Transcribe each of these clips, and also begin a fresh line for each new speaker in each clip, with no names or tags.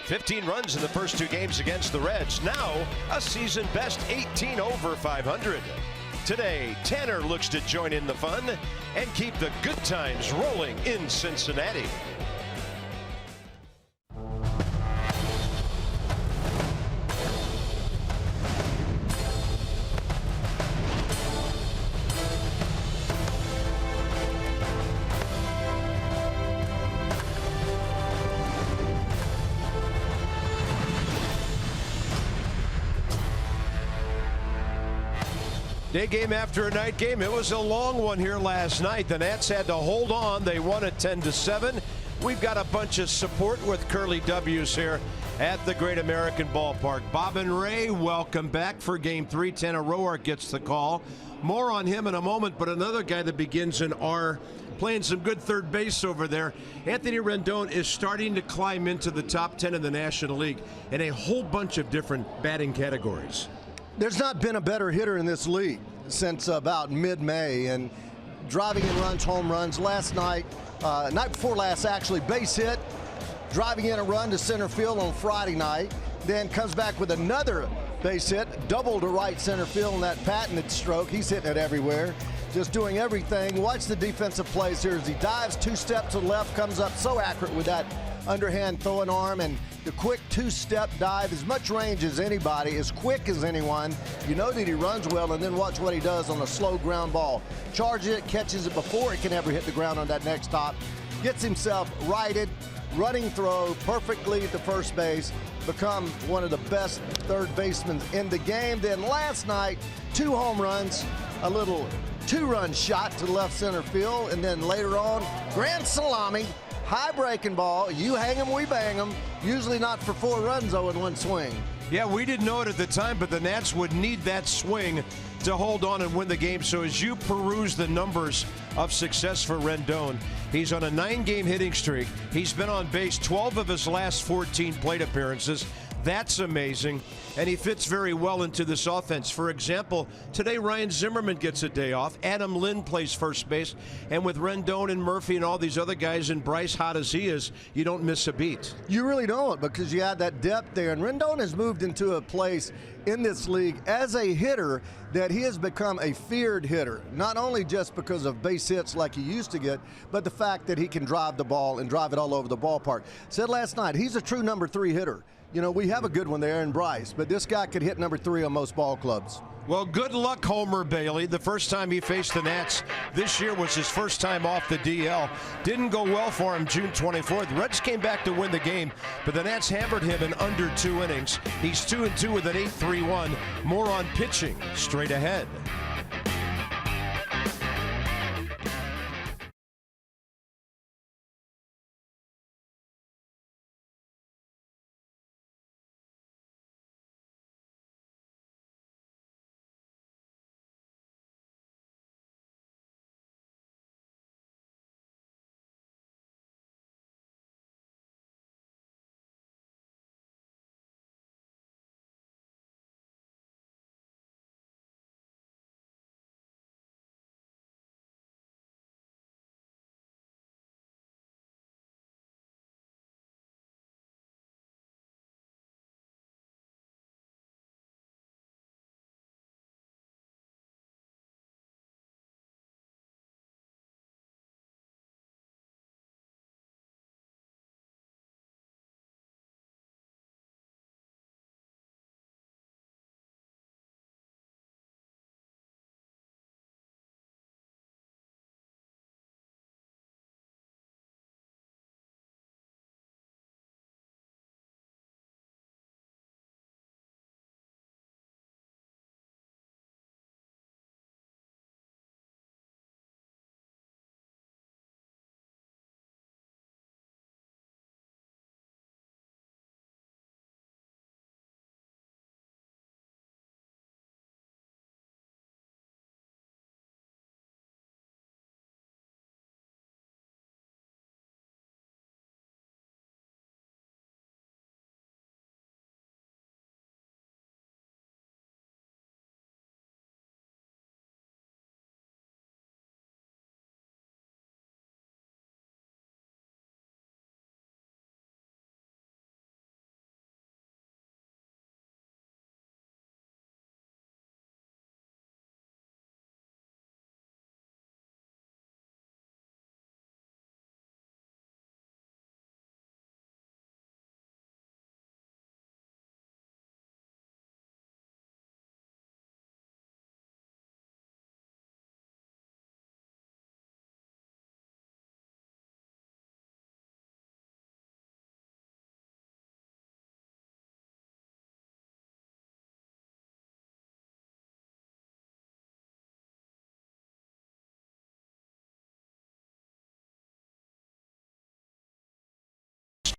15 runs in the first 2 games against the Reds. Now a season best 18 over 500. Today, Tanner looks to join in the fun and keep the good times rolling in Cincinnati. Day game after a night game. It was a long one here last night. The Nats had to hold on. They won it 10-7. We've got a bunch of support with Curly W's here at the Great American Ballpark. Bob and Ray, welcome back for Game 3. Tanner Roark gets the call. More on him in a moment, but another guy that begins in R, playing some good third base over there. Anthony Rendon is starting to climb into the top 10 in the National League in a whole bunch of different batting categories.
There's not been a better hitter in this league since about mid-May, and driving in runs, home runs. Last night, night before last actually, base hit, driving in a run to center field on Friday night, then comes back with another base hit, double to right center field in that patented stroke. He's hitting it everywhere, just doing everything. Watch the defensive plays here as he dives 2 steps to the left, comes up so accurate with that underhand throwing arm, and the quick 2-step dive, as much range as anybody, as quick as anyone. You know that he runs well, and then watch what he does on a slow ground ball. Charges it, catches it before it can ever hit the ground on that next hop. Gets himself righted, running throw perfectly to first base. Become one of the best third basemen in the game. Then last night, 2 home runs, a little 2-run shot to left center field, and then later on, grand salami. High breaking ball. You hang them, we bang them. Usually not for 4 runs, though, in one swing.
Yeah, we didn't know it at the time, but the Nats would need that swing to hold on and win the game. So as you peruse the numbers of success for Rendon, he's on a 9-game hitting streak. He's been on base 12 of his last 14 plate appearances. That's amazing, and he fits very well into this offense. For example, today Ryan Zimmerman gets a day off. Adam Lynn plays first base, and with Rendon and Murphy and all these other guys and Bryce hot as he is, you don't miss a beat.
You really don't, because you have that depth there, and Rendon has moved into a place in this league as a hitter that he has become a feared hitter, not only just because of base hits like he used to get, but the fact that he can drive the ball and drive it all over the ballpark. Said last night, he's a true number 3 hitter. You know, we have a good one there in Bryce, but this guy could hit number 3 on most ball clubs.
Well, good luck, Homer Bailey. The first time he faced the Nats this year was his first time off the DL. Didn't go well for him June 24th. Reds came back to win the game, but the Nats hammered him in under 2 innings. He's 2-2 with an 8.31. More on pitching straight ahead.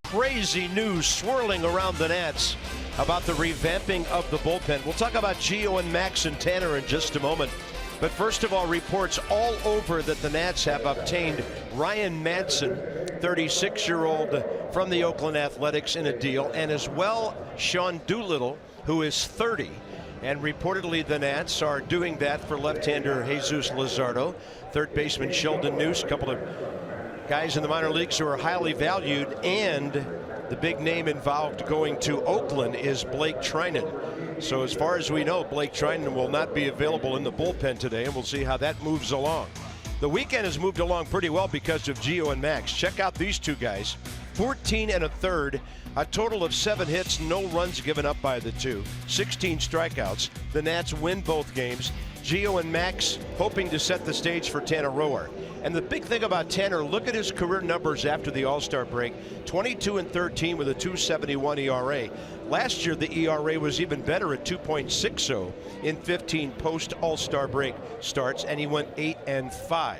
crazy news swirling around the Nats about the revamping of the bullpen. We'll talk about Gio and Max and Tanner in just a moment. But first of all, reports all over that the Nats have obtained Ryan Madson, 36-year-old from the Oakland Athletics, in a deal, and as well Sean Doolittle, who is 30. And reportedly the Nats are doing that for left-hander Jesus Luzardo, third baseman Sheldon Noose, a couple of guys in the minor leagues who are highly valued, and the big name involved going to Oakland is Blake Trinan. So as far as we know, Blake Trinan will not be available in the bullpen today, and we'll see how that moves along. The weekend has moved along pretty well because of Gio and Max. Check out these two guys. 14 1/3, a total of 7 hits, no runs given up by the two, 16 strikeouts. The Nats win both games. Gio and Max hoping to set the stage for Tanner Roark. And the big thing about Tanner, look at his career numbers after the All-Star break. 22-13 with a 2.71 ERA. Last year the ERA was even better at 2.60 in 15 post-All-Star break starts, and he went 8-5.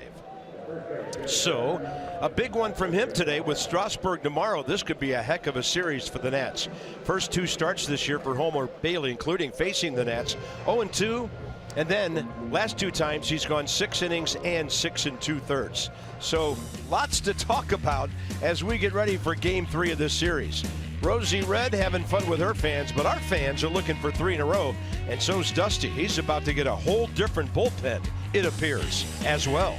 So a big one from him today with Strasburg tomorrow. This could be a heck of a series for the Nats. First 2 starts this year for Homer Bailey, including facing the Nats, 0-2. And then last 2 times he's gone 6 innings and 6 2/3. So lots to talk about as we get ready for game 3 of this series. Rosie Red having fun with her fans, but our fans are looking for 3 in a row, and so's Dusty. He's about to get a whole different bullpen, it appears, as well.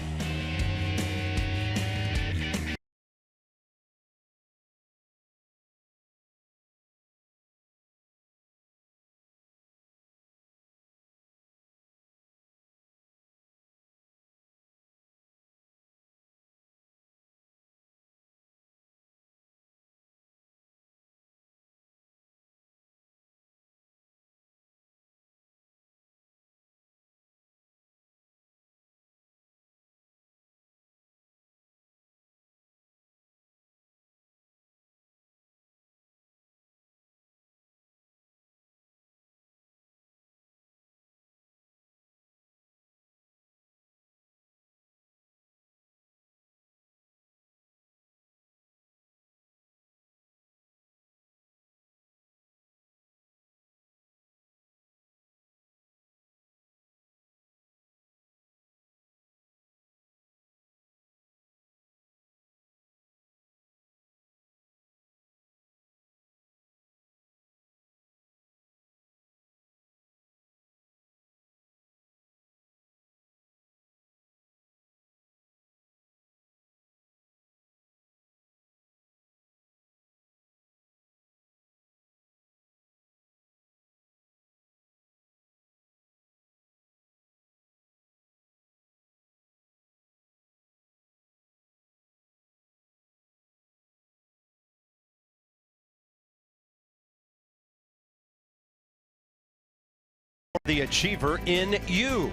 The achiever in you.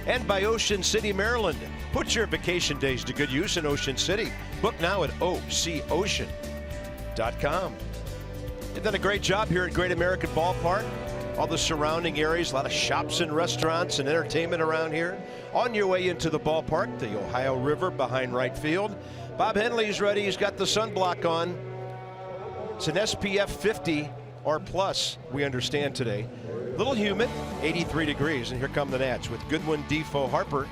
And by Ocean City, Maryland. Put your vacation days to good use in Ocean City. Book now at OCOcean.com. They've done a great job here at Great American Ballpark. All the surrounding areas, a lot of shops and restaurants and entertainment around here. On your way into the ballpark, the Ohio River behind right field. Bob Henley's ready. He's got the sunblock on. It's an SPF 50 or plus, we understand today. Little humid, 83 degrees, and here come the Nats with Goodwin, Defoe, Harper,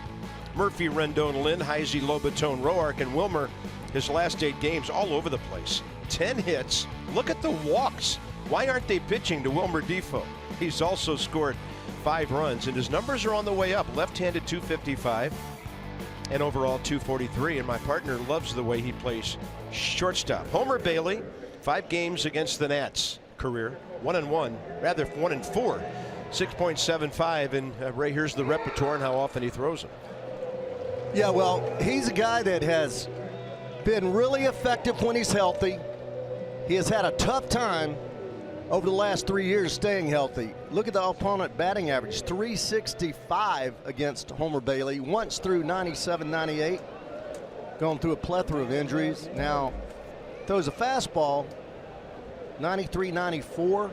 Murphy, Rendon, Lynn, Heisey, Lobatone, Roark, and Wilmer. His last 8 games all over the place. 10 hits. Look at the walks. Why aren't they pitching to Wilmer Defoe? He's also scored 5 runs, and his numbers are on the way up. Left-handed 255 and overall 243, and my partner loves the way he plays shortstop. Homer Bailey, 5 games against the Nats career, 1-1, rather 1-4, 6.75, and Ray, here's the repertoire and how often he throws them.
Yeah, well, he's a guy that has been really effective when he's healthy. He has had a tough time over the last 3 years staying healthy. Look at the opponent batting average, 365 against Homer Bailey, once through 97, 98, going through a plethora of injuries. Now throws a fastball 93, 94,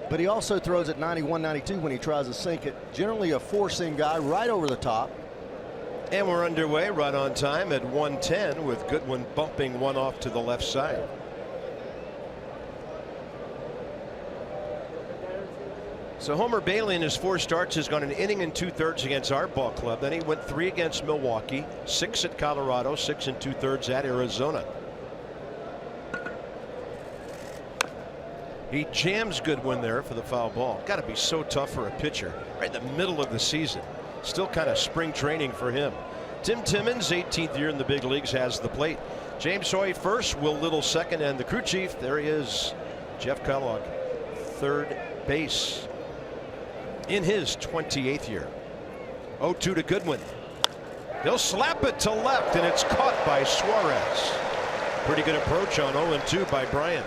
but he also throws at 91, 92 when he tries to sink it. Generally a 4-seam guy right over the top.
And we're underway right on time at 1:10 with Goodwin bumping one off to the left side. So Homer Bailey in his 4 starts has gone an inning and 2/3 against our ball club. Then he went 3 against Milwaukee, 6 at Colorado, 6 and 2/3 at Arizona. He jams Goodwin there for the foul ball. Got to be so tough for a pitcher right in the middle of the season. Still kind of spring training for him. Tim Timmons, 18th year in the big leagues, has the plate. James Hoy first, Will Little second, and the crew chief, there he is, Jeff Kellogg, third base in his 28th year. 0-2 to Goodwin. He'll slap it to left, and it's caught by Suarez. Pretty good approach on 0-2 by Bryant.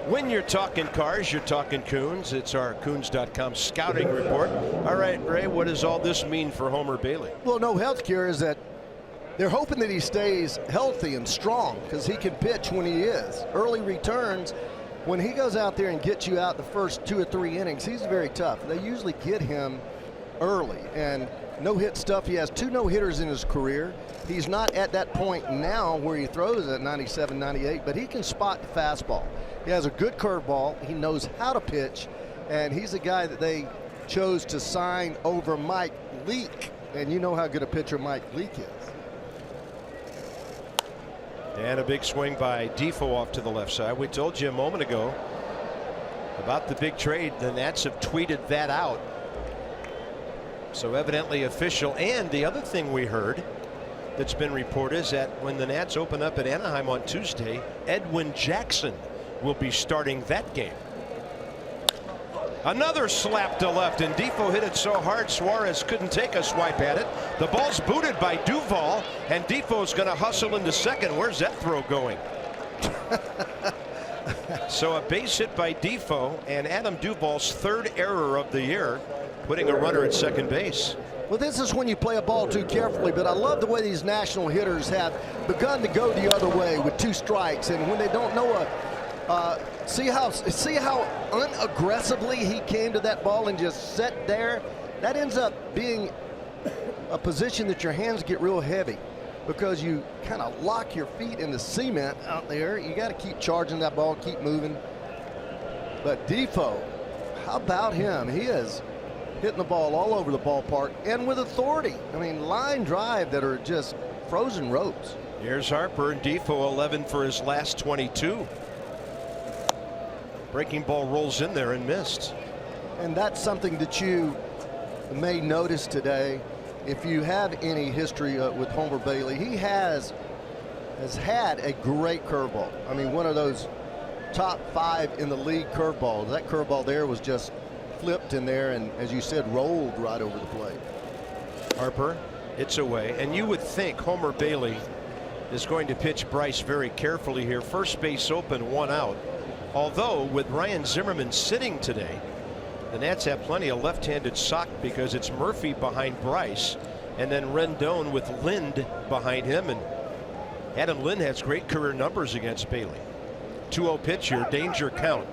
When you're talking cars, you're talking Coons. It's our Coons.com scouting report. All right, Ray, what does all this mean for Homer Bailey?
Well, no health cure is that they're hoping that he stays healthy and strong because he can pitch when he is. Early returns, when he goes out there and gets you out the first 2 or 3 innings, he's very tough. They usually get him early, and no-hit stuff. He has 2 no-hitters in his career. He's not at that point now where he throws at 97, 98, but he can spot the fastball. He has a good curveball. He knows how to pitch, and he's a guy that they chose to sign over Mike Leake, and you know how good a pitcher Mike Leake is.
And a big swing by Defoe off to the left side. We told you a moment ago about the big trade. The Nats have tweeted that out. So evidently official. And the other thing we heard that's been reported is that when the Nats open up at Anaheim on Tuesday, Edwin Jackson will be starting that game. Another slap to left, and Defoe hit it so hard Suarez couldn't take a swipe at it. The ball's booted by Duvall, and Defoe's going to hustle into second. Where's that throw going? So a base hit by Defoe, and Adam Duvall's 3rd error of the year, putting a runner at second base.
Well, this is when you play a ball too carefully, but I love the way these national hitters have begun to go the other way with 2 strikes, and when they don't know see how unaggressively he came to that ball and just sat there. That ends up being a position that your hands get real heavy because you kind of lock your feet in the cement out there. You got to keep charging that ball, keep moving. But Defoe, how about him? He is hitting the ball all over the ballpark and with authority. I mean, line drive that are just frozen ropes.
Here's Harper, and Defoe 11 for his last 22. Breaking ball rolls in there and missed.
And that's something that you may notice today. If you have any history with Homer Bailey, he has had a great curveball. I mean, one of those top 5 in the league curveballs. That curveball there was just flipped in there and, as you said, rolled right over the plate.
Harper, it's away, and you would think Homer Bailey is going to pitch Bryce very carefully here. First base open, 1 out. Although with Ryan Zimmerman sitting today, the Nats have plenty of left-handed sock because it's Murphy behind Bryce and then Rendon with Lind behind him, and Adam Lind has great career numbers against Bailey. 2-0 pitch here, danger count,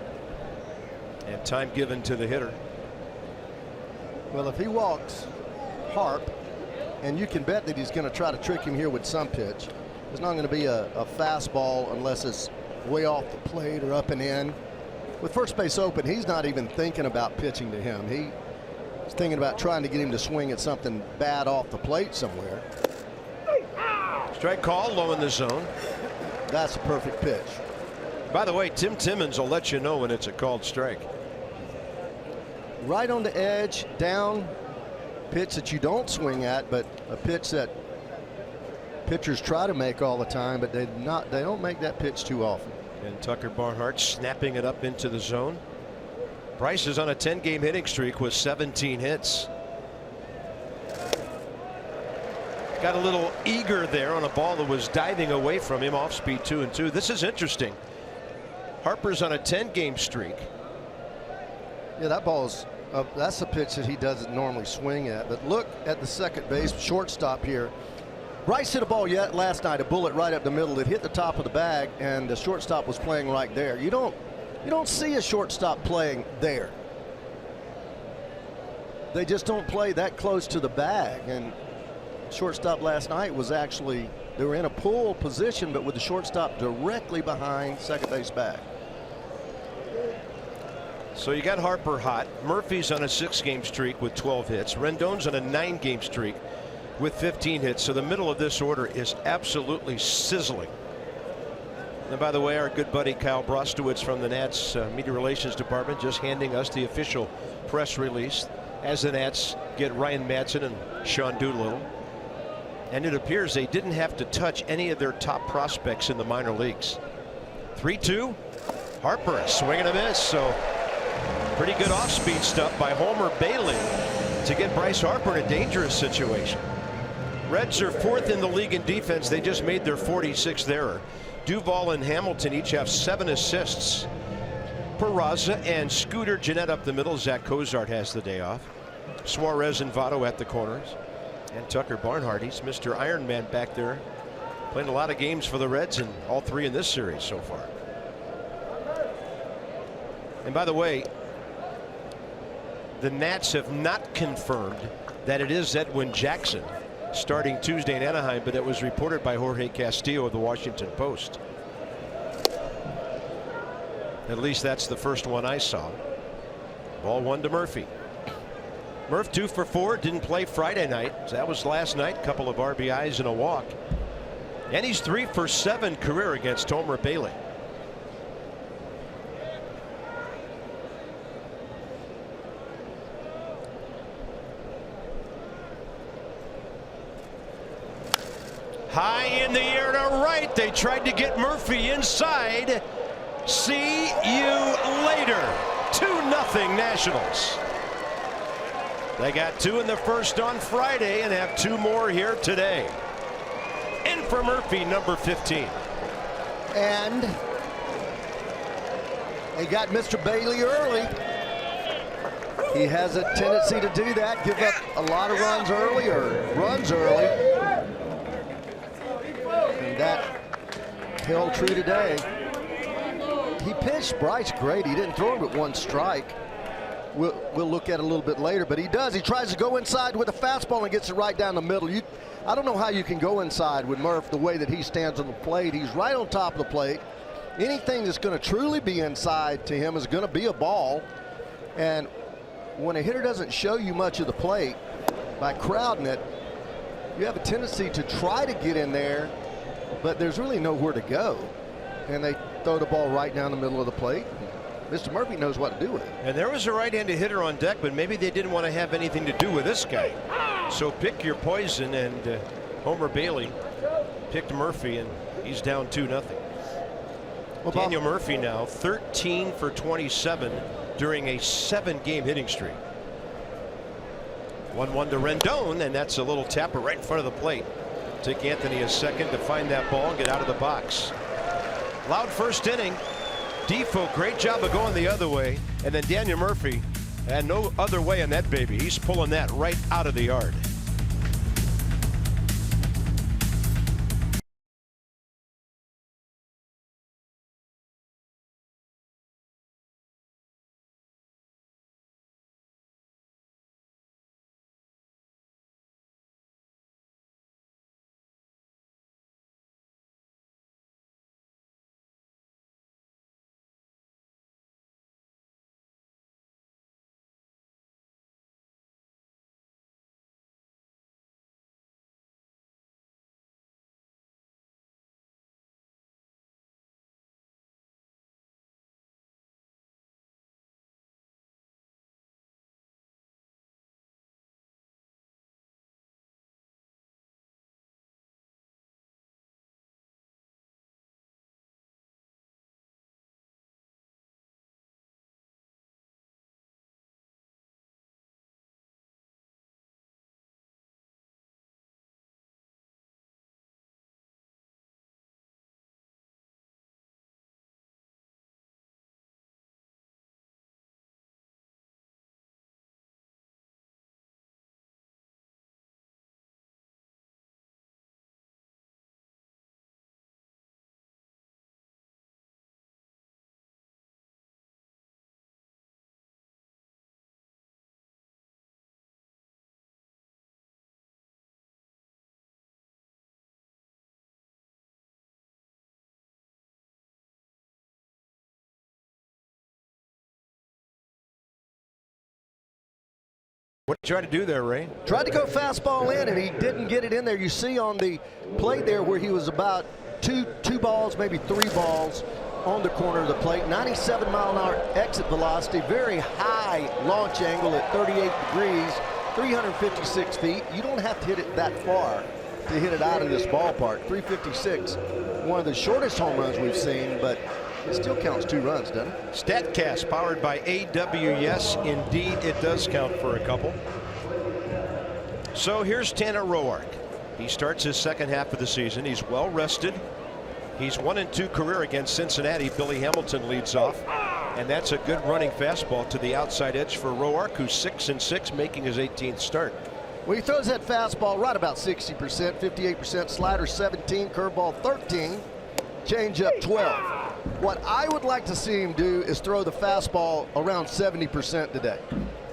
and time given to the hitter.
Well, if he walks Harp, and you can bet that he's going to try to trick him here with some pitch. It's not going to be a fastball unless it's way off the plate or up and in. With first base open, he's not even thinking about pitching to him. He's thinking about trying to get him to swing at something bad off the plate somewhere.
Strike call, low in the zone.
That's a perfect pitch.
By the way, Tim Timmons will let you know when it's a called strike.
Right on the edge, down, pitch that you don't swing at, but a pitch that pitchers try to make all the time, but they don't make that pitch too often.
And Tucker Barnhart snapping it up into the zone. Bryce is on a 10-game hitting streak with 17 hits. Got a little eager there on a ball that was diving away from him, off speed 2-2. This is interesting. Harper's on a 10-game streak.
Yeah, that ball's that's a pitch that he doesn't normally swing at. But look at the second base shortstop here. Bryce hit a ball last night, a bullet right up the middle. It hit the top of the bag, and the shortstop was playing right there. You don't see a shortstop playing there. They just don't play that close to the bag. And shortstop last night was actually, they were in a pull position, but with the shortstop directly behind second base bag.
So you got Harper hot. Murphy's on a 6-game streak with 12 hits. Rendon's on a 9-game streak with 15 hits. So the middle of this order is absolutely sizzling. And by the way, our good buddy Kyle Brostowitz from the Nats Media Relations Department just handing us the official press release as the Nats get Ryan Madson and Sean Doolittle. And it appears they didn't have to touch any of their top prospects in the minor leagues. 3-2. Harper swinging a miss. So pretty good off-speed stuff by Homer Bailey to get Bryce Harper in a dangerous situation. Reds are 4th in the league in defense. They just made their 46th error. Duvall and Hamilton each have 7 assists. Peraza and Scooter Gennett up the middle. Zach Cozart has the day off. Suarez and Votto at the corners. And Tucker Barnhart, he's Mr. Ironman back there, playing a lot of games for the Reds, and all 3 in this series so far. And by the way, the Nats have not confirmed that it is Edwin Jackson starting Tuesday in Anaheim, but it was reported by Jorge Castillo of the Washington Post. At least that's the first one I saw. Ball 1 to Murphy. Murph 2 for 4, didn't play Friday night. So that was last night. Couple of RBIs and a walk. And he's 3 for 7 career against Homer Bailey. High in the air to right. They tried to get Murphy inside. See you later. 2-0 Nationals. They got 2 in the first on Friday and have 2 more here today. In for Murphy, number 15.
And they got Mr. Bailey early. He has a tendency to do that, give up a lot of runs early or runs early. And that held true today. He pitched Bryce great. He didn't throw him but 1 strike. We'll look at it a little bit later, but he does. He tries to go inside with a fastball and gets it right down the middle. I don't know how you can go inside with Murph the way that he stands on the plate. He's right on top of the plate. Anything that's going to truly be inside to him is going to be a ball. And when a hitter doesn't show you much of the plate by crowding it, you have a tendency to try to get in there, but there's really nowhere to go. And they throw the ball right down the middle of the plate. Mr. Murphy knows what to do with it.
And there was a right-handed hitter on deck, but maybe they didn't want to have anything to do with this guy. So pick your poison, and Homer Bailey picked Murphy, and he's down 2-0. Well, Daniel Murphy now 13 for 27 during a 7-game hitting streak. 1-1 to Rendon, and that's a little tapper right in front of the plate. Take Anthony a second to find that ball and get out of the box. Loud first inning. Defoe, great job of going the other way, and then Daniel Murphy had no other way on that baby. He's pulling that right out of the yard. What did you try to do there, Ray?
Tried to go fastball in, and he didn't get it in there. You see on the play there where he was about two balls, maybe 3 balls on the corner of the plate. 97-mile-an-hour exit velocity, very high launch angle at 38 degrees, 356 feet. You don't have to hit it that far to hit it out of this ballpark. 356, one of the shortest home runs we've seen, but it still counts 2 runs, doesn't it?
StatCast powered by AWS. Indeed, it does count for a couple. So here's Tanner Roark. He starts his second half of the season. He's well rested. He's 1-2 career against Cincinnati. Billy Hamilton leads off. And that's a good running fastball to the outside edge for Roark, who's 6-6, making his 18th start.
Well, he throws that fastball right about 60%, 58%, slider 17, curveball 13, changeup 12. What I would like to see him do is throw the fastball around 70% today.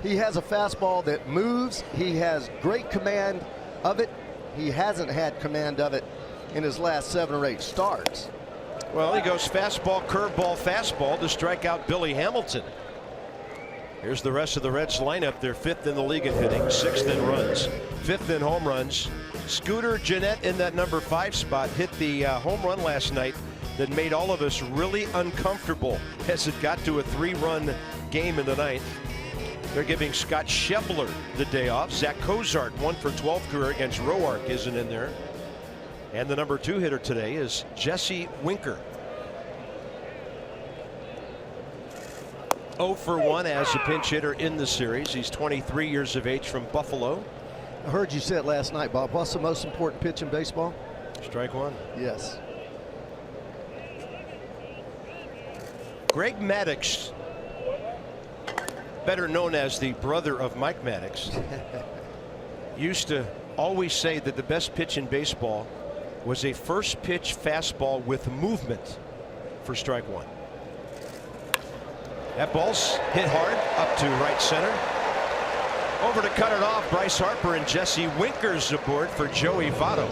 He has a fastball that moves. He has great command of it. He hasn't had command of it in his last 7 or 8 starts.
Well, he goes fastball, curveball, fastball to strike out Billy Hamilton. Here's the rest of the Reds lineup. They're 5th in the league in hitting, 6th in runs, 5th in home runs. Scooter Gennett in that number 5 spot hit the home run last night that made all of us really uncomfortable as it got to a 3-run game in the 9th. They're giving Scott Schebler the day off. Zach Cozart, 1 for 12 career against Roark, isn't in there. And the number 2 hitter today is Jesse Winker. 0 for 1 as a pinch hitter in the series. He's 23 years of age from Buffalo.
I heard you say it last night, Bob. What's the most important pitch in baseball?
Strike 1.
Yes.
Greg Maddux, better known as the brother of Mike Maddux, used to always say that the best pitch in baseball was a first pitch fastball with movement for strike 1. That ball's hit hard up to right center. Over to cut it off, Bryce Harper, and Jesse Winker's aboard for Joey Votto.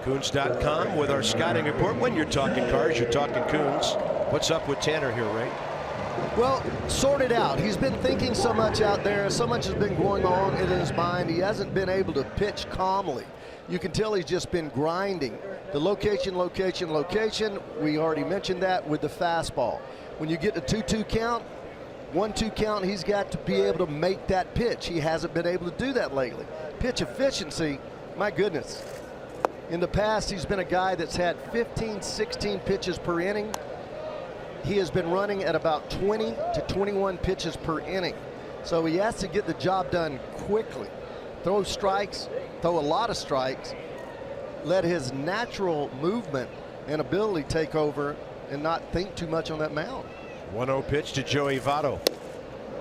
Coons.com with our scouting report. When you're talking cars, you're talking Coons. What's up with Tanner here, Ray?
Well, sorted out. He's been thinking so much out there. So much has been going on in his mind. He hasn't been able to pitch calmly. You can tell he's just been grinding. The location. We already mentioned that with the fastball. When you get the 2-2 count, 1-2 count, he's got to be able to make that pitch. He hasn't been able to do that lately. Pitch efficiency, my goodness. In the past, he's been a guy that's had 15, 16 pitches per inning. He has been running at about 20 to 21 pitches per inning. So he has to get the job done quickly. Throw strikes, throw a lot of strikes, let his natural movement and ability take over and not think too much on that mound.
1-0 pitch to Joey Votto.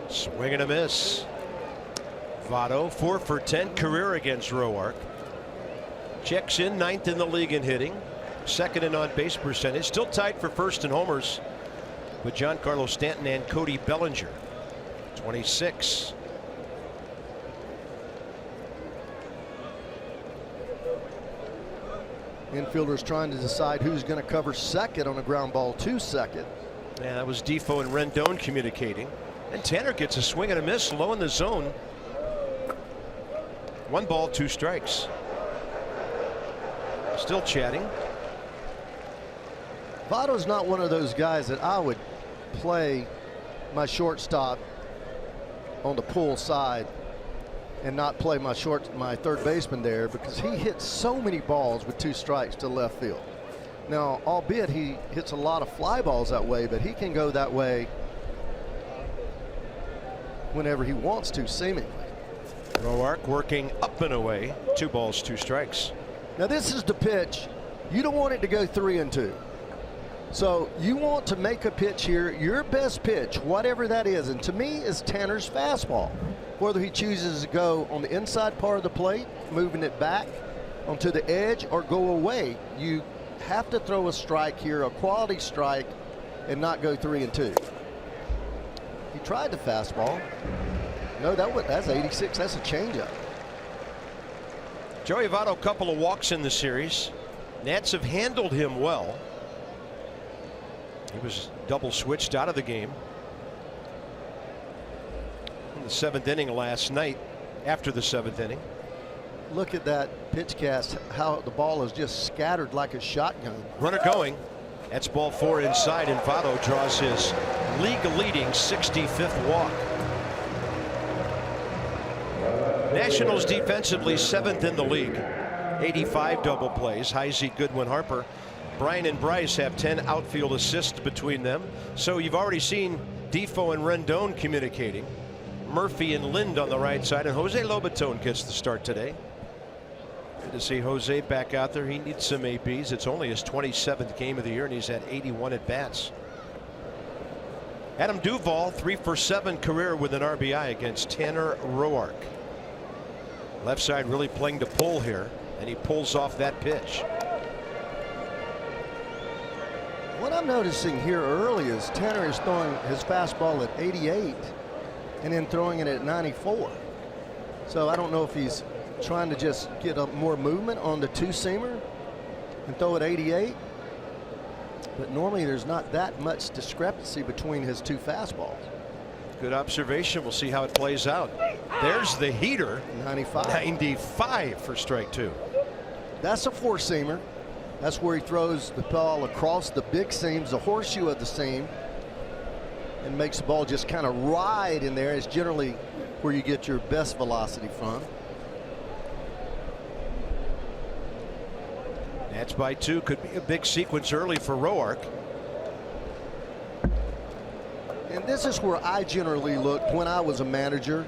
Swing and a miss. Votto 4 for 10 career against Roark. Checks in 9th in the league in hitting, 2nd in on base percentage, still tied for 1st in homers with Giancarlo Stanton and Cody Bellinger. 26.
Infielders trying to decide who's going to cover second on a ground ball to second.
Yeah, that was Defoe and Rendon communicating. And Tanner gets a swing and a miss low in the zone. 1 ball, 2 strikes. Still chatting.
Votto's not one of those guys that I would play my shortstop on the pull side and not play my third baseman there, because he hits so many balls with 2 strikes to left field. Now, albeit he hits a lot of fly balls that way, but he can go that way whenever he wants to, seemingly.
Roark working up and away. 2 balls, 2 strikes.
Now this is the pitch. You don't want it to go 3-2. So you want to make a pitch here, your best pitch, whatever that is. And to me, is Tanner's fastball. Whether he chooses to go on the inside part of the plate, moving it back onto the edge, or go away, you have to throw a strike here, a quality strike, and not go 3-2. He tried the fastball. No, that's 86. That's a changeup.
Joey Votto, a couple of walks in the series. Nats have handled him well. He was double switched out of the game. the 7th inning last night. After the 7th inning.
Look at that pitch cast, how the ball is just scattered like a shotgun.
Runner going. That's ball 4 inside, and Votto draws his league-leading 65th walk. Nationals defensively 7th in the league. 85 double plays. Heisey, Goodwin, Harper. Bryan and Bryce have 10 outfield assists between them. So you've already seen Defoe and Rendon communicating. Murphy and Lind on the right side, and Jose Lobaton gets the start today. Good to see Jose back out there. He needs some ABs. It's only his 27th game of the year, and he's had 81 at bats. Adam Duvall 3 for 7 career with an RBI against Tanner Roark. Left side really playing to pull here, and he pulls off that pitch.
What I'm noticing here early is Tanner is throwing his fastball at 88 and then throwing it at 94. So I don't know if he's trying to just get up more movement on the two-seamer and throw at 88. But normally there's not that much discrepancy between his two fastballs.
Good observation. We'll see how it plays out. There's the heater.
95.
95 for strike 2.
That's a four-seamer. That's where he throws the ball across the big seams, the horseshoe of the seam, and makes the ball just kind of ride in there. It's generally where you get your best velocity from.
That's by 2. Could be a big sequence early for Roark.
And this is where I generally looked when I was a manager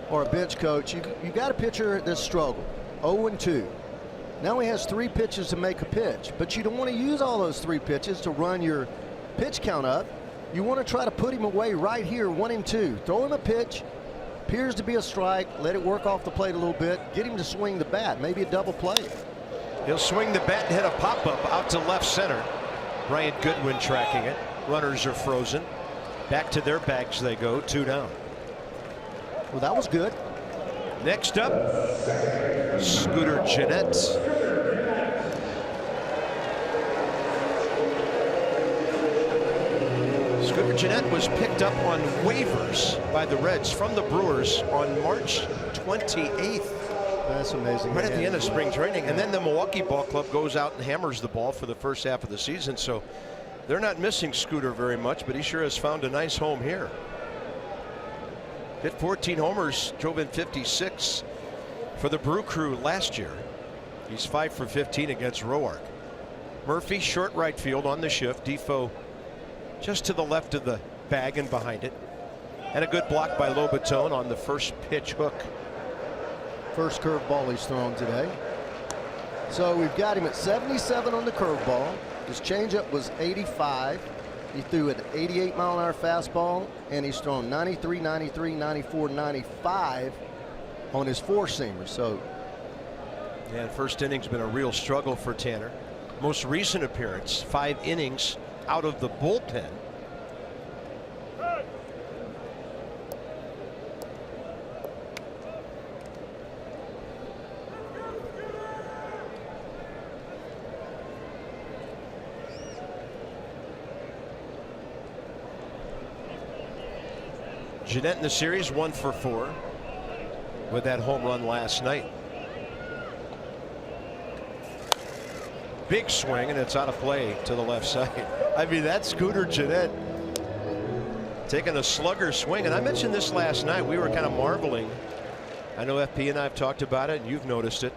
or a bench coach. You got a pitcher that's struggled. 0-2. Now he has 3 pitches to make a pitch, but you don't want to use all those 3 pitches to run your pitch count up. You want to try to put him away right here, 1-2. Throw him a pitch, appears to be a strike, let it work off the plate a little bit, get him to swing the bat, maybe a double play.
He'll swing the bat and hit a pop-up out to left center. Bryant Goodwin tracking it. Runners are frozen. Back to their bags they go, 2 down.
Well, that was good.
Next up, Scooter Gennett. Scooter Gennett was picked up on waivers by the Reds from the Brewers on March 28th.
That's amazing.
Right at the end of spring training. And then the Milwaukee Ball Club goes out and hammers the ball for the first half of the season. So they're not missing Scooter very much, but he sure has found a nice home here. Hit 14 homers, drove in 56 for the Brew Crew last year. He's 5 for 15 against Roark. Murphy short right field on the shift. Defoe just to the left of the bag and behind it. And a good block by Lobaton on the first pitch hook.
First curveball he's thrown today. So we've got him at 77 on the curveball. His changeup was 85. He threw an 88-mile-an-hour fastball, and he's thrown 93, 93, 94, 95 on his four-seamer. So,
yeah, first inning's been a real struggle for Tanner. Most recent appearance, 5 innings out of the bullpen. Gennett in the series 1 for 4 with that home run last night. Big swing, and it's out of play to the left side. I mean, that's Scooter Gennett taking a slugger swing. And I mentioned this last night. We were kind of marveling. I know FP and I have talked about it, and you've noticed it.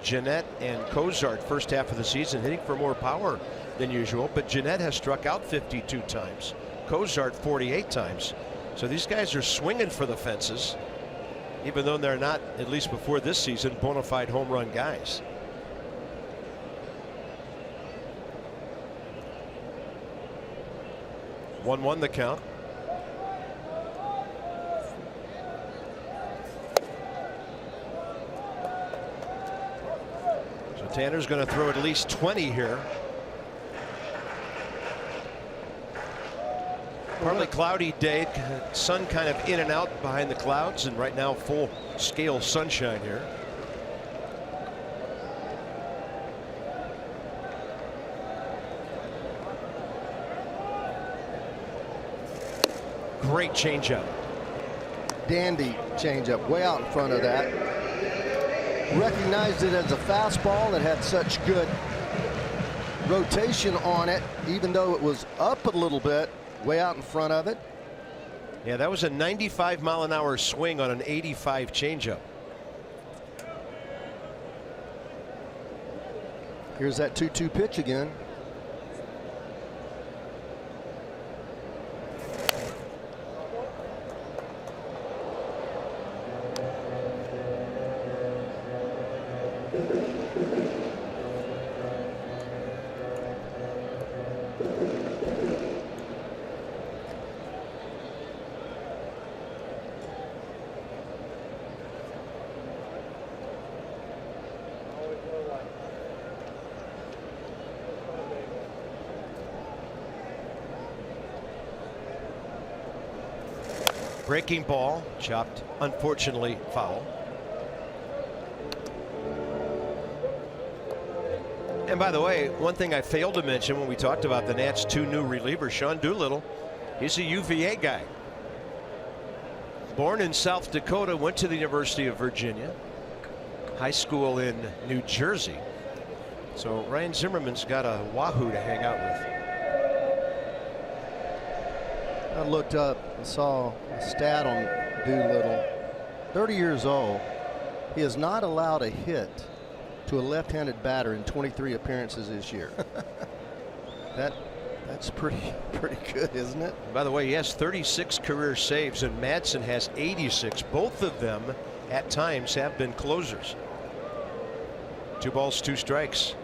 Gennett and Cozart first half of the season hitting for more power than usual, but Gennett has struck out 52 times. Cozart 48 times. So these guys are swinging for the fences, even though they're not, at least before this season, bona fide home run guys. One the count. So Tanner's going to throw at least 20 here. Partly cloudy day, sun kind of in and out behind the clouds, and right now full scale sunshine here. Great changeup.
dandy changeup way out in front of that. Recognized it as a fastball that had such good rotation on it, even though it was up a little bit, way out in front of it.
Yeah, that was a 95-mile-an-hour swing on an 85 changeup.
Here's that 2-2 pitch again.
Breaking ball, chopped, unfortunately foul. And by the way, one thing I failed to mention when we talked about the Nats' 2 new relievers, Sean Doolittle, he's a UVA guy. Born in South Dakota, went to the University of Virginia, high school in New Jersey. So Ryan Zimmerman's got a wahoo to hang out with.
I looked up and saw a stat on Doolittle. 30 years old. He has not allowed a hit to a left-handed batter in 23 appearances this year. That's pretty good, isn't it?
By the way, he has 36 career saves, and Madsen has 86. Both of them, at times, have been closers. 2 balls, 2 strikes.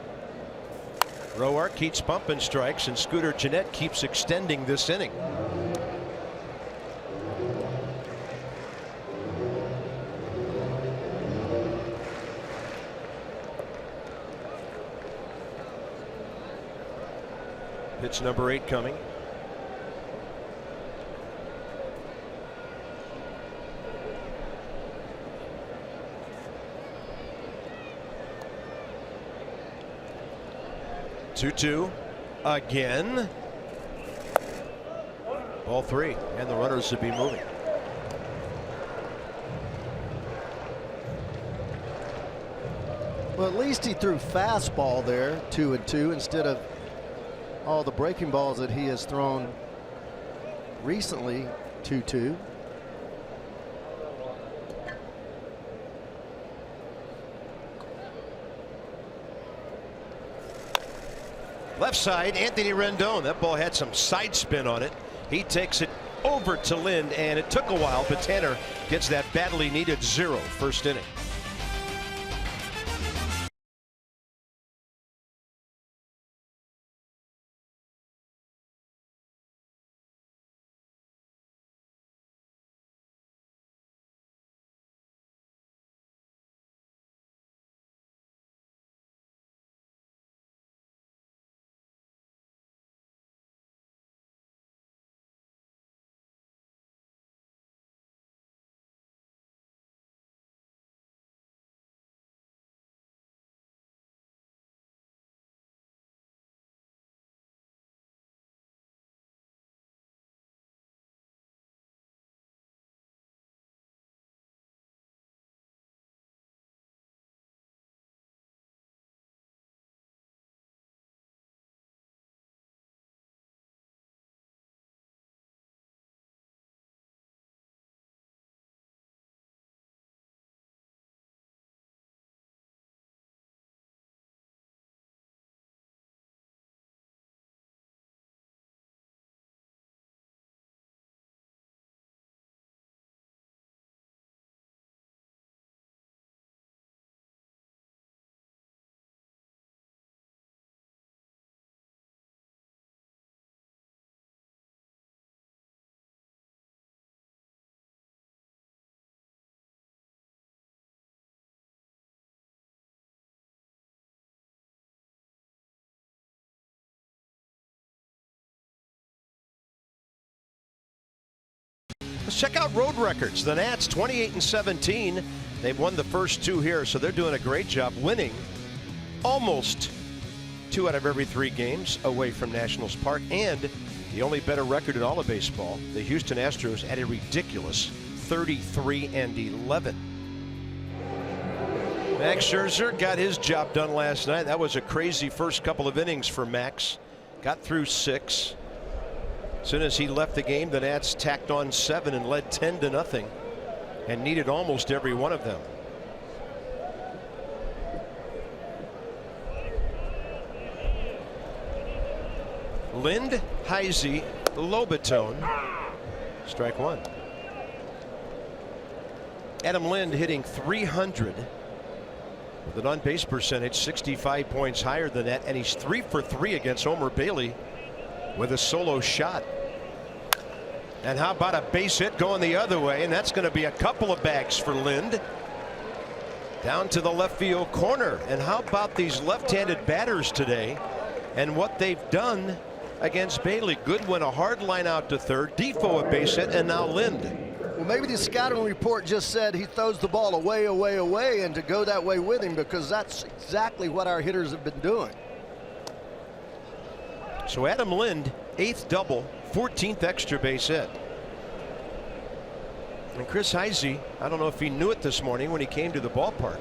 Roark keeps pumping strikes, and Scooter Gennett keeps extending this inning. Pitch number 8 coming. Two again. Ball 3, and the runners would be moving.
Well, at least he threw fastball there, 2-2, instead of all the breaking balls that he has thrown recently, 2-2.
Left side, Anthony Rendon. That ball had some side spin on it. He takes it over to Lind, and it took a while, but Tanner gets that badly needed 0 first inning. Let's check out road records. The Nats 28-17. They've won the first 2 here, so they're doing a great job winning almost 2 out of every 3 games away from Nationals Park, and the only better record in all of baseball, the Houston Astros, at a ridiculous 33-11. Max Scherzer got his job done last night. That was a crazy first couple of innings for Max. Got through 6. As soon as he left the game, the Nats tacked on 7 and led 10-0 and needed almost every one of them. Lind, Heisey, Lobaton. Strike 1. Adam Lind hitting .300 with an on-base percentage 65 points higher than that, and he's 3 for 3 against Homer Bailey with a solo shot. And how about a base hit going the other way, and that's going to be a couple of bags for Lind down to the left field corner. And how about these left-handed batters today and what they've done against Bailey? Goodwin a hard line out to third, Defoe a base hit, and now Lind.
Well, maybe the scouting report just said he throws the ball away, away, away, and to go that way with him, because that's exactly what our hitters have been doing.
So Adam Lind, 8th double, 14th extra base hit. And Chris Heisey, I don't know if he knew it this morning when he came to the ballpark,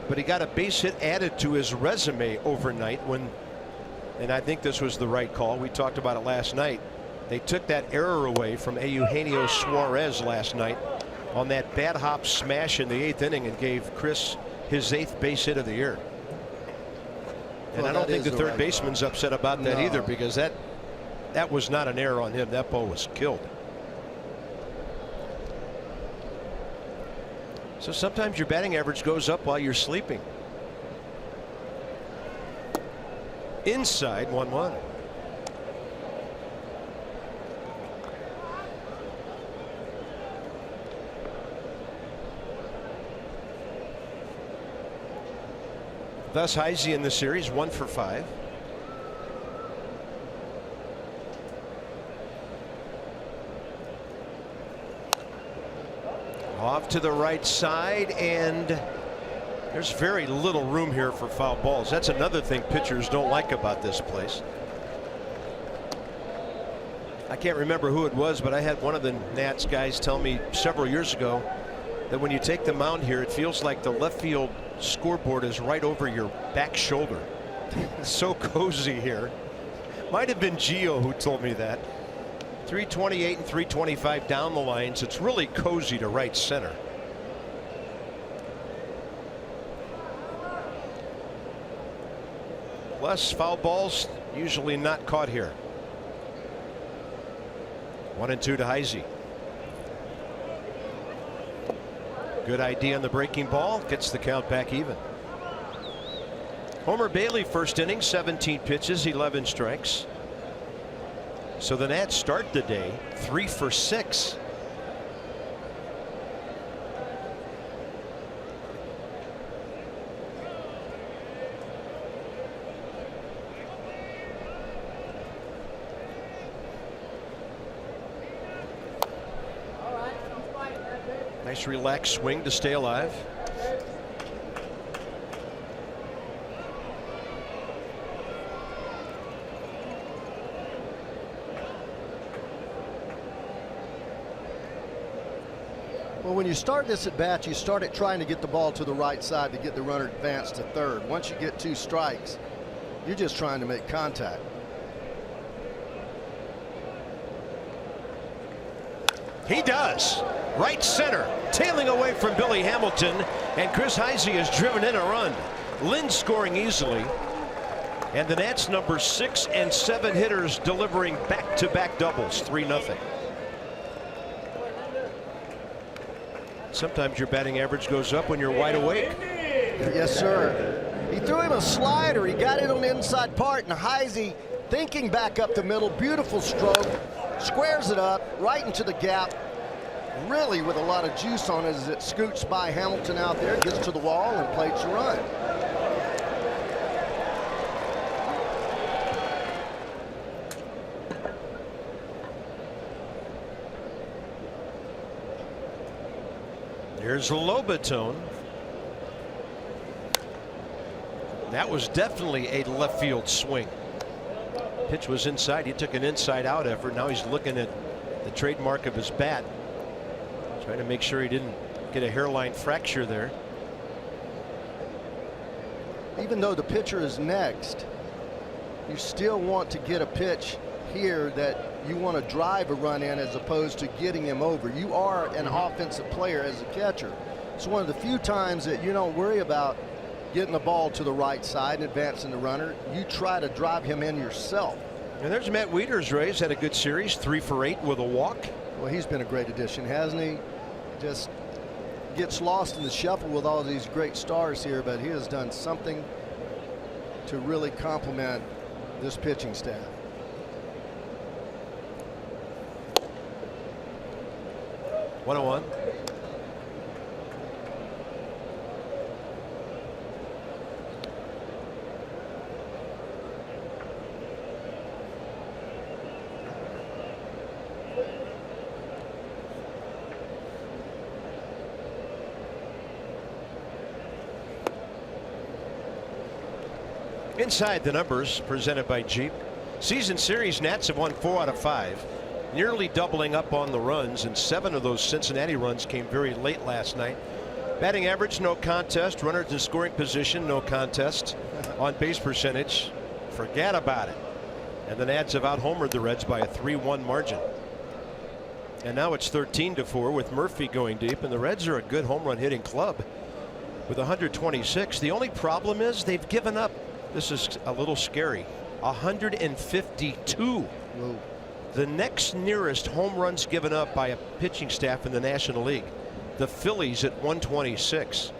but he got a base hit added to his resume overnight when, and I think this was the right call. We talked about it last night. They took that error away from Eugenio Suarez last night on that bad hop smash in the 8th inning and gave Chris his 8th base hit of the year. And I don't think the third baseman's upset about that either, because that was not an error on him. That ball was killed. So sometimes your batting average goes up while you're sleeping. Inside, 1-1. Thus Heisey in the series 1 for 5. Off to the right side, and there's very little room here for foul balls. That's another thing pitchers don't like about this place. I can't remember who it was, but I had one of the Nats guys tell me several years ago that when you take the mound here, it feels like the left field scoreboard is right over your back shoulder. It's so cozy here. Might have been Gio who told me that. 328 and 325 down the lines. It's really cozy to right center. Plus foul balls usually not caught here. 1-2 to Heisey. Good idea on the breaking ball, gets the count back even. Homer Bailey first inning, 17 pitches, 11 strikes. So the Nats start the day 3 for 6. Nice relaxed swing to stay alive.
Well, when you start this at bat, you start it trying to get the ball to the right side to get the runner advanced to third. Once you get 2 strikes, you're just trying to make contact.
He does. Right center, tailing away from Billy Hamilton, and Chris Heisey has driven in a run. Lind scoring easily, and the Nats number 6 and 7 hitters delivering back-to-back doubles, 3-0. Sometimes your batting average goes up when you're wide awake.
Yes, sir. He threw him a slider. He got it on the inside part, and Heisey thinking back up the middle. Beautiful stroke. Squares it up right into the gap. Really with a lot of juice on it as it scoots by Hamilton out there, gets to the wall, and plates a run.
Here's Lobaton. That was definitely a left field swing. Pitch was inside. He took an inside out effort. Now he's looking at the trademark of his bat. Trying to make sure he didn't get a hairline fracture there.
Even though the pitcher is next, you still want to get a pitch here that you want to drive a run in as opposed to getting him over. You are an offensive player as a catcher. It's one of the few times that you don't worry about getting the ball to the right side and advancing the runner. You try to drive him in yourself.
And there's Matt Wieters. Rays had a good series, 3 for 8 with a walk.
Well, he's been a great addition, hasn't he? Just gets lost in the shuffle with all these great stars here, but he has done something to really complement this pitching staff.
One. Inside the numbers presented by Jeep. Season series Nats have won 4 out of 5, nearly doubling up on the runs, and 7 of those Cincinnati runs came very late last night. Batting average, no contest. Runners in scoring position, no contest. On base percentage, forget about it. And the Nats have out-homered the Reds by a 3-1 margin. And now it's 13-4 with Murphy going deep, and the Reds are a good home run hitting club with 126. The only problem is they've given up. This is a little scary. 152.
Whoa.
The next nearest home runs given up by a pitching staff in the National League, the Phillies at 126.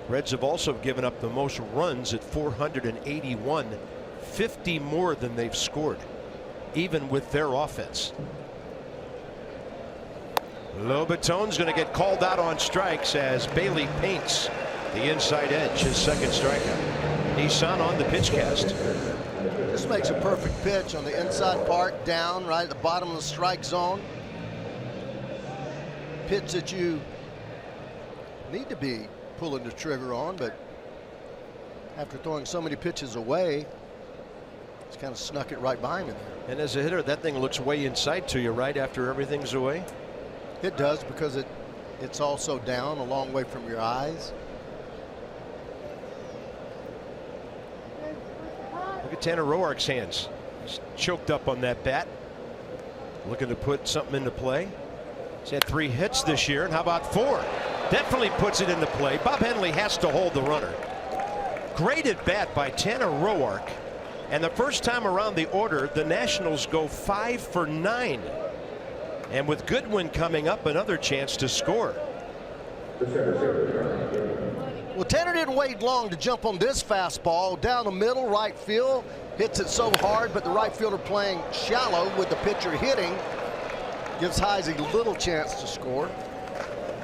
Reds have also given up the most runs at 481, 50 more than they've scored, even with their offense. Lobatone's going to get called out on strikes as Bailey paints the inside edge, his second strikeout. AT on the pitch cast.
This makes a perfect pitch on the inside part, down right at the bottom of the strike zone. Pitch that you need to be pulling the trigger on, but after throwing so many pitches away, it's kind of snuck it right by me there.
And as a hitter, that thing looks way inside to you right after everything's away.
It does, because it's also down a long way from your eyes.
Look at Tanner Roark's hands. He's choked up on that bat. Looking to put something into play. He's had 3 hits this year, and how about 4? Definitely puts it into play. Bob Henley has to hold the runner. Great at bat by Tanner Roark. And the first time around the order, the Nationals go 5 for 9. And with Goodwin coming up, another chance to score.
Well, Tanner didn't wait long to jump on this fastball down the middle, right field. Hits it so hard, but the right fielder playing shallow with the pitcher hitting gives Heisey little chance to score,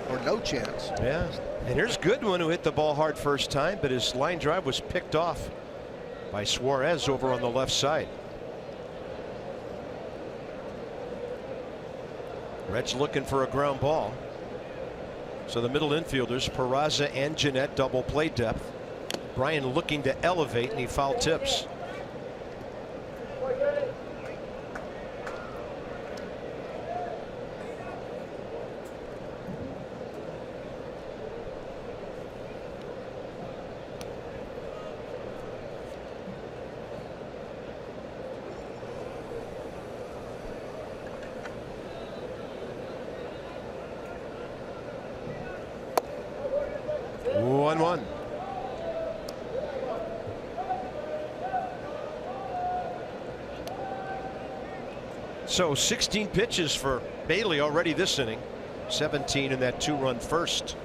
or no chance.
Yeah, and here's Goodwin, who hit the ball hard first time, but his line drive was picked off by Suarez over on the left side. Reds looking for a ground ball. So the middle infielders, Peraza and Jeanette, double play depth. Bryan looking to elevate, and he foul tips. One. So 16 pitches for Bailey already this inning. 17 in that 2-run first.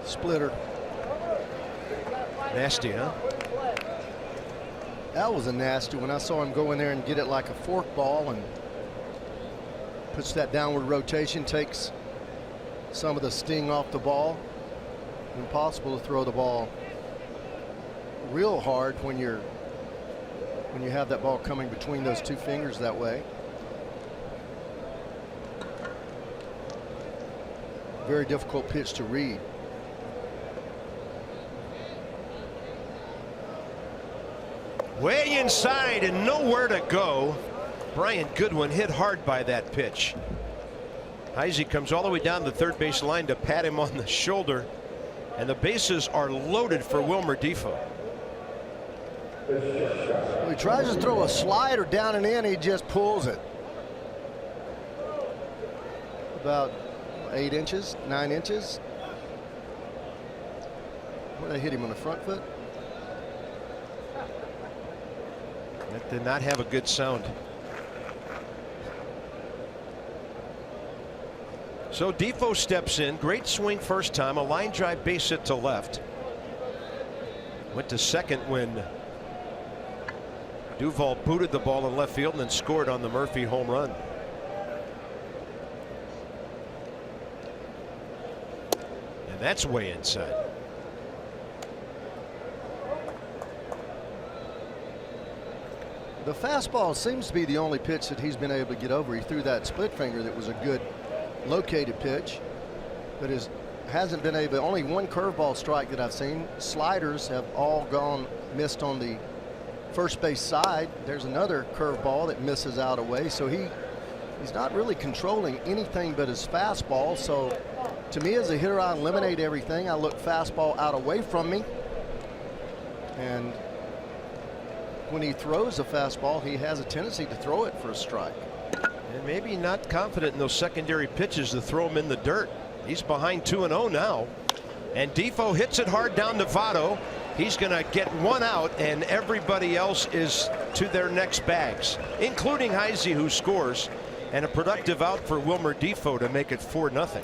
Splitter.
Nasty, huh?
That was a nasty when I saw him go in there and get it like a fork ball, and puts that downward rotation, takes some of the sting off the ball. Impossible to throw the ball real hard when you have that ball coming between those 2 fingers that way. Very difficult pitch to read.
Way inside and nowhere to go. Brian Goodwin hit hard by that pitch. Heisey comes all the way down the third base line to pat him on the shoulder, and the bases are loaded for Wilmer Difo.
He tries to throw a slider down and in, he just pulls it. About 8 inches, 9 inches. Where they hit him on the front foot?
That did not have a good sound. So Difo steps in. Great swing first time. A line drive base hit to left. Went to second when Duvall booted the ball in left field and then scored on the Murphy home run. And that's way inside.
The fastball seems to be the only pitch that he's been able to get over. He threw that split finger that was a good located pitch, but hasn't been able. Only one curveball strike that I've seen. Sliders have all gone missed on the first base side. There's another curveball that misses out away. So he's not really controlling anything but his fastball. So to me, as a hitter, I eliminate everything. I look fastball out away from me, and when he throws a fastball, he has a tendency to throw it for a strike.
And maybe not confident in those secondary pitches to throw him in the dirt. He's behind 2-0 now. And Difo hits it hard down to Votto. He's going to get one out, and everybody else is to their next bags, including Heisey, who scores, and a productive out for Wilmer Difo to make it 4-0.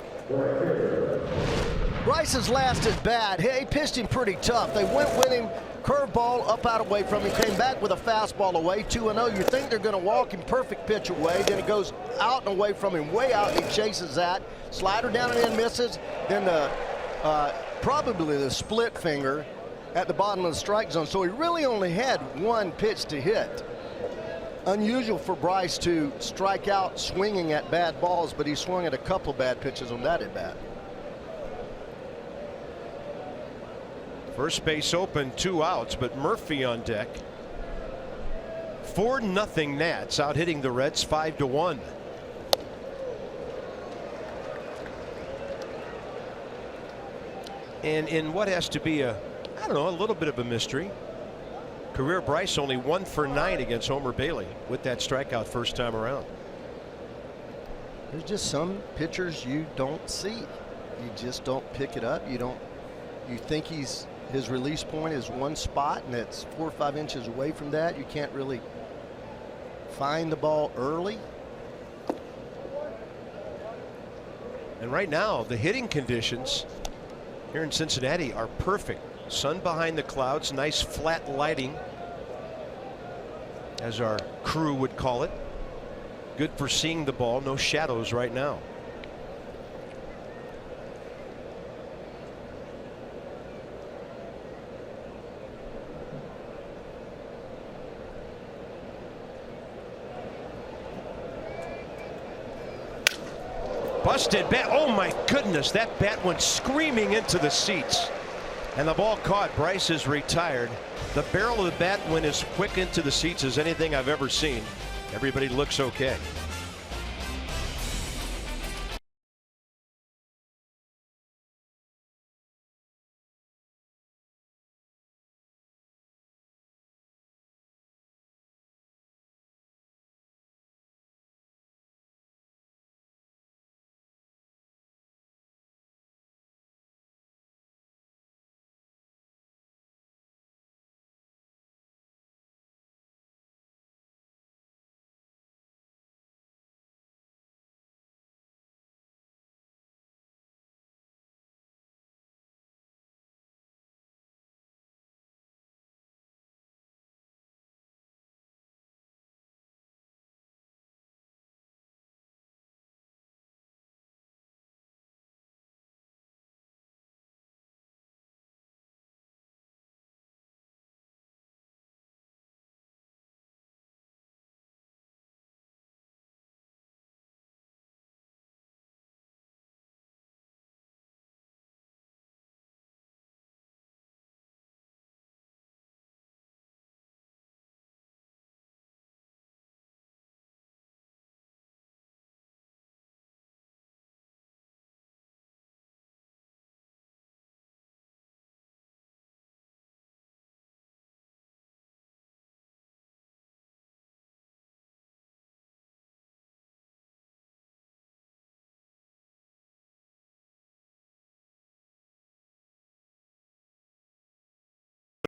Bryce's last at bat, he pitched him pretty tough. They went with him, curveball up out away from him, came back with a fastball away, 2-0. You think they're going to walk him, perfect pitch away, then it goes out and away from him, way out, and he chases that. Slider down and in, misses. Then the probably the split finger at the bottom of the strike zone. So he really only had one pitch to hit. Unusual for Bryce to strike out swinging at bad balls, but he swung at a couple bad pitches on that at bat.
First base open, 2 outs, but Murphy on deck. 4-0 Nats, out hitting the Reds 5-1. And in what has to be a little bit of a mystery, career Bryce only 1 for 9 against Homer Bailey with that strikeout first time around.
There's just some pitchers you don't see. You just don't pick it up. You think his release point is one spot, and it's 4 or 5 inches away from that. You can't really find the ball early.
And right now, the hitting conditions here in Cincinnati are perfect. Sun behind the clouds, nice flat lighting, as our crew would call it. Good for seeing the ball, no shadows right now. Busted bat. Oh my goodness, that bat went screaming into the seats. And the ball caught. Bryce is retired. The barrel of the bat went as quick into the seats as anything I've ever seen. Everybody looks okay.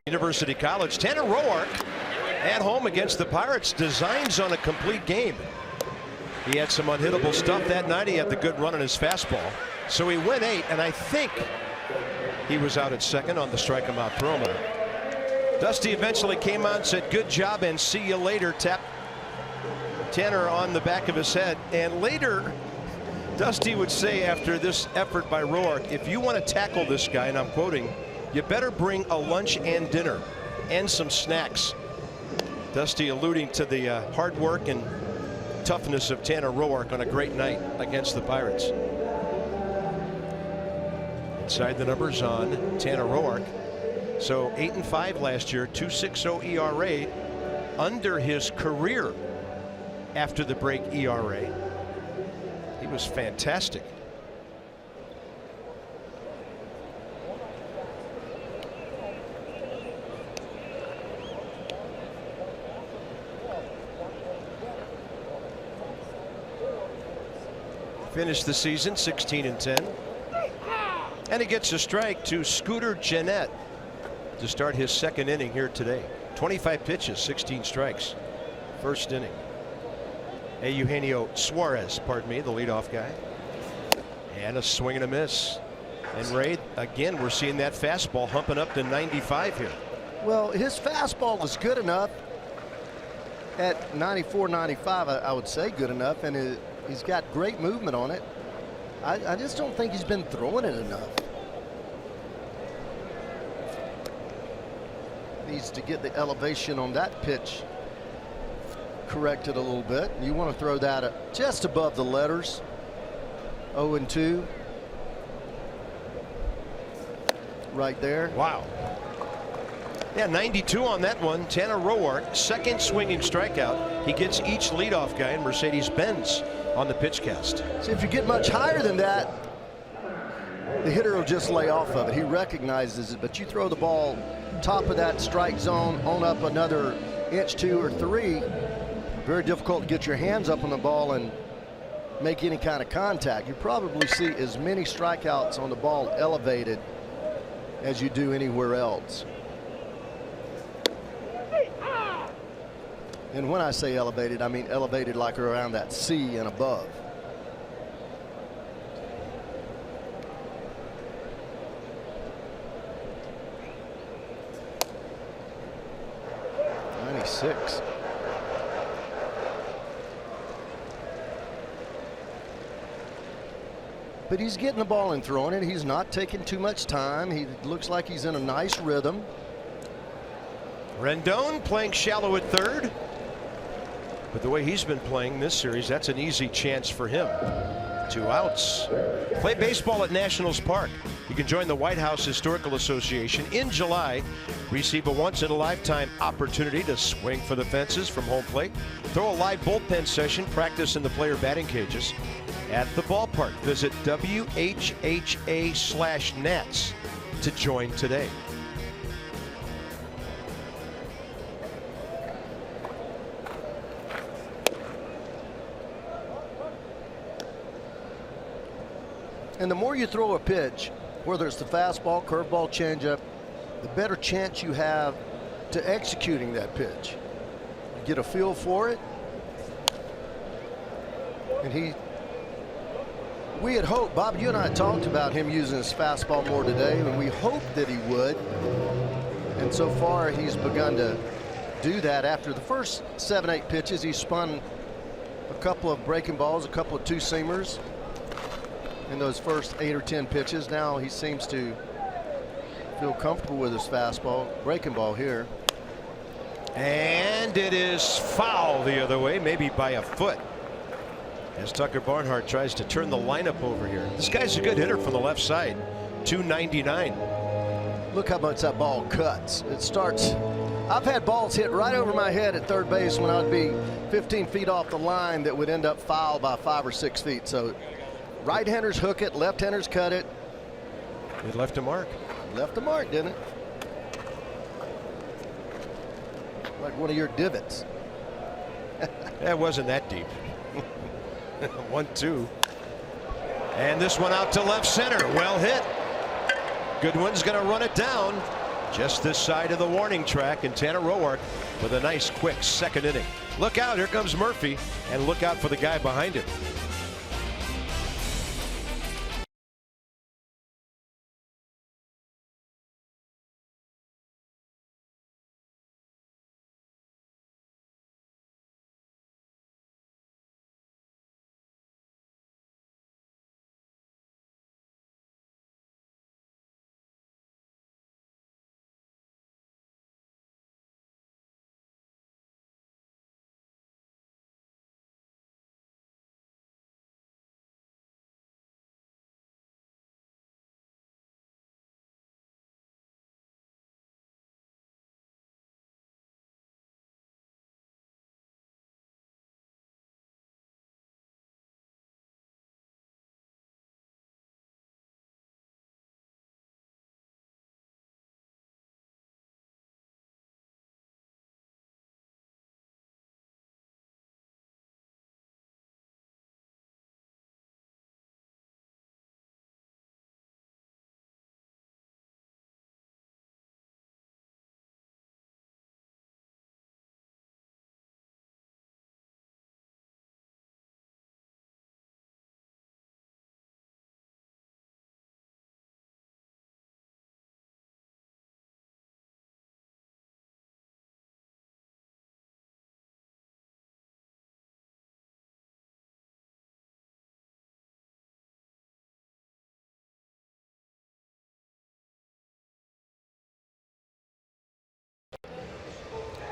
University College. Tanner Roark at home against the Pirates, designs on a complete game. He had some unhittable stuff that night. He had the good run on his fastball. So he went 8, and I think he was out at second on the strike him out, throw him out. Dusty eventually came on, said good job and see you later, tapped Tanner on the back of his head. And later, Dusty would say after this effort by Roark, if you want to tackle this guy, and I'm quoting, you better bring a lunch and dinner and some snacks. Dusty alluding to the hard work and toughness of Tanner Roark on a great night against the Pirates. Inside the numbers on Tanner Roark. So 8-5 last year, 2.60 ERA, under his career after the break ERA. He was fantastic. Finished the season 16-10. And he gets a strike to Scooter Gennett to start his second inning here today. 25 pitches, 16 strikes. First inning. Eugenio Suarez, pardon me, the leadoff guy. And a swing and a miss. And Ray, again, we're seeing that fastball humping up to 95 here.
Well, his fastball is good enough at 94, 95, I would say good enough, and he's got great movement on it. I just don't think he's been throwing it enough. Needs to get the elevation on that pitch corrected a little bit. You want to throw that just above the letters. 0-2. Right there.
Wow. Yeah, 92 on that one. Tanner Roark, second swinging strikeout. He gets each leadoff guy in Mercedes-Benz on the pitch cast.
See, if you get much higher than that, the hitter will just lay off of it. He recognizes it, but you throw the ball top of that strike zone on up another inch, 2 or 3, very difficult to get your hands up on the ball and make any kind of contact. You probably see as many strikeouts on the ball elevated as you do anywhere else. And when I say elevated, I mean elevated like around that C and above. '96. But he's getting the ball and throwing it. He's not taking too much time. He looks like he's in a nice rhythm.
Rendon playing shallow at third. But the way he's been playing this series, that's an easy chance for him. 2 outs. Play baseball at Nationals Park. You can join the White House Historical Association in July. Receive a once-in-a-lifetime opportunity to swing for the fences from home plate. Throw a live bullpen session, practice in the player batting cages at the ballpark. Visit WHHA/Nats to join today.
And the more you throw a pitch, whether it's the fastball, curveball, changeup, the better chance you have to executing that pitch. You get a feel for it. And we had hoped, Bob, you and I talked about him using his fastball more today, and we hoped that he would. And so far, he's begun to do that. After the first 7-8 pitches, he spun a couple of breaking balls, a couple of two-seamers in those first 8 or 10 pitches. Now he seems to feel comfortable with his fastball. Breaking ball here.
And it is foul the other way, maybe by a foot, as Tucker Barnhart tries to turn the lineup over here. This guy's a good hitter from the left side. 299.
Look how much that ball cuts. It starts. I've had balls hit right over my head at third base when I'd be 15 feet off the line that would end up foul by 5 or 6 feet. So right-handers hook it, left-handers cut it.
It left a mark.
Left a mark, didn't it? Like one of your divots.
That wasn't that deep. 1-2. And this one out to left center. Well hit. Goodwin's going to run it down. Just this side of the warning track, and Tanner Roark with a nice quick second inning. Look out, here comes Murphy, and look out for the guy behind him.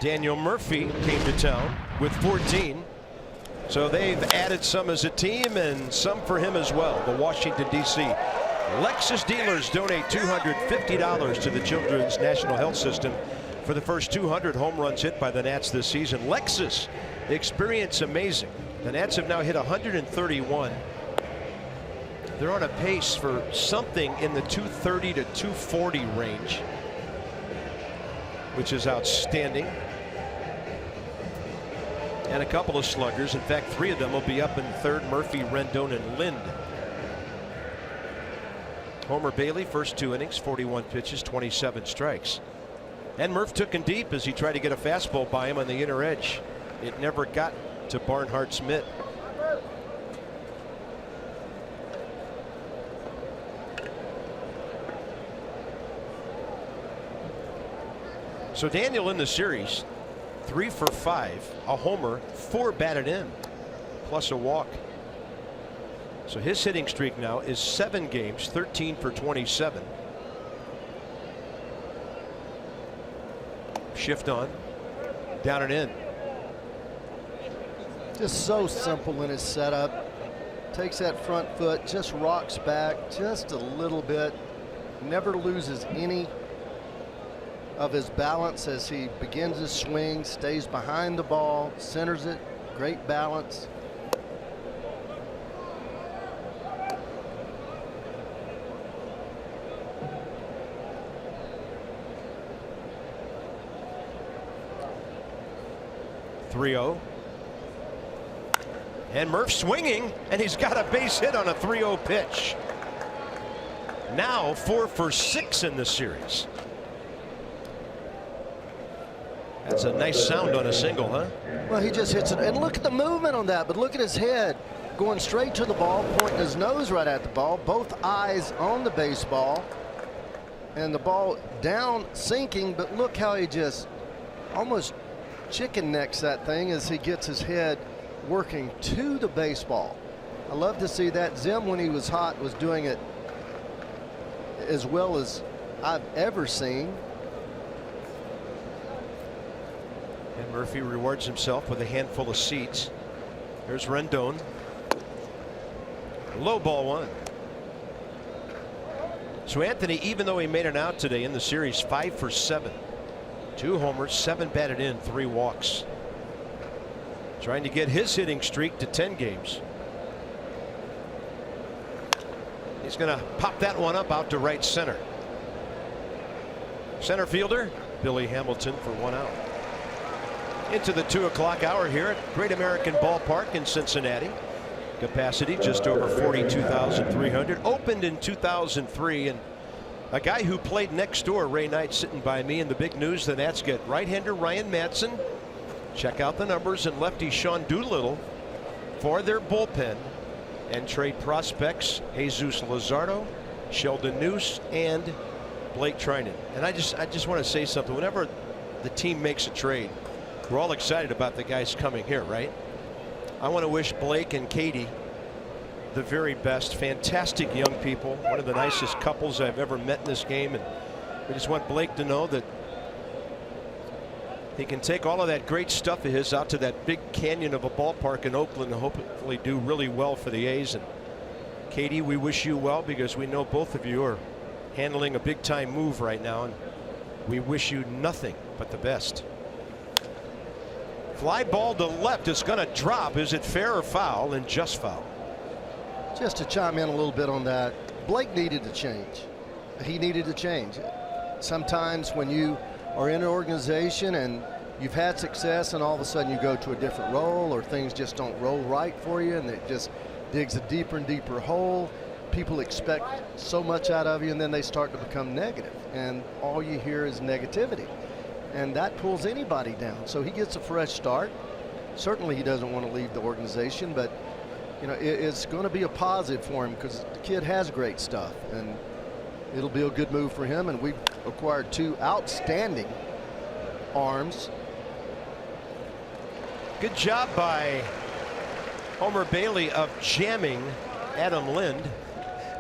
Daniel Murphy came to town with 14. So they've added some as a team and some for him as well. The Washington, D.C. Lexus dealers donate $250 to the Children's National Health System for the first 200 home runs hit by the Nats this season. Lexus, experience amazing. The Nats have now hit 131. They're on a pace for something in the 230 to 240 range, which is outstanding. And a couple of sluggers. In fact, 3 of them will be up in third: Murphy, Rendon, and Lind. Homer Bailey, first 2 innings, 41 pitches, 27 strikes. And Murph took him deep as he tried to get a fastball by him on the inner edge. It never got to Barnhart's mitt. So Daniel in the series, 3 for 5, a homer, 4 batted in, plus a walk. So his hitting streak now is 7 games, 13 for 27. Shift on, down and in.
Just so simple in his setup. Takes that front foot, just rocks back just a little bit. Never loses any of his balance as he begins his swing, stays behind the ball, centers it, great balance.
.30, and Murph swinging, and he's got a base hit on a 3-0 pitch. Now 4 for 6 in the series. That's a nice sound on a single, huh?
Well, he just hits it, and look at the movement on that, but look at his head going straight to the ball, pointing his nose right at the ball, both eyes on the baseball, and the ball down sinking, but look how he just almost chicken necks that thing as he gets his head working to the baseball. I love to see that. Zim, when he was hot, was doing it as well as I've ever seen.
And Murphy rewards himself with a handful of seats. Here's Rendon. Low ball 1. So Anthony, even though he made an out today in the series, 5 for 7. 2 homers, 7 batted in, 3 walks. Trying to get his hitting streak to 10 games. He's going to pop that one up out to right center. Center fielder Billy Hamilton for 1 out. Into the 2 o'clock hour here at Great American Ballpark in Cincinnati. Capacity just over 42,300. Opened in 2003, and A guy who played next door, Ray Knight, sitting by me, and the big news, the Nats get right-hander Ryan Madson. Check out the numbers, and lefty Sean Doolittle for their bullpen, and trade prospects Jesus Luzardo, Sheldon Neuse, and Blake Trinan. And I just want to say something. Whenever the team makes a trade, we're all excited about the guys coming here, right? I want to wish Blake and Katie the very best. Fantastic young people, one of the nicest couples I've ever met in this game, and we just want Blake to know that he can take all of that great stuff of his out to that big canyon of a ballpark in Oakland and hopefully do really well for the A's. And Katie, we wish you well, because we know both of you are handling a big time move right now, and we wish you nothing but the best. Fly ball to left is going to drop. Is it fair or foul? And just foul.
Just to chime in a little bit on that, Blake needed to change. He needed to change. Sometimes when you are in an organization and you've had success and all of a sudden you go to a different role, or things just don't roll right for you and it just digs a deeper and deeper hole, people expect so much out of you, and then they start to become negative, and all you hear is negativity, and that pulls anybody down. So he gets a fresh start. Certainly he doesn't want to leave the organization, but you know, it's going to be a positive for him because the kid has great stuff, and it'll be a good move for him. And we've acquired two outstanding arms.
Good job by Homer Bailey of jamming Adam Lind.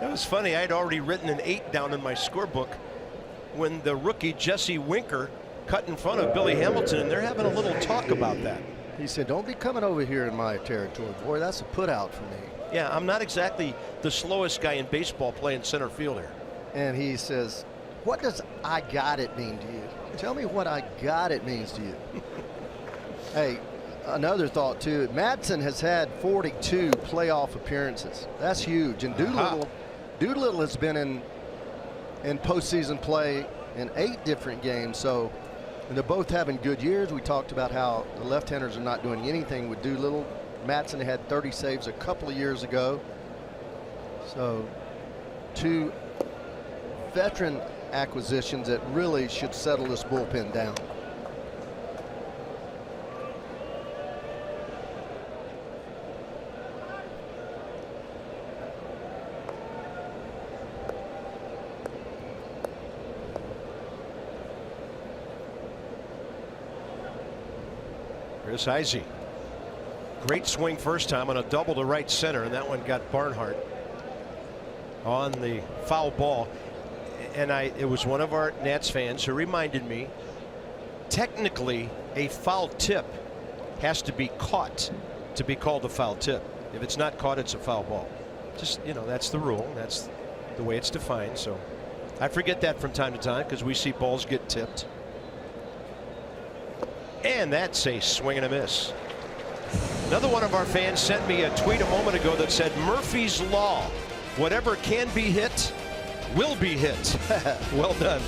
That was funny. I had already written an 8 down in my scorebook when the rookie Jesse Winker cut in front of Billy Hamilton, and they're having a little talk about that.
He said, "Don't be coming over here in my territory, boy. That's a put out for me."
Yeah, I'm not exactly the slowest guy in baseball playing center field here.
And he says, "What does 'I got it' mean to you? Tell me what 'I got it' means to you." Hey, another thought too. Madson has had 42 playoff appearances. That's huge. And Doolittle has been in postseason play in 8 different games. So, and they're both having good years. We talked about how the left-handers are not doing anything with Doolittle. Madson had 30 saves a couple of years ago. So, 2 veteran acquisitions that really should settle this bullpen down.
Chris Izey. Great swing first time on a double to right center, and that one got Barnhart on the foul ball. And it was one of our Nats fans who reminded me, technically a foul tip has to be caught to be called a foul tip. If it's not caught, it's a foul ball. Just, you know, that's the rule. That's the way it's defined. So I forget that from time to time because we see balls get tipped. And that's a swing and a miss. Another one of our fans sent me a tweet a moment ago that said Murphy's Law. Whatever can be hit will be hit. Well done.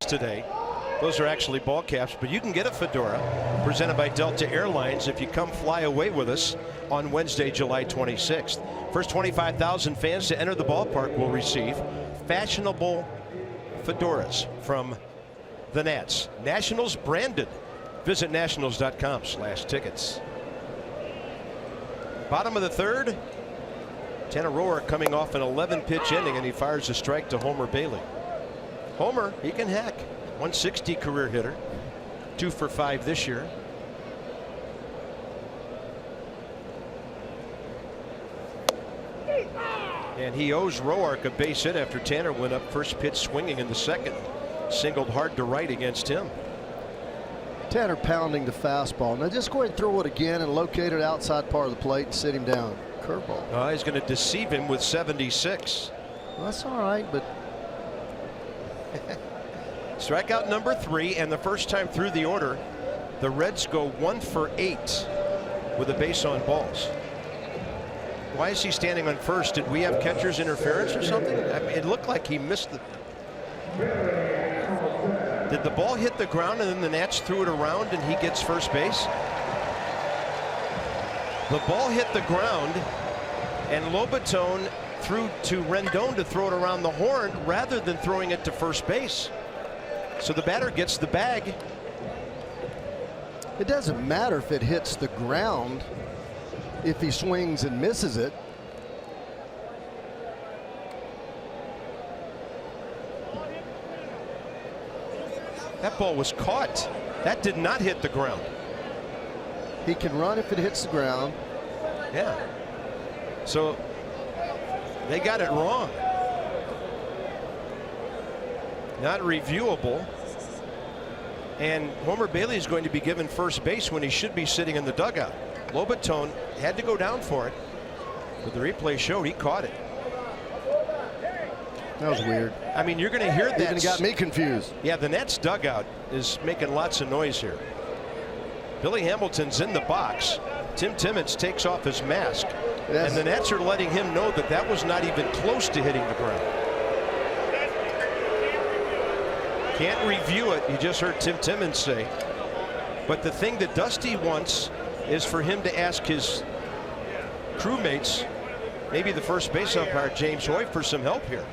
today. Those are actually ball caps, but you can get a fedora presented by Delta Airlines if you come fly away with us on Wednesday, July 26th. First 25,000 fans to enter the ballpark will receive fashionable fedoras from the Nats. Nationals branded. Visit nationals.com/tickets. Bottom of the third. Tanner Roark coming off an 11-pitch inning, and he fires a strike to Homer Bailey. Homer, he can hack. 160 career hitter. 2 for 5 this year. And he owes Roark a base hit after Tanner went up first pitch swinging in the second. Singled hard to right against him.
Tanner pounding the fastball. Now just go ahead and throw it again and locate it outside part of the plate and sit him down. Curveball.
He's going to deceive him with 76.
Well, that's all right, but
strikeout number 3, and the first time through the order, the Reds go 1 for 8 with a base on balls. Why is he standing on first? Did we have catcher's interference or something? I mean, it looked like he missed the. Did the ball hit the ground and then the Nats threw it around and he gets first base? The ball hit the ground and Lobaton threw to Rendon to throw it around the horn rather than throwing it to first base. So the batter gets the bag.
it doesn't matter if it hits the ground if he swings and misses it.
That ball was caught. That did not hit the ground.
He can run if it hits the ground.
Yeah. So they got it wrong. Not reviewable. And Homer Bailey is going to be given first base when he should be sitting in the dugout. Lobaton had to go down for it, but the replay showed he caught it.
That was weird.
I mean, you're going to hear that.
Even got me confused.
Yeah, the Nets dugout is making lots of noise here. Billy Hamilton's in the box. Tim Timmons takes off his mask.
Yes.
And the Nets are letting him know that that was not even close to hitting the ground. Can't review it. You just heard Tim Timmons say. But the thing that Dusty wants is for him to ask his crewmates, maybe the first base umpire, James Hoy, for some help here.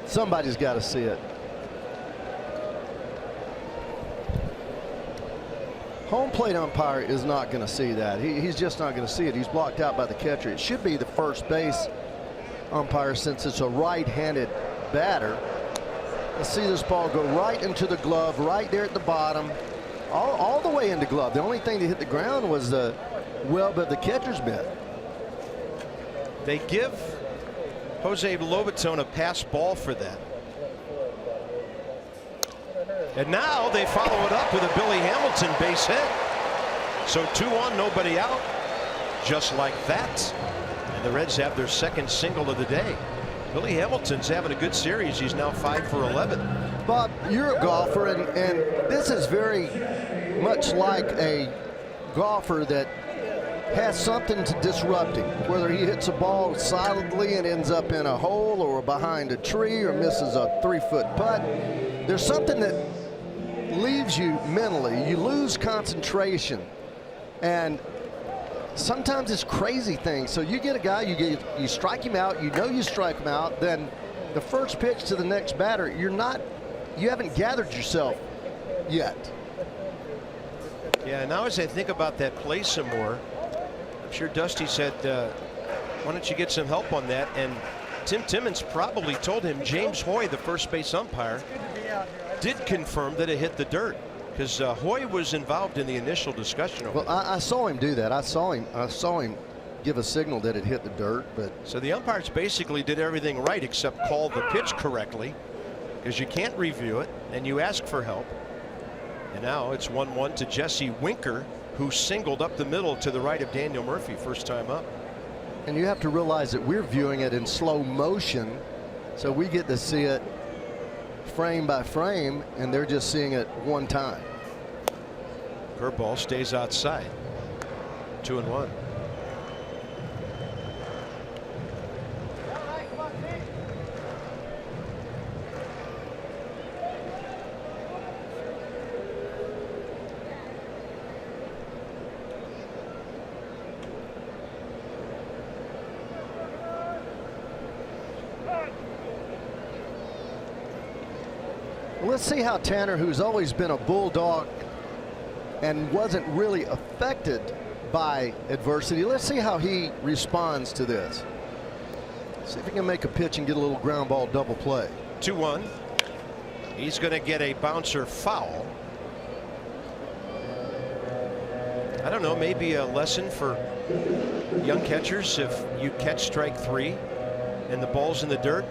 Somebody's got to see it. Home plate umpire is not going to see that. He's just not going to see it. He's blocked out by the catcher. It should be the first base umpire since it's a right-handed batter. Let's see this ball go right into the glove, right there at the bottom, all the way into glove. The only thing that hit the ground was the web of the catcher's mitt.
They give Jose Lobaton a pass ball for that. And now they follow it up with a Billy Hamilton base hit. So 2 on, nobody out. Just like that. And the Reds have their second single of the day. Billy Hamilton's having a good series. He's now 5 for 11.
Bob, you're a golfer, and this is very much like a golfer that has something to disrupt him, whether he hits a ball solidly and ends up in a hole or behind a tree or misses a 3-foot putt. There's something that leaves you mentally. You lose concentration, and sometimes it's crazy things. So you get a guy, you strike him out, you strike him out, then the first pitch to the next batter, you haven't gathered yourself yet.
Yeah, now as I think about that play some more, I'm sure Dusty said, why don't you get some help on that? And Tim Timmons probably told him James Hoy, the first base umpire, did confirm that it hit the dirt, because Hoy was involved in the initial discussion.
Well, I saw him do that. I saw him give a signal that it hit the dirt. But
so the umpires basically did everything right except call the pitch correctly, because you can't review it and you ask for help. And now it's 1-1 to Jesse Winker, who singled up the middle to the right of Daniel Murphy, first time up.
And you have to realize that we're viewing it in slow motion, so we get to see it frame by frame, and they're just seeing it one time.
Curveball stays outside. 2-1.
Let's see how Tanner, who's always been a bulldog and wasn't really affected by adversity, let's see how he responds to this. See if he can make a pitch and get a little ground ball double play.
2-1. He's going to get a bouncer foul. I don't know, maybe a lesson for young catchers. If you catch strike 3 and the ball's in the dirt,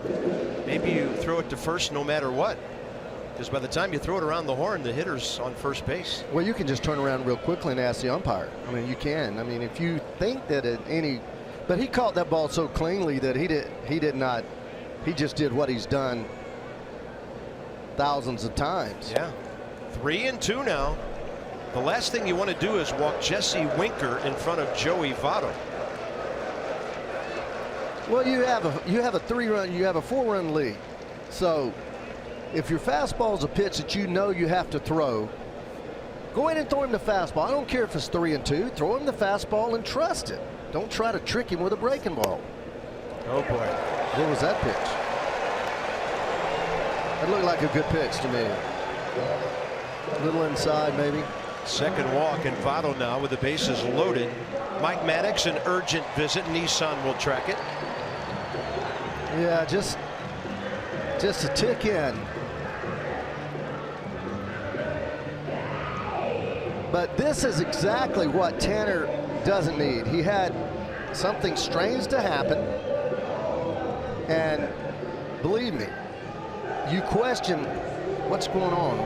maybe you throw it to first no matter what. Because by the time you throw it around the horn, the hitter's on first base.
Well, you can just turn around real quickly and ask the umpire. I mean, you can. I mean, if you think that but he caught that ball so cleanly that he just did what he's done thousands of times.
Yeah. 3-2 now. The last thing you want to do is walk Jesse Winker in front of Joey Votto.
Well, you have a 4-run lead. So if your fastball is a pitch that you know you have to throw, go ahead and throw him the fastball. I don't care if it's 3-2. Throw him the fastball and trust it. Don't try to trick him with a breaking ball.
Oh boy.
What was that pitch? It looked like a good pitch to me. A little inside maybe.
Second walk, and Votto now with the bases loaded. Mike Maddox, an urgent visit. Nissan will track it.
Yeah, just a tick in. But this is exactly what Tanner doesn't need. He had something strange to happen, and believe me, you question what's going on.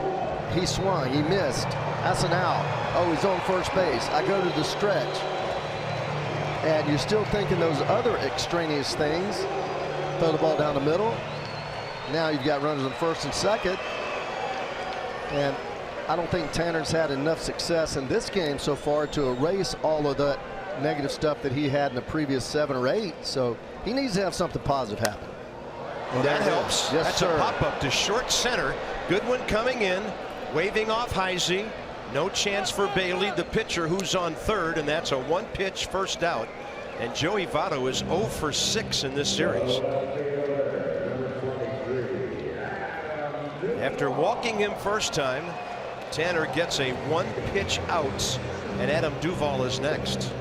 He swung, he missed. That's an out. Oh, he's on first base. I go to the stretch, and you're still thinking those other extraneous things. Throw the ball down the middle. Now you've got runners on first and second, and I don't think Tanner's had enough success in this game so far to erase all of that negative stuff that he had in the previous 7 or 8. So he needs to have something positive happen.
And that helps.
Yes,
that's
sir.
A pop up to short center. Goodwin coming in, waving off Heisey. No chance for Bailey, the pitcher, who's on third, and that's a 1-pitch first out. And Joey Votto is 0 for 6 in this series. After walking him first time, Tanner gets a 1-pitch out, and Adam Duvall is next.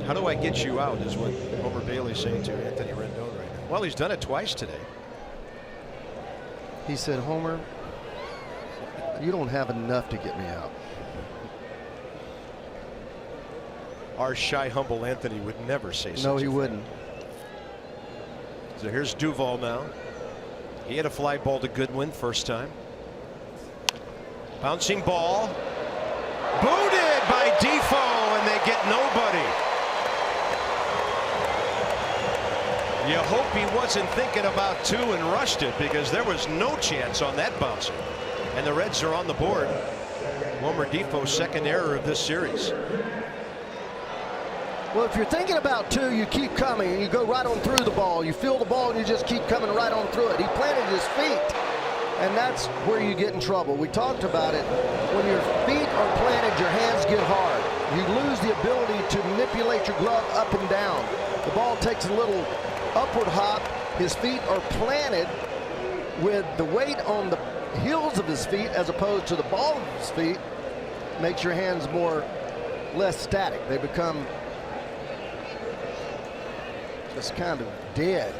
How do I get you out is what Homer Bailey's saying to Anthony Rendon right now. Well, he's done it twice today.
He said, Homer, you don't have enough to get me out.
Our shy, humble Anthony would never say such a thing.
No, he wouldn't.
So here's Duvall now. He had a fly ball to Goodwin first time. Bouncing ball. Booted by Defoe, and they get nobody. You hope he wasn't thinking about 2 and rushed it, because there was no chance on that bouncer. And the Reds are on the board. Wilmer Defoe's second error of this series.
Well, if you're thinking about 2, you keep coming and you go right on through the ball. You feel the ball and you just keep coming right on through it. He planted his feet, and that's where you get in trouble. We talked about it. When your feet are planted, your hands get hard. You lose the ability to manipulate your glove up and down. The ball takes a little upward hop. His feet are planted with the weight on the heels of his feet as opposed to the ball of his feet. Makes your hands less static. They become just kind of dead.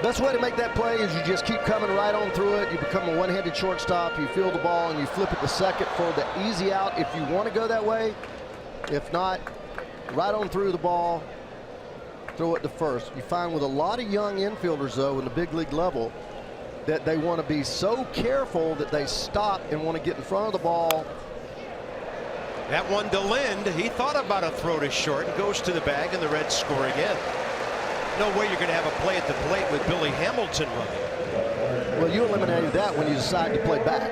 Best way to make that play is you just keep coming right on through it. You become a one-handed shortstop. You feel the ball and you flip it to second for the easy out if you want to go that way. If not, right on through the ball, throw it to first. You find with a lot of young infielders, though, in the big league level, that they want to be so careful that they stop and want to get in front of the ball.
That one to Lind. He thought about a throw to short, goes to the bag, and the Reds score again. no way you're going to have a play at the plate with Billy Hamilton running.
Well, you eliminated that when you decided to play back.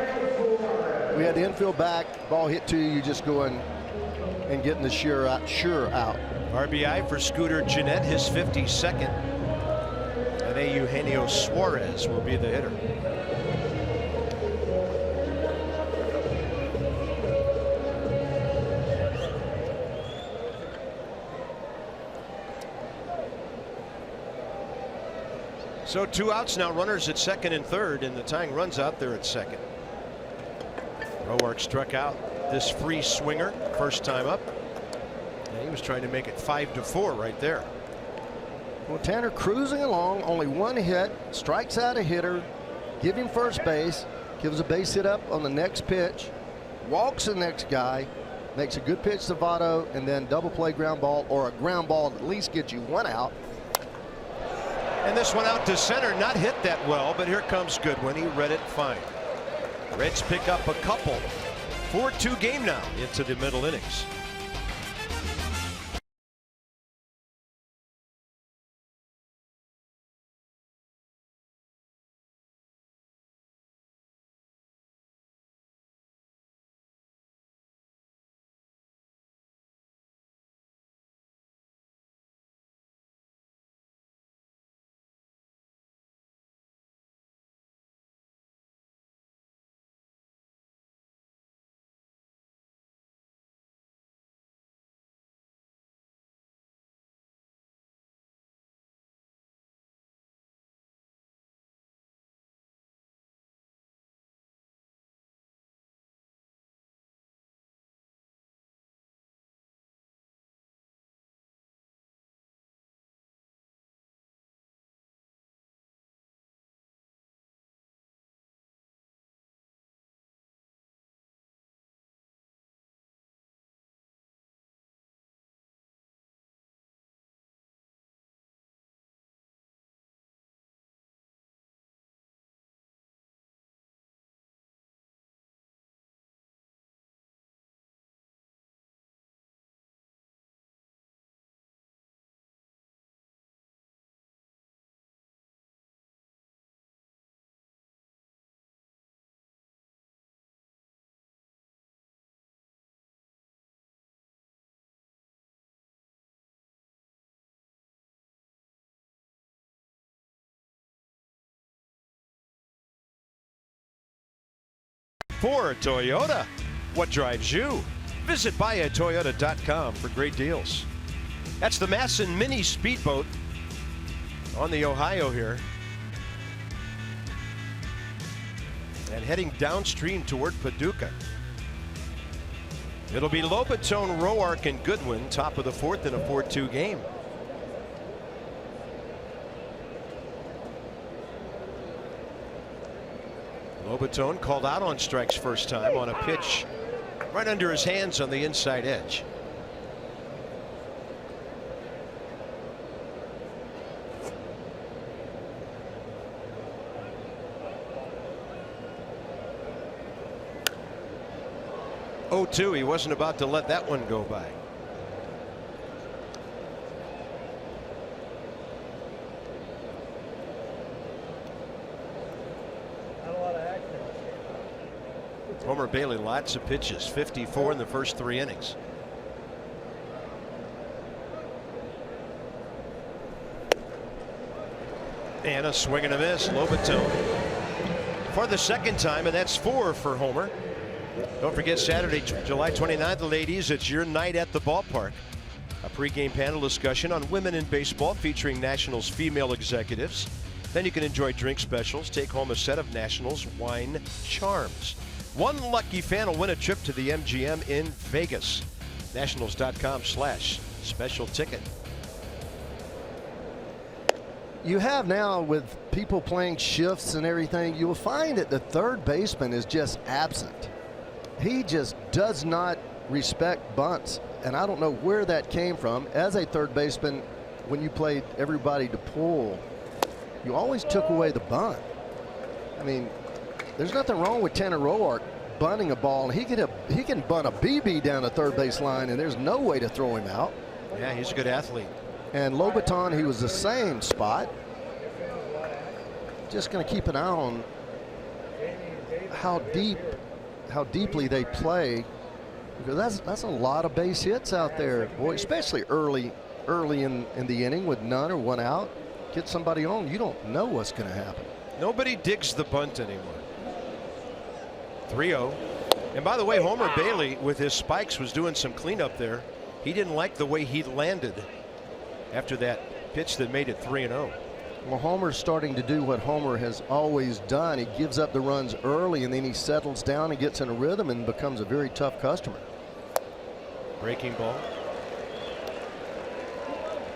We had the infield back, ball hit to you, you just go in and getting the sure out.
RBI for Scooter Gennett, his 52nd. And Eugenio Suarez will be the hitter. So 2 outs now, runners at second and third, and the tying runs out there at second. Roark struck out this free swinger first time up. And he was trying to make it 5-4 right there.
Well, Tanner cruising along, only 1 hit, strikes out a hitter, give him first base, gives a base hit up on the next pitch, walks the next guy, makes a good pitch to Votto, and then double play ground ball, or a ground ball that at least gets you 1 out.
And this one out to center, not hit that well, but here comes Goodwin. He read it fine. Reds pick up a couple. 4-2 game now into the middle innings. For Toyota, what drives you? Visit buyatoyota.com for great deals. That's the Masson Mini Speedboat on the Ohio here. And heading downstream toward Paducah. It'll be Lobaton, Roark, and Goodwin, top of the 4th in a 4-2 game. Lobaton called out on strikes first time on a pitch right under his hands on the inside edge. Oh, 2. He wasn't about to let that one go by. Homer Bailey, lots of pitches, 54 in the first 3 innings. And a swing and a miss. Lobaton for the 2nd time, and that's 4 for Homer. Don't forget Saturday, July 29th, ladies, it's your night at the ballpark. A pregame panel discussion on women in baseball featuring Nationals female executives. Then you can enjoy drink specials, take home a set of Nationals wine charms. One lucky fan will win a trip to the MGM in Vegas. Nationals.com/special ticket.
You have now, with people playing shifts and everything, you will find that the third baseman is just absent. He just does not respect bunts, and I don't know where that came from. As a third baseman, when you played everybody to pull, you always took away the bunt. I mean, there's nothing wrong with Tanner Roark bunting a ball. He can bunt a BB down the third base line, and there's no way to throw him out.
Yeah, he's a good athlete.
And Lobaton, he was the same spot. Just going to keep an eye on how deeply they play, because that's a lot of base hits out there, boy, especially early in the inning with none or one out. Get somebody on, you don't know what's going to happen.
Nobody digs the bunt anymore. 3-0. And by the way, Homer Bailey with his spikes was doing some cleanup there. He didn't like the way he landed after that pitch that made it 3-0.
Well, Homer's starting to do what Homer has always done. He gives up the runs early, and then he settles down and gets in a rhythm and becomes a very tough customer.
Breaking ball.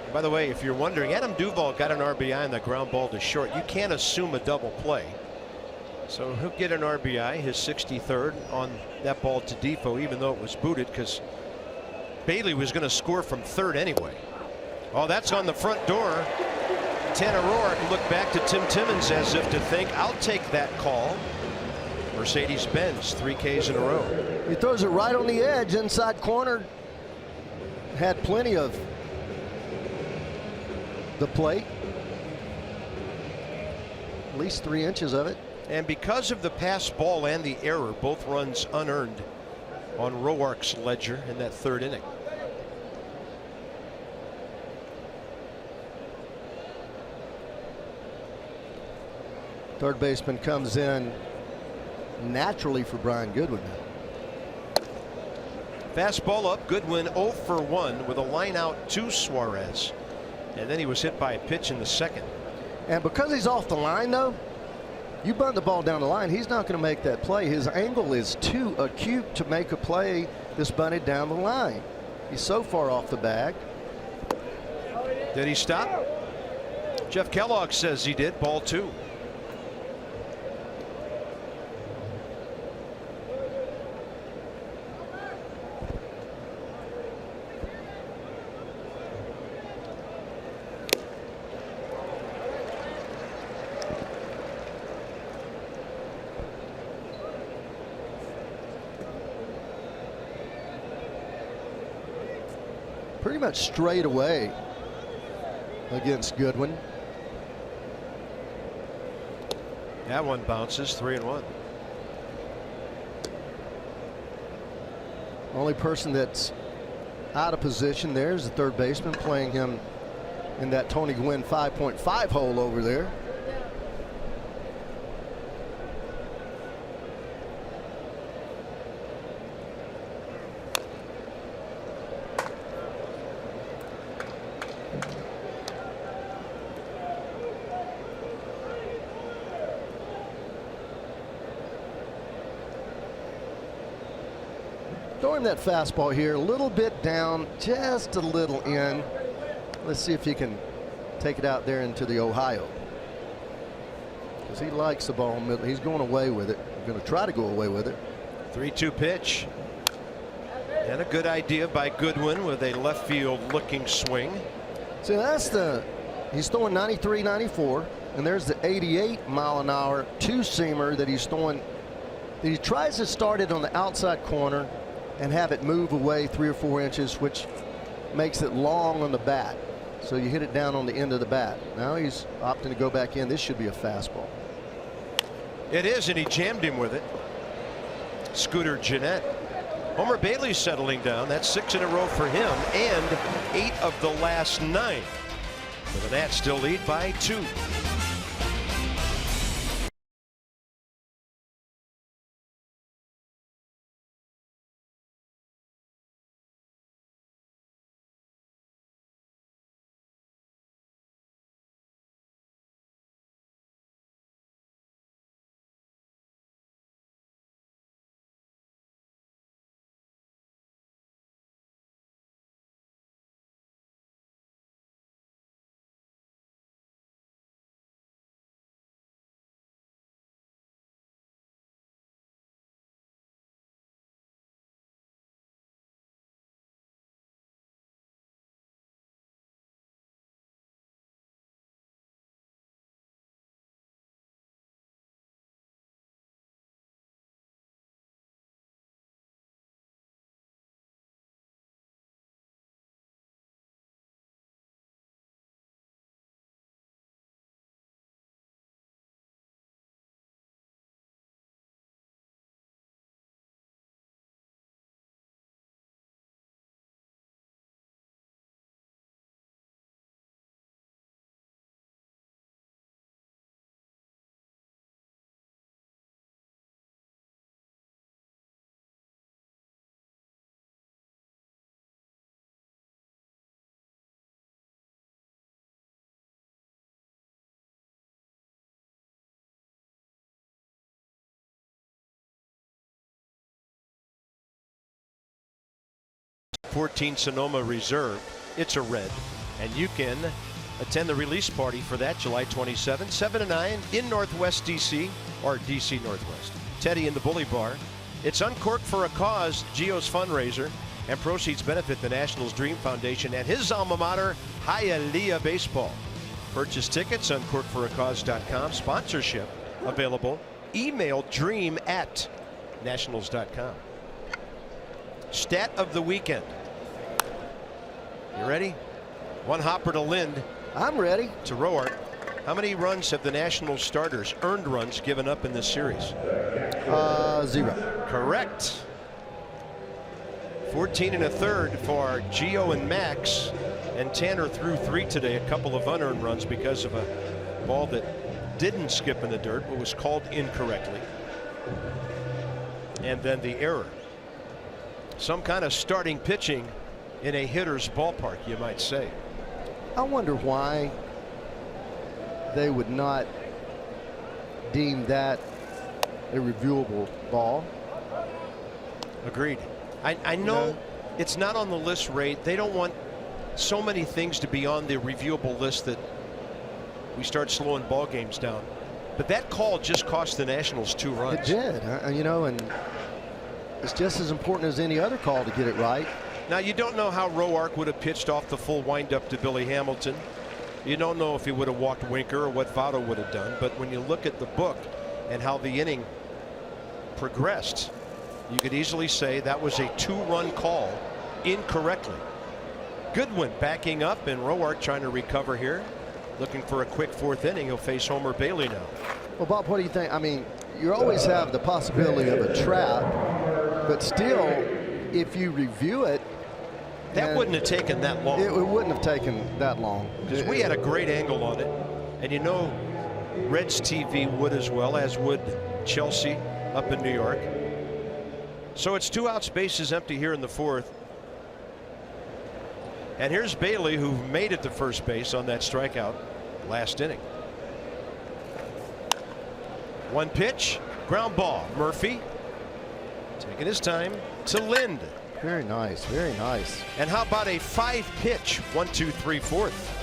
And by the way, if you're wondering, Adam Duvall got an RBI on the ground ball to short. You can't assume a double play. So he'll get an RBI, his 63rd on that ball to Defoe, even though it was booted, because Bailey was going to score from third anyway. Oh, that's on the front door. Tanner Roark looked back to Tim Timmons as if to think, I'll take that call. Mercedes-Benz, 3 Ks in a row.
He throws it right on the edge, inside corner. Had plenty of the plate. At least 3 inches of it.
And because of the pass ball and the error, both runs unearned on Roark's ledger in that 3rd inning.
Third baseman comes in naturally for Brian Goodwin.
Fastball up. Goodwin 0 for 1 with a line out to Suarez. And then he was hit by a pitch in the 2nd.
And because he's off the line, though, you bunt the ball down the line, he's not going to make that play. His angle is too acute to make a play that's bunted down the line. He's so far off the bag.
Did he stop? Jeff Kellogg says he did. Ball 2.
Pretty much straight away against Goodwin.
That one bounces. 3-1.
Only person that's out of position there is the third baseman, playing him in that Tony Gwynn 5.5 hole over there. Throwing that fastball here, a little bit down, just a little in. Let's see if he can take it out there into the Ohio, because he likes the ball in the middle. He's going away with it. He's going to try to go away with it.
3-2 pitch. And a good idea by Goodwin with a left field looking swing.
See, that's he's throwing 93, 94, and there's the 88-mile-an-hour two-seamer that he's throwing. He tries to start it on the outside corner and have it move away 3 or 4 inches, which makes it long on the bat. So you hit it down on the end of the bat. Now he's opting to go back in. This should be a fastball.
It is, and he jammed him with it. Scooter Gennett. Homer Bailey settling down. That's 6 in a row for him, and 8 of the last 9. But the Nats still lead by 2. 14 Sonoma Reserve. It's a red. And you can attend the release party for that July 27, 7 to 9 in Northwest DC or DC Northwest. Teddy in the Bully Bar. It's Uncorked for a Cause, Gio's fundraiser, and proceeds benefit the Nationals Dream Foundation and his alma mater, Hialeah Baseball. Purchase tickets on corkforacause.com. Sponsorship available. Email dream@nationals.com. Stat of the weekend. You ready? One hopper to Lind.
I'm ready.
To Roark. How many runs have the Nationals starters, earned runs, given up in this series?
0.
Correct. 14 1/3 for Gio and Max. And Tanner threw 3 today, a couple of unearned runs because of a ball that didn't skip in the dirt but was called incorrectly. And then the error. Some kind of starting pitching in a hitter's ballpark, you might say.
I wonder why they would not deem that a reviewable ball.
Agreed. I know it's not on the list, Ray. They don't want so many things to be on the reviewable list that we start slowing ball games down. But that call just cost the Nationals 2 runs.
It did, you know, and it's just as important as any other call to get it right.
Now, you don't know how Roark would have pitched off the full windup to Billy Hamilton. You don't know if he would have walked Winker or what Votto would have done. But when you look at the book and how the inning progressed, you could easily say that was a 2-run call incorrectly. Goodwin backing up, and Roark trying to recover here, looking for a quick 4th inning. He'll face Homer Bailey now.
Well, Bob, what do you think? I mean, you always have the possibility of a trap, but still, if you review it,
that wouldn't have taken that long.
It wouldn't have taken that long.
Because we had a great angle on it. And you know, Reds TV would as well, as would Chelsea up in New York. So it's 2 outs, bases empty here in the 4th. And here's Bailey, who made it to first base on that strikeout last inning. 1 pitch, ground ball. Murphy taking his time to Lind.
Very nice, very nice.
And how about a 5-pitch 1, 2, 3, 4th?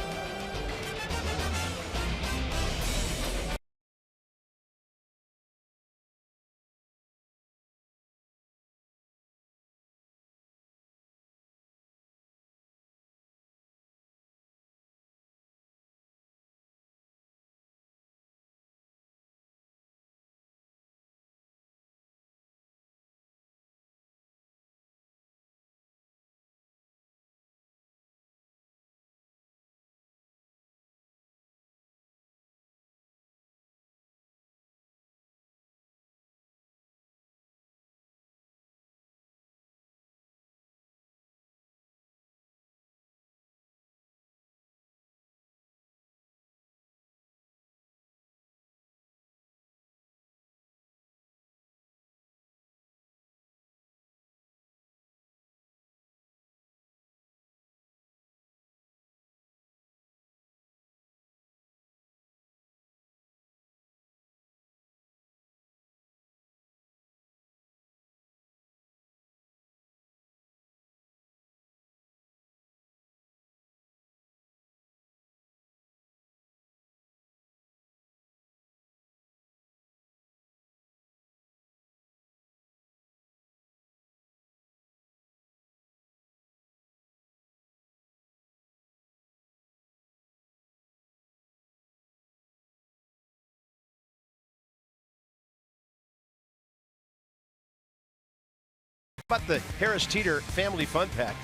About the Harris Teeter Family Fun Pack,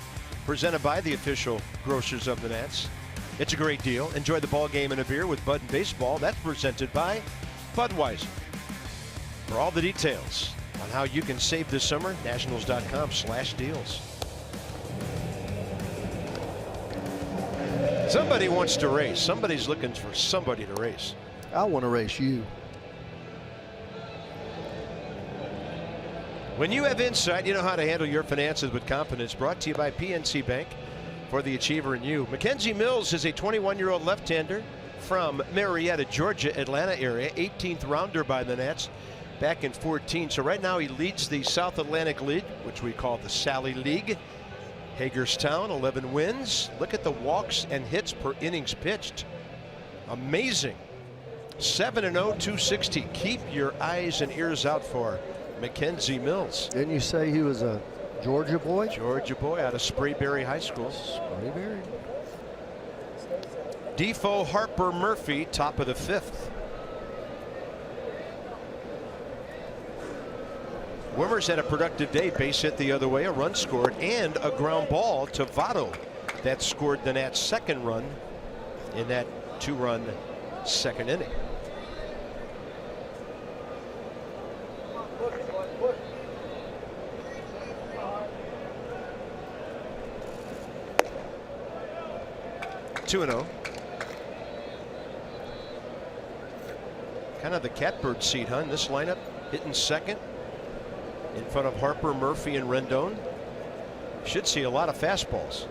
presented by the official grocers of the Nats. It's a great deal. Enjoy the ball game and a beer with Bud and Baseball. That's presented by Budweiser. For all the details on how you can save this summer, nationals.com/deals. Somebody wants to race. Somebody's looking for somebody to race.
I want to race you.
When you have insight, you know how to handle your finances with confidence. Brought to you by PNC Bank, for the achiever in you. Mackenzie Mills is a 21-year-old left-hander from Marietta, Georgia, Atlanta area. 18th rounder by the Nats back in 14. So right now he leads the South Atlantic League, which we call the Sally League. Hagerstown, 11 wins. Look at the walks and hits per innings pitched. Amazing. 7-0, 260. Keep your eyes and ears out for Mackenzie Mills.
Didn't you say he was a Georgia boy?
Georgia boy out of Sprayberry High School.
Sprayberry.
Defoe, Harper, Murphy, top of the 5th. Wimmers had a productive day. Base hit the other way, a run scored, and a ground ball to Votto that scored the Nats' second run in that 2-run second inning. Two and 0. Kind of the catbird seat, huh? In this lineup, hitting second in front of Harper, Murphy, and Rendon. Should see a lot of fastballs.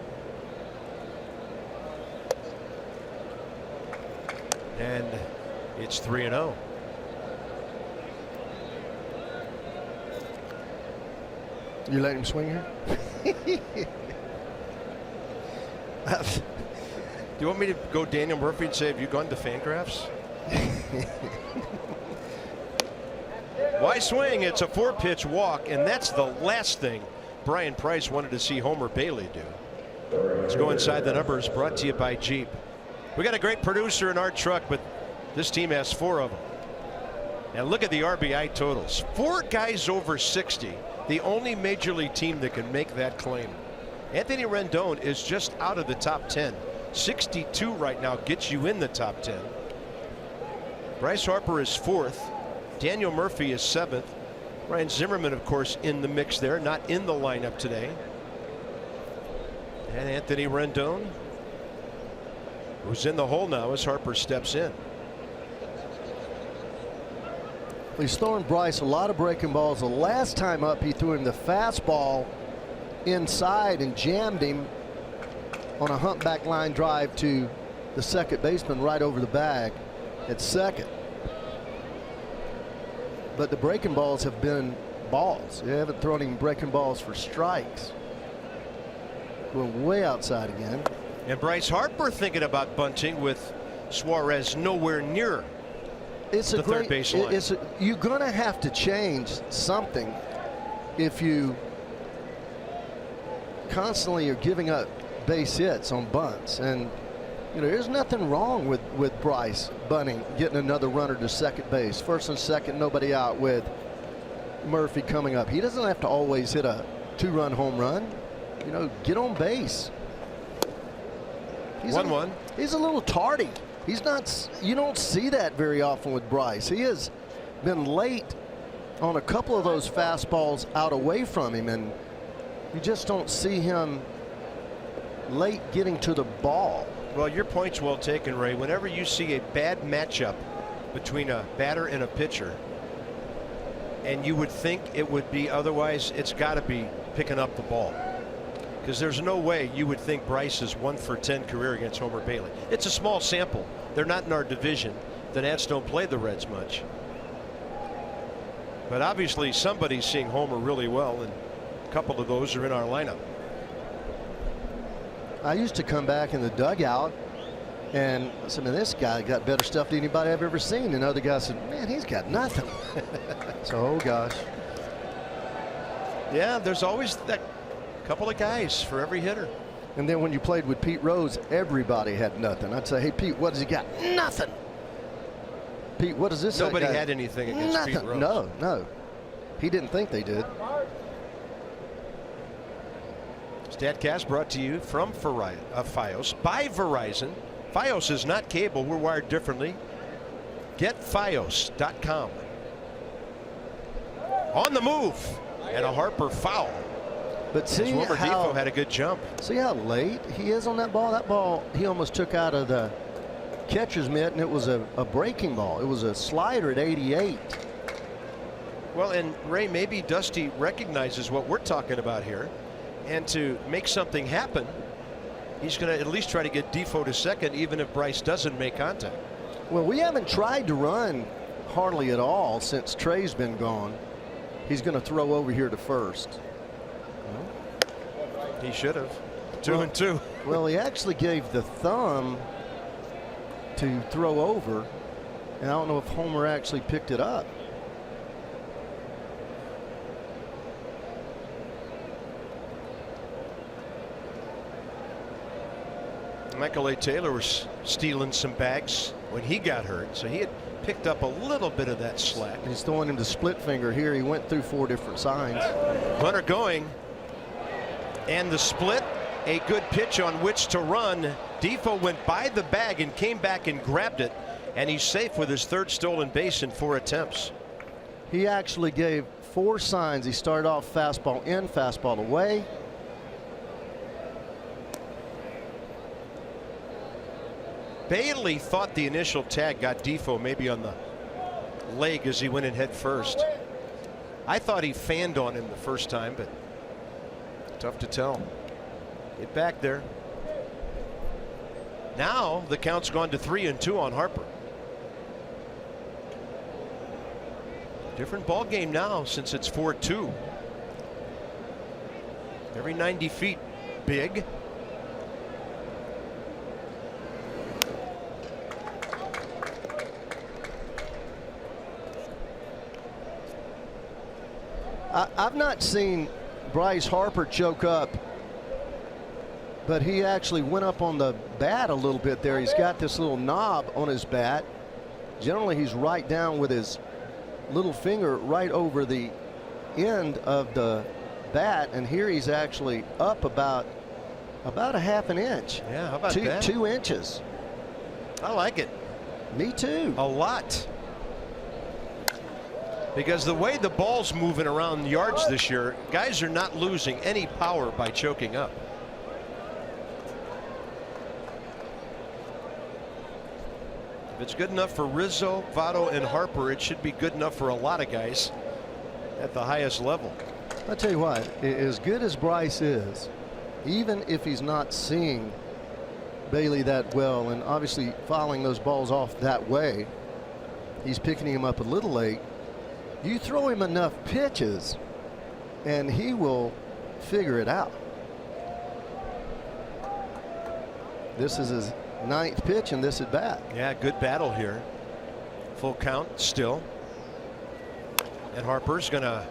And it's 3-0.
You let him swing here?
Do you want me to go Daniel Murphy and say, have you gone to Fangraphs? Why swing? It's a 4-pitch walk, and that's the last thing Brian Price wanted to see Homer Bailey do. Let's go inside the numbers, brought to you by Jeep. We got a great producer in our truck, but this team has 4 of them. And look at the RBI totals. 4 guys over 60. The only major league team that can make that claim. Anthony Rendon is just out of the top 10. 62 right now gets you in the top 10. Bryce Harper is 4th. Daniel Murphy is 7th. Ryan Zimmerman, of course, in the mix there, not in the lineup today. And Anthony Rendon, who's in the hole now as Harper steps in.
He's throwing Bryce a lot of breaking balls. The last time up, he threw him the fastball inside and jammed him on a humpback line drive to the second baseman right over the bag at second. But the breaking balls have been balls. They haven't thrown him breaking balls for strikes. Going way outside again.
And Bryce Harper thinking about bunting with Suarez nowhere near the third base line.
You're going to have to change something if you constantly are giving up base hits on bunts. And you know, there's nothing wrong with Bryce bunting, getting another runner to second base. First and second, nobody out with Murphy coming up. He doesn't have to always hit a 2-run home run. You know, get on base.
1-1.
He's a little tardy. He's not. You don't see that very often with Bryce. He has been late on a couple of those fastballs out away from him, and you just don't see him late getting to the ball.
Well, your point's well taken, Ray. Whenever you see a bad matchup between a batter and a pitcher, and you would think it would be otherwise, it's got to be picking up the ball. Because there's no way you would think Bryce's 1 for 10 career against Homer Bailey. It's a small sample. They're not in our division. The Nats don't play the Reds much. But obviously somebody's seeing Homer really well, and a couple of those are in our lineup.
I used to come back in the dugout and I said, man, this guy got better stuff than anybody I've ever seen. And other guys said, man, he's got nothing. So, oh gosh.
Yeah, there's always that couple of guys for every hitter.
And then when you played with Pete Rose, everybody had nothing. I'd say, hey, Pete, what does he got? Nothing. Pete, what does this guy?
Nobody had anything against
nothing.
Pete Rose.
No. He didn't think they did.
StatCast brought to you from Fios by Verizon. Fios is not cable. We're wired differently. GetFios.com. On the move, and a Harper foul.
But see
Wilmer
how
Depot had a good jump.
See how late he is on that ball. That ball he almost took out of the catcher's mitt, and it was a breaking ball. It was a slider at 88.
Well, and Ray, maybe Dusty recognizes what we're talking about here. And to make something happen, he's going to at least try to get Defoe to second, even if Bryce doesn't make contact.
Well, we haven't tried to run hardly at all since Trey's been gone. He's going to throw over here to first.
He should have. 2-2.
Well, he actually gave the thumb to throw over, and I don't know if Homer actually picked it up.
Michael A. Taylor was stealing some bags when he got hurt, so he had picked up a little bit of that slack.
He's throwing him the split finger here. He went through 4 different signs.
Runner going, and the split, a good pitch on which to run. Defoe went by the bag and came back and grabbed it, and he's safe with his 3rd stolen base in 4 attempts.
He actually gave 4 signs. He started off fastball in, fastball away.
Bailey thought the initial tag got Defoe maybe on the leg as he went in head first. I thought he fanned on him the first time, but tough to tell. Get back there. Now the count's gone to 3-2 on Harper. Different ball game now since it's 4-2. Every 90 feet big.
I've not seen Bryce Harper choke up, but he actually went up on the bat a little bit there. He's got this little knob on his bat. Generally, he's right down with his little finger right over the end of the bat, and here he's actually up about a half an inch.
Yeah, how about that?
2 inches.
I like it.
Me too.
A lot. Because the way the ball's moving around yards this year, guys are not losing any power by choking up. If it's good enough for Rizzo, Votto, and Harper, it should be good enough for a lot of guys at the highest level.
I'll tell you what, as good as Bryce is, even if he's not seeing Bailey that well and obviously fouling those balls off that way, he's picking him up a little late. You throw him enough pitches and he will figure it out. This is his 9th pitch in this at bat.
Yeah, good battle here. Full count still. And Harper's going to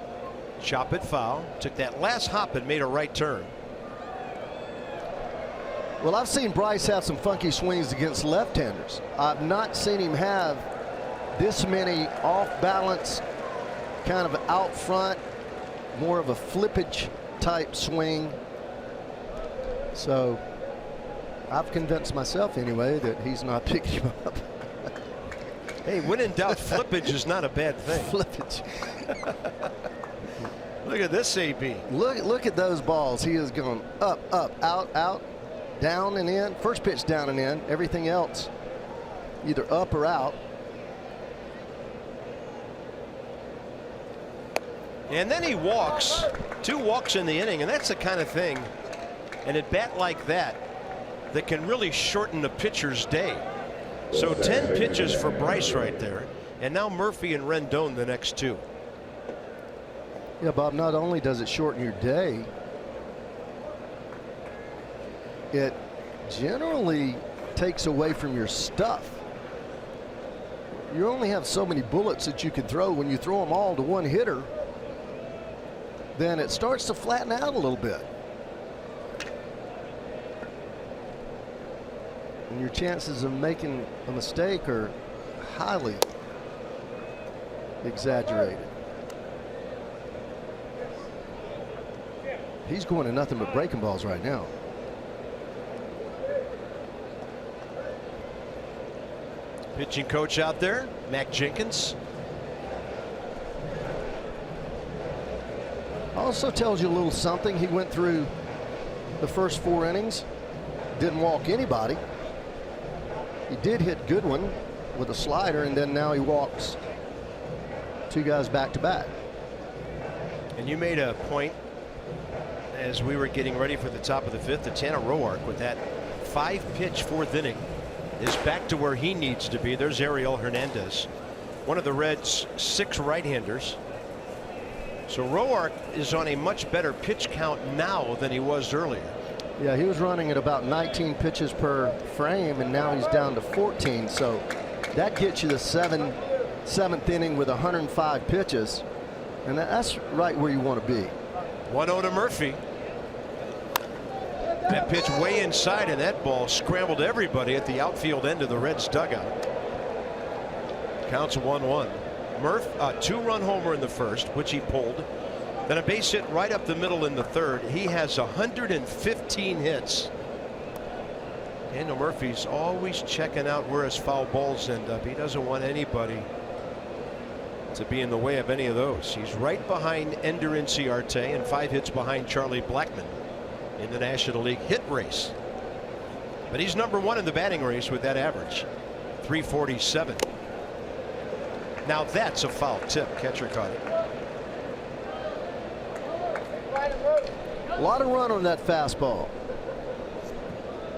chop it foul. Took that last hop and made a right turn.
Well, I've seen Bryce have some funky swings against left-handers. I've not seen him have this many off-balance, kind of out front, more of a flippage type swing. So I've convinced myself anyway that he's not picking him up.
Hey, when in doubt, flippage is not a bad thing.
Flippage.
Look at this AB.
Look at those balls. He is going up, up, out, out, down and in. First pitch down and in. Everything else either up or out.
And then he walks. 2 walks in the inning, and that's the kind of thing, an at bat like that, that can really shorten the pitcher's day. So 10 pitches for Bryce right there, and now Murphy and Rendon the next 2.
Yeah, Bob, not only does it shorten your day, it generally takes away from your stuff. You only have so many bullets that you can throw. When you throw them all to one hitter, then it starts to flatten out a little bit. And your chances of making a mistake are highly exaggerated. He's going to nothing but breaking balls right now.
Pitching coach out there, Mac Jenkins.
Also tells you a little something. He went through the first 4 innings, didn't walk anybody. He did hit Goodwin with a slider, and then now he walks 2 guys back to back.
And you made a point as we were getting ready for the top of the 5th that Tanner Roark with that 5-pitch 4th inning is back to where he needs to be. There's Ariel Hernandez, one of the Reds' 6 right-handers. So Roark is on a much better pitch count now than he was earlier.
Yeah, he was running at about 19 pitches per frame, and now he's down to 14. So that gets you the seventh inning with 105 pitches, and that's right where you want to be.
1-0 to Murphy. That pitch way inside, and that ball scrambled everybody at the outfield end of the Reds dugout. Counts 1-1. Murph, a 2-run homer in the first, which he pulled. Then a base hit right up the middle in the third. He has 115 hits. Daniel Murphy's always checking out where his foul balls end up. He doesn't want anybody to be in the way of any of those. He's right behind Ender Inciarte and 5 hits behind Charlie Blackmon in the National League hit race. But he's #1 in the batting race with that average. 347. Now that's a foul tip. Catcher caught it.
A lot of run on that fastball.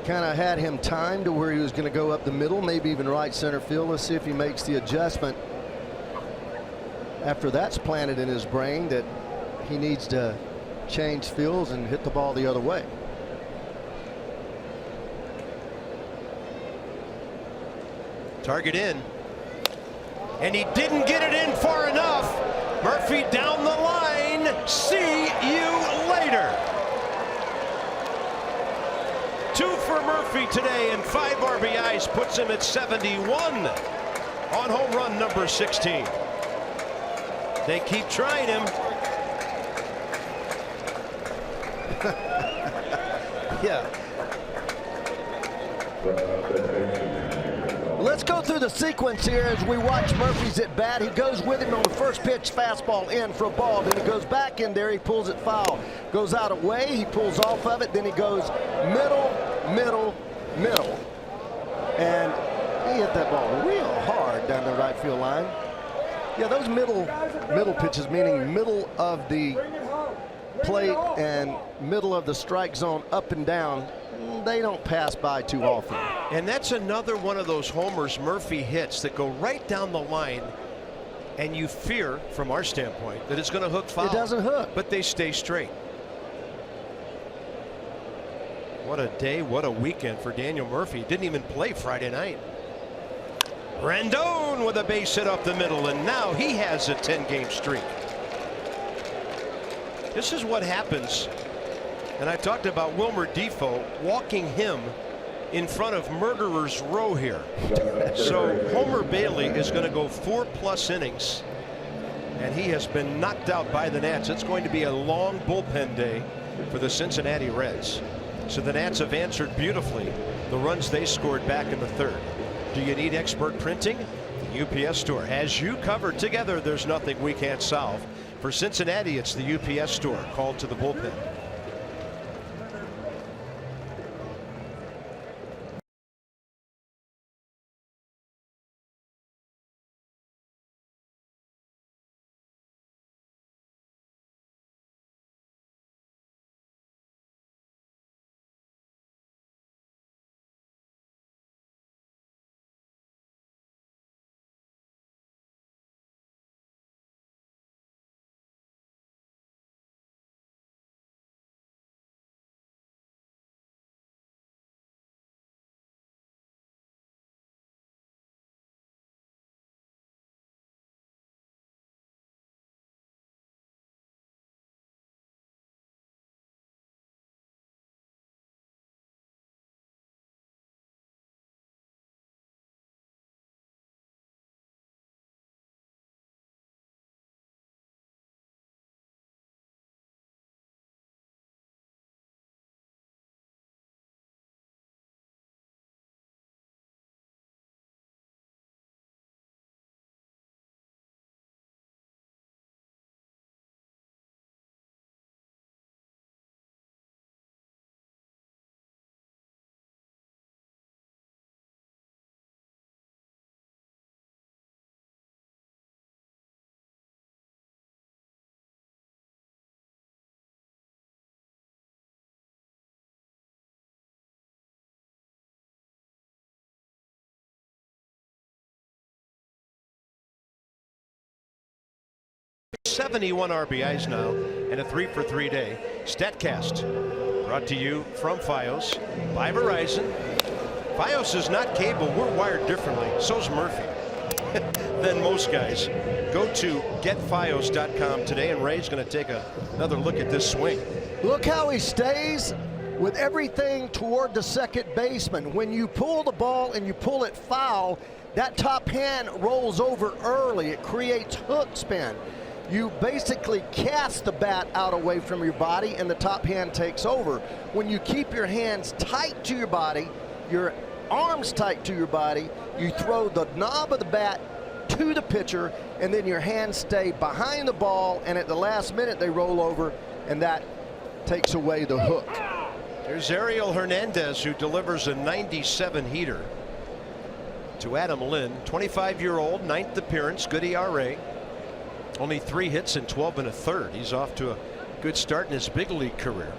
Kind of had him timed to where he was going to go up the middle, maybe even right center field. Let's see if he makes the adjustment after that's planted in his brain that he needs to change fields and hit the ball the other way.
Target in. And he didn't get it in far enough. Murphy down the line. See you later. 2 for Murphy today, and 5 RBIs puts him at 71 on home run number 16. They keep trying him.
Yeah. Let's go through the sequence here as we watch Murphy's at bat. He goes with him on the first pitch, fastball in for a ball. Then he goes back in there. He pulls it foul. Goes out away. He pulls off of it. Then he goes middle, middle, middle. And he hit that ball real hard down the right field line. Yeah, those middle pitches, meaning middle of the plate and middle of the strike zone up and down, they don't pass by too often.
And that's another one of those homers Murphy hits that go right down the line, and you fear, from our standpoint, that it's going to hook foul.
It doesn't hook.
But they stay straight. What a day, what a weekend for Daniel Murphy. Didn't even play Friday night. Rendon with a base hit up the middle, and now he has a 10-game streak. This is what happens. And I talked about Wilmer Defoe walking him in front of Murderer's Row here. So Homer Bailey is going to go 4+ innings, and he has been knocked out by the Nats. It's going to be a long bullpen day for the Cincinnati Reds. So the Nats have answered beautifully the runs they scored back in the third. Do you need expert printing? The UPS store has you covered. Together, there's nothing we can't solve. For Cincinnati, it's the UPS store. Called to the bullpen. 71 RBIs now and a 3-for-3 day. StatCast brought to you from Fios by Verizon. Fios is not cable. We're wired differently. So's Murphy than most guys. Go to getfios.com today, and Ray's going to take another look at this swing.
Look how he stays with everything toward the second baseman. When you pull the ball and you pull it foul, that top hand rolls over early. It creates hook spin. You basically cast the bat out away from your body, and the top hand takes over. When you keep your hands tight to your body, your arms tight to your body, you throw the knob of the bat to the pitcher, and then your hands stay behind the ball, and at the last minute they roll over, and that takes away the hook.
There's Ariel Hernandez, who delivers a 97 heater to Adam Lynn. 25-year-old, 9th appearance, good ERA. Only 3 hits in 12 1/3. He's off to a good start in his big league career.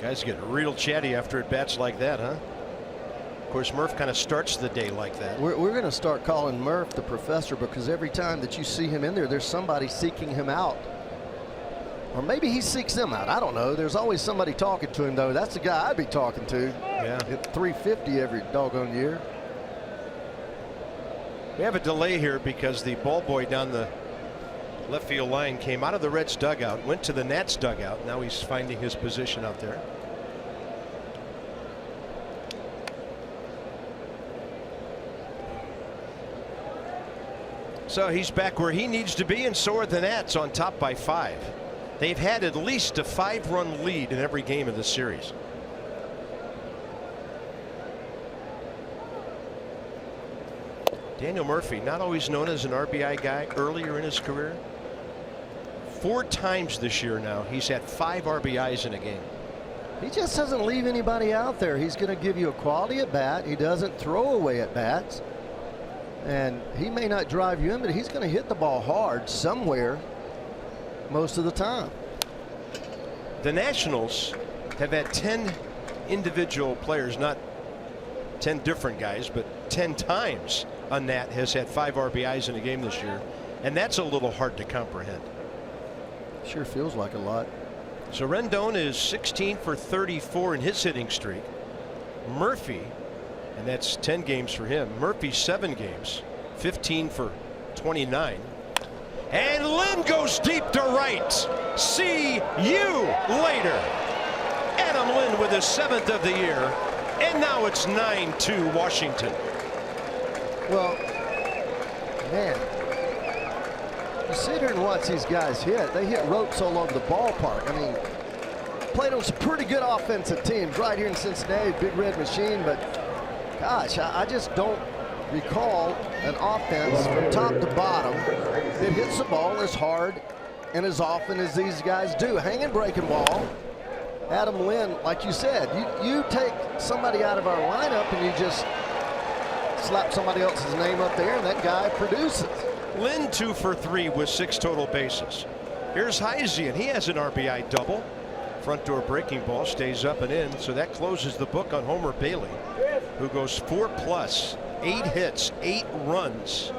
Guys get real chatty after at bats like that, huh? Of course, Murph kind of starts the day like that.
We're going to start calling Murph the professor, because every time that you see him in there, there's somebody seeking him out. Or maybe he seeks them out. I don't know. There's always somebody talking to him, though. That's the guy I'd be talking to.
Yeah.
At 350 every doggone year.
We have a delay here because the ball boy down the left field line came out of the Reds dugout, went to the Nats dugout. Now he's finding his position out there. So he's back where he needs to be, and so are the Nats, on top by 5. They've had at least a 5-run lead in every game of the series. Daniel Murphy, not always known as an RBI guy earlier in his career. 4 times this year now he's had 5 RBIs in a game.
He just doesn't leave anybody out there. He's going to give you a quality at bat. He doesn't throw away at bats. And he may not drive you in, but he's going to hit the ball hard somewhere most of the time.
The Nationals have had 10 individual players, not 10 different guys, but 10 times a Nat has had 5 RBIs in a game this year, and that's a little hard to comprehend.
Sure feels like a lot.
So Rendon is 16 for 34 in his hitting streak. Murphy, and that's 10 games for him. Murphy 7 games, 15 for 29. And Lynn goes deep to right. See you later. Adam Lynn with his 7th of the year. And now it's 9-2 Washington.
Well, man, you sit here and watch these guys hit. They hit ropes all over the ballpark. I mean, played on some pretty good offensive teams right here in Cincinnati, Big Red Machine, but gosh, I just don't recall an offense from top to bottom that hits the ball as hard and as often as these guys do. Hanging breaking ball. Adam Lynn, like you said, you take somebody out of our lineup and you just slap somebody else's name up there, and that guy produces.
Lynn 2 for 3 with 6 total bases. Here's Heisey, and he has an RBI double. Front door breaking ball stays up and in, so that closes the book on Homer Bailey, who goes 4+, 8 hits, 8 runs.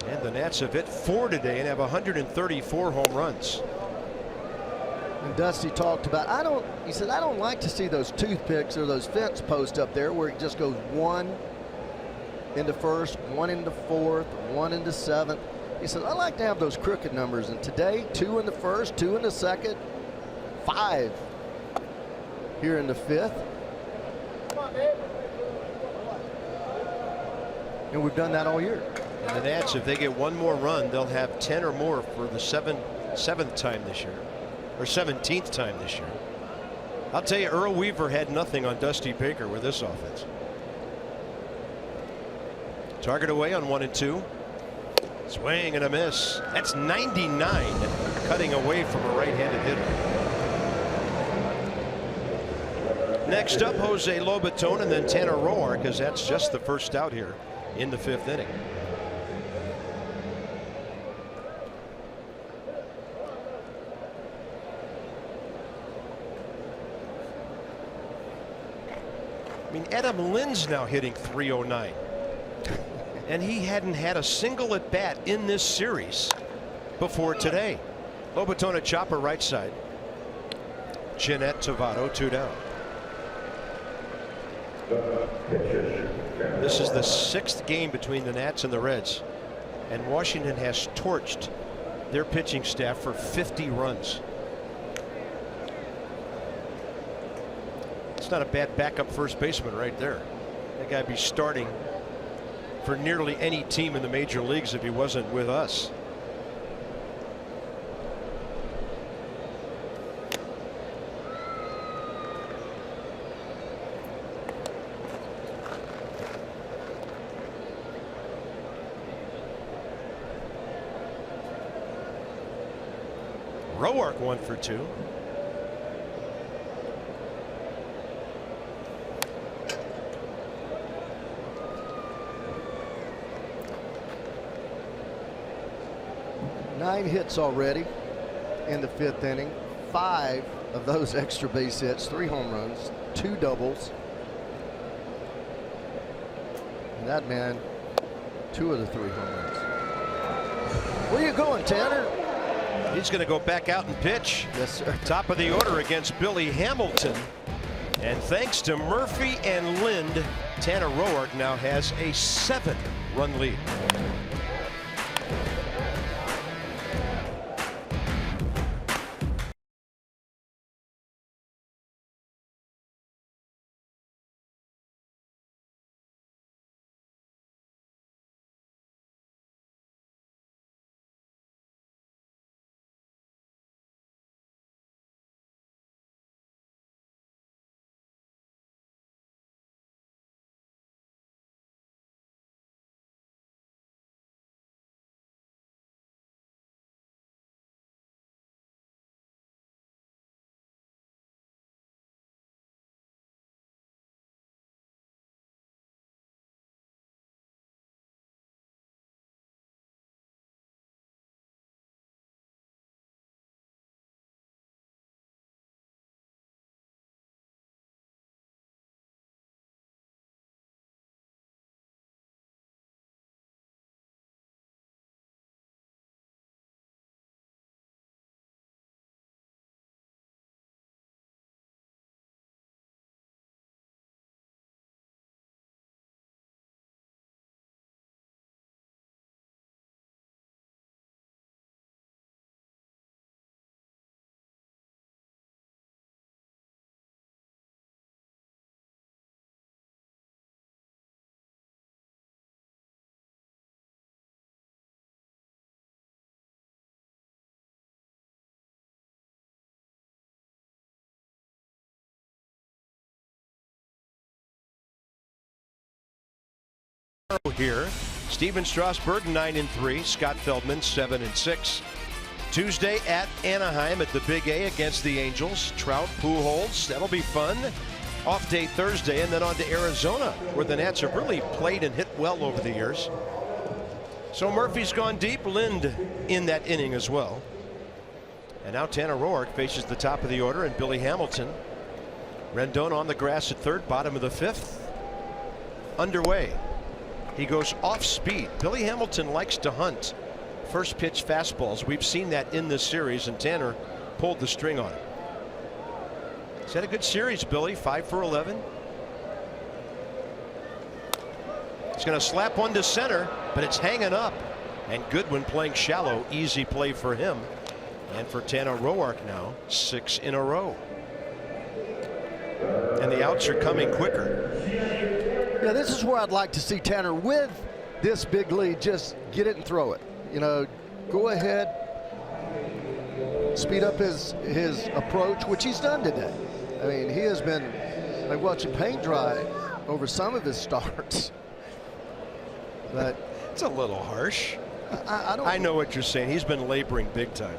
And the Nats have hit 4 today and have 134 home runs.
And Dusty talked about, he said, I don't like to see those toothpicks or those fence posts up there where it just goes 1 into first, 1 into fourth, 1 into seventh. He said, I like to have those crooked numbers. And today, 2 in the first, 2 in the second, 5 here in the 5th. And we've done that all year.
And the Nats, if they get 1 more run, they'll have 10 or more for the 7th time this year, or 17th time this year. I'll tell you, Earl Weaver had nothing on Dusty Baker with this offense. Target away on 1 and 2. Swing and a miss. That's 99, cutting away from a right-handed hitter. Next up, Jose Lobaton and then Tanner Roark, because that's just the first out here in the 5th inning. I mean, Adam Lynn's now hitting .309. And he hadn't had a single at bat in this series before today. Lobatona chopper right side. Jeanette Tavato 2 down. This is the 6th game between the Nats and the Reds, and Washington has torched their pitching staff for 50 runs. It's not a bad backup first baseman right there. That guy'd be starting for nearly any team in the major leagues if he wasn't with us. Roark 1 for 2.
Nine hits already in the 5th inning. 5 of those extra base hits, 3 home runs, 2 doubles. And that man, 2 of the 3 home runs. Where you going, Tanner?
He's going to go back out and pitch.
Yes, sir.
Top of the order against Billy Hamilton. And thanks to Murphy and Lind, Tanner Roark now has a 7-run lead. Here, Steven Strasburg 9-3, Scott Feldman 7-6. Tuesday at Anaheim at the Big A against the Angels. Trout, Pujols, that'll be fun. Off day Thursday, and then on to Arizona, where the Nats have really played and hit well over the years. So Murphy's gone deep, Lind in that inning as well. And now Tanner Roark faces the top of the order, and Billy Hamilton. Rendon on the grass at third, bottom of the 5th. Underway. He goes off speed. Billy Hamilton likes to hunt first pitch fastballs. We've seen that in this series, and Tanner pulled the string on it. He's had a good series, Billy. 5 for 11. He's going to slap one to center, but it's hanging up. And Goodwin playing shallow. Easy play for him. And for Tanner Roark now, 6 in a row. And the outs are coming quicker.
Yeah, this is where I'd like to see Tanner with this big lead. Just get it and throw it. You know, go ahead, speed up his approach, which he's done today. I mean, he has been like watching paint dry over some of his starts. But
it's a little harsh.
I
know what you're saying. He's been laboring big time.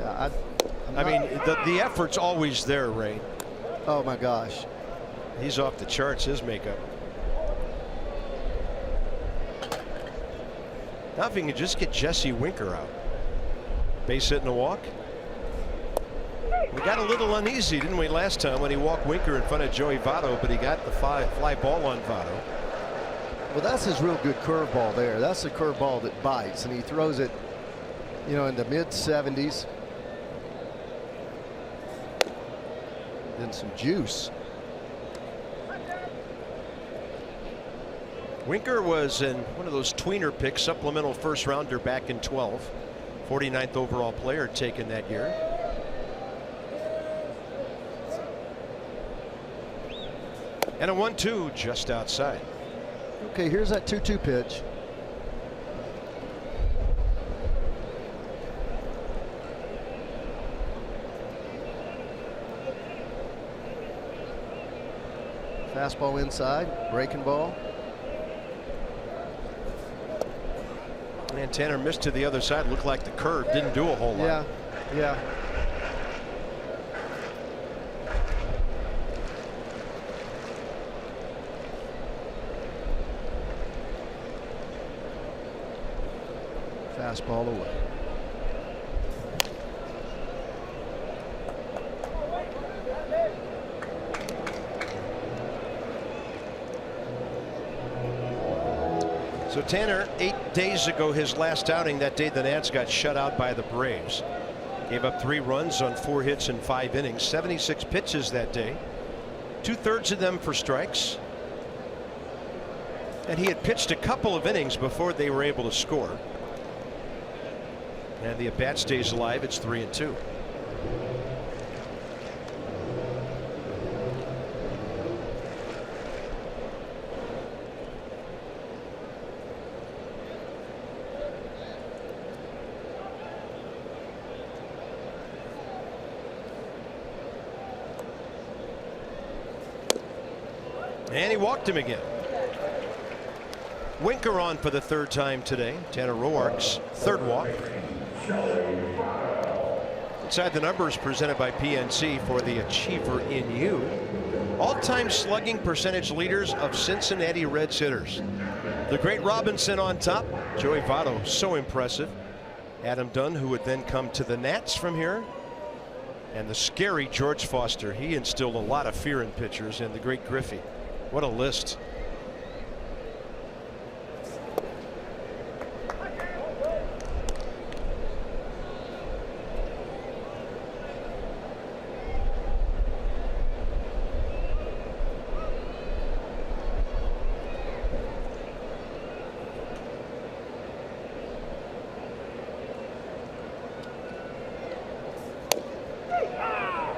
Yeah,
I mean, the effort's always there, Ray.
Oh my gosh.
He's off the charts, his makeup. Now if he can just get Jesse Winker out. Base hit and a walk. We got a little uneasy, didn't we, last time when he walked Winker in front of Joey Votto, but he got the fly ball on Votto.
Well, that's his real good curveball there. That's the curveball that bites, and he throws it, you know, in the mid-70s. Then some juice.
Winker was in one of those tweener picks, supplemental first rounder back in 12. 49th overall player taken that year. And a 1-2 just outside.
Okay, here's that 2-2 pitch. Fastball inside, breaking ball.
And Tanner missed to the other side. Looked like the curve didn't do a whole lot.
Yeah. Fastball away.
So Tanner, 8 days ago, his last outing, that day the Nats got shut out by the Braves. Gave up 3 runs on 4 hits in 5 innings. 76 pitches that day. 2/3 of them for strikes. And he had pitched a couple of innings before they were able to score. And the at-bat stays alive. It's 3-2. And he walked him again. Winker on for the 3rd time today. Tanner Roark's 3rd walk. Inside the numbers presented by PNC for the Achiever in You. All-time slugging percentage leaders of Cincinnati Reds hitters. The great Robinson on top. Joey Votto, so impressive. Adam Dunn, who would then come to the Nats from here. And the scary George Foster. He instilled a lot of fear in pitchers. And the great Griffey. What a list.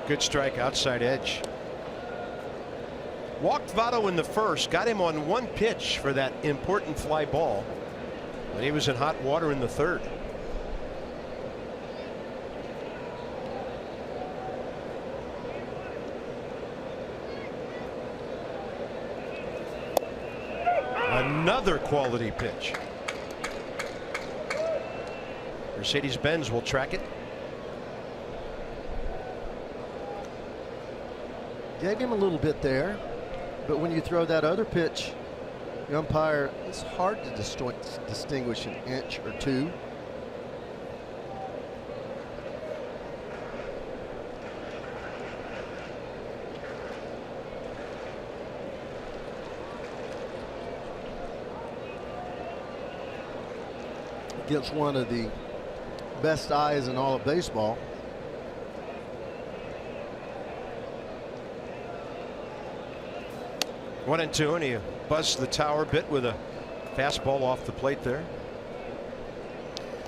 Good strike outside edge. Walked Votto in the 1st, got him on 1 pitch for that important fly ball. And he was in hot water in the 3rd. Another quality pitch. Mercedes-Benz will track it.
Gave him a little bit there, but when you throw that other pitch, the umpire, it's hard to distinguish an inch or 2. Against one of the best eyes in all of baseball.
One and two, and he buzzed the tower bit with a fastball off the plate there.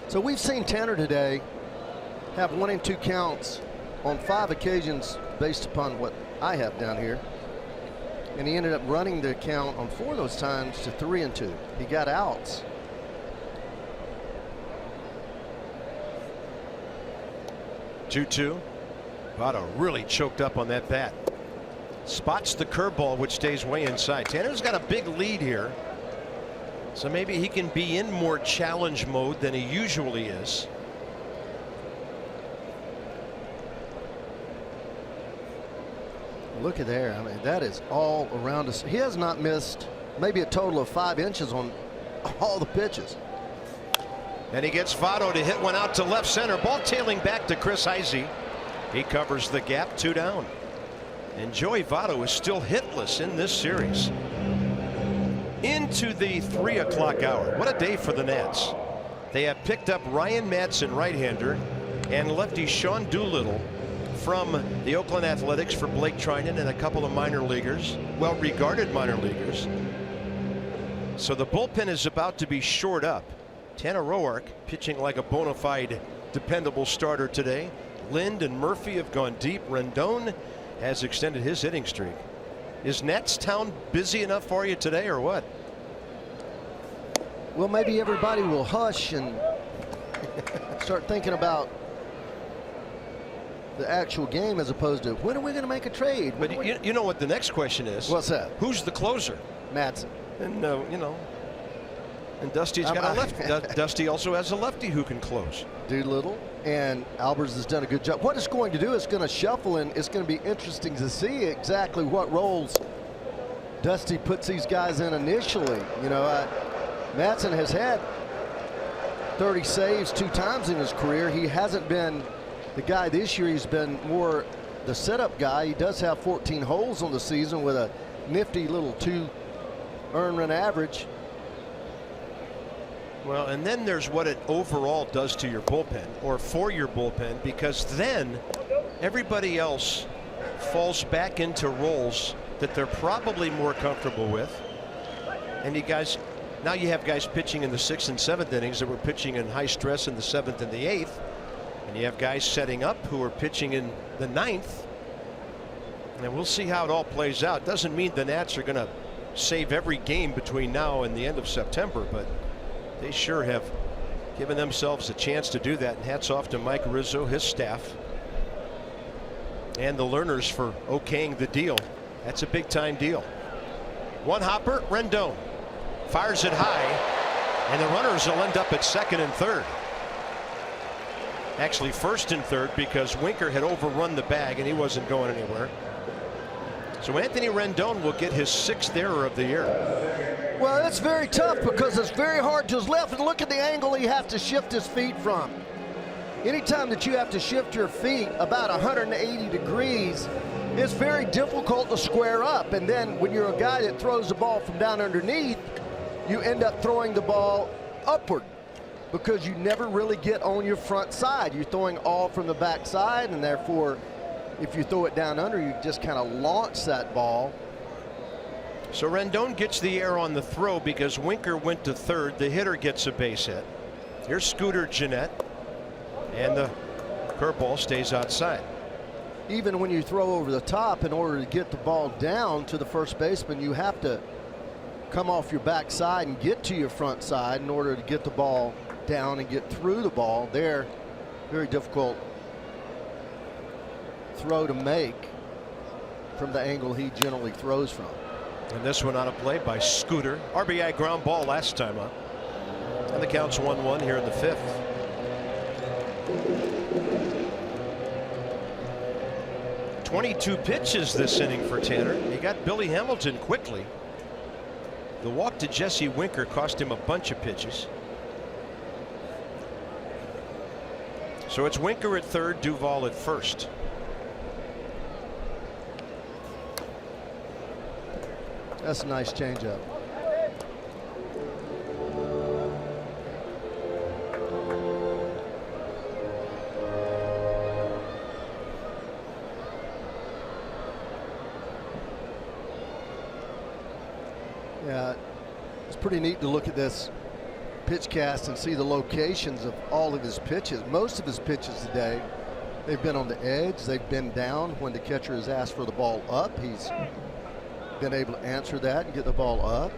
So we've seen Tanner today have 1 and 2 counts on 5 occasions based upon what I have down here. And he ended up running the count on 4 of those times to 3 and 2. He got outs.
Two. Votto really choked up on that bat. Spots the curveball, which stays way inside. Tanner's got a big lead here, so maybe he can be in more challenge mode than he usually is.
Look at there. I mean, that is all around us. He has not missed maybe a total of 5 inches on all the pitches.
And he gets Votto to hit one out to left center. Ball tailing back to Chris Heisey. He covers the gap, 2 down. And Joey Votto is still hitless in this series. Into the 3 o'clock hour. What a day for the Nats. They have picked up Ryan Madson, right-hander, and lefty Sean Doolittle from the Oakland Athletics for Blake Trinan and a couple of minor leaguers, well-regarded minor leaguers. So the bullpen is about to be shored up. Tanner Roark pitching like a bona fide dependable starter today. Lind and Murphy have gone deep. Rendon has extended his hitting streak. Is Nats Town busy enough for you today or what?
Well, maybe everybody will hush and start thinking about the actual game as opposed to when are we going to make a trade?
But you know what the next question is?
What's that?
Who's the closer?
Madson.
And you know, and Dusty's got a lefty. Dusty also has a lefty who can close.
Doolittle and Albers has done a good job. What it's going to do is going to shuffle, and it's going to be interesting to see exactly what roles Dusty puts these guys in initially. You know, Madson has had 30 saves 2 times in his career. He hasn't been the guy this year. He's been more the setup guy. He does have 14 holes on the season with a nifty little 2 earned run average.
Well, and then there's what it overall does to your bullpen, or for your bullpen, because then everybody else falls back into roles that they're probably more comfortable with. And you guys, now you have guys pitching in the 6th and 7th innings that were pitching in high stress in the 7th and the 8th. And you have guys setting up who are pitching in the 9th. And we'll see how it all plays out. Doesn't mean the Nats are going to save every game between now and the end of September, but they sure have given themselves a chance to do that. And hats off to Mike Rizzo, his staff, and the Lerners for okaying the deal. That's a big time deal. One hopper, Rendon fires it high, and the runners will end up at 2nd and 3rd. Actually 1st and 3rd, because Winker had overrun the bag and he wasn't going anywhere. So Anthony Rendon will get his 6th error of the year.
Well, it's very tough because it's very hard to his left, and look at the angle he has to shift his feet from. Anytime that you have to shift your feet about 180 degrees, it's very difficult to square up. And then when you're a guy that throws the ball from down underneath, you end up throwing the ball upward because you never really get on your front side. You're throwing all from the back side, and therefore if you throw it down under, you just kind of launch that ball.
So Rendon gets the error on the throw because Winker went to 3rd. The hitter gets a base hit. Here's Scooter Gennett, and the curveball stays outside.
Even when you throw over the top, in order to get the ball down to the first baseman, you have to come off your back side and get to your front side in order to get the ball down and get through the ball. There, very difficult throw to make from the angle he generally throws from.
And this one on a play by Scooter. RBI ground ball last time up. And the count's 1-1 here in the 5th. .22 pitches this inning for Tanner. He got Billy Hamilton quickly. The walk to Jesse Winker cost him a bunch of pitches. So it's Winker at 3rd, Duvall at 1st.
That's a nice changeup. Yeah, it's pretty neat to look at this pitch cast and see the locations of all of his pitches. Most of his pitches today, they've been on the edge. They've been down when the catcher has asked for the ball up. He's been able to answer that and get the ball up.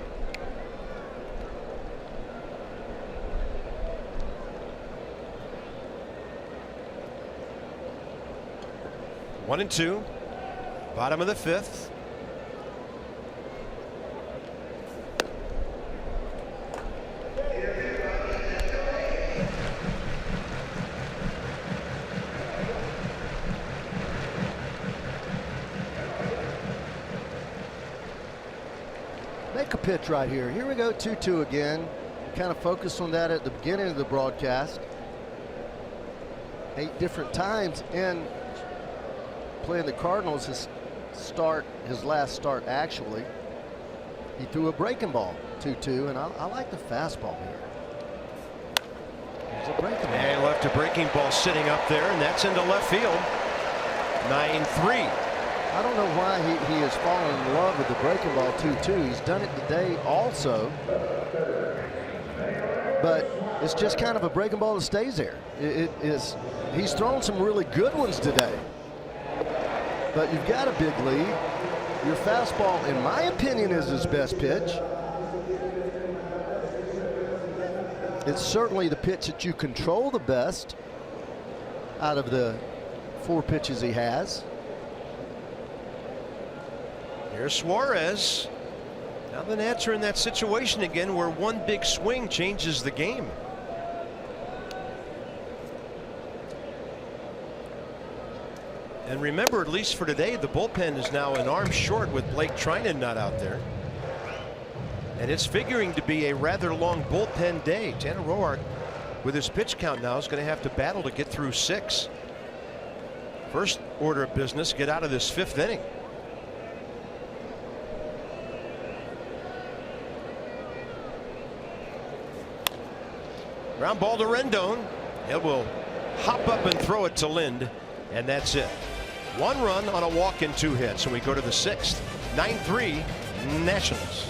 One and 2, bottom of the 5th.
Make a pitch right here. Here we go, 2-2 again. Kind of focused on that at the beginning of the broadcast. 8 different times in playing the Cardinals, his last start actually, he threw a breaking ball 2-2, and I like the fastball here. There's a breaking ball.
And left a breaking ball sitting up there, and that's into left field. 9-3.
I don't know why he has fallen in love with the breaking ball 2-2. He's done it today also, but it's just kind of a breaking ball that stays there. He's thrown some really good ones today, but you've got a big lead. Your fastball, in my opinion, is his best pitch. It's certainly the pitch that you control the best out of the 4 pitches he has.
Here's Suarez. Now the Nats are in that situation again where one big swing changes the game. And remember, at least for today, the bullpen is now an arm short with Blake Trinan not out there. And it's figuring to be a rather long bullpen day. Tanner Roark, with his pitch count now, is going to have to battle to get through 6. First order of business, get out of this 5th inning. Ground ball to Rendon. It will hop up and throw it to Lind, and that's it. 1 run on a walk and 2 hits. So we go to the 6th. 9-3 Nationals.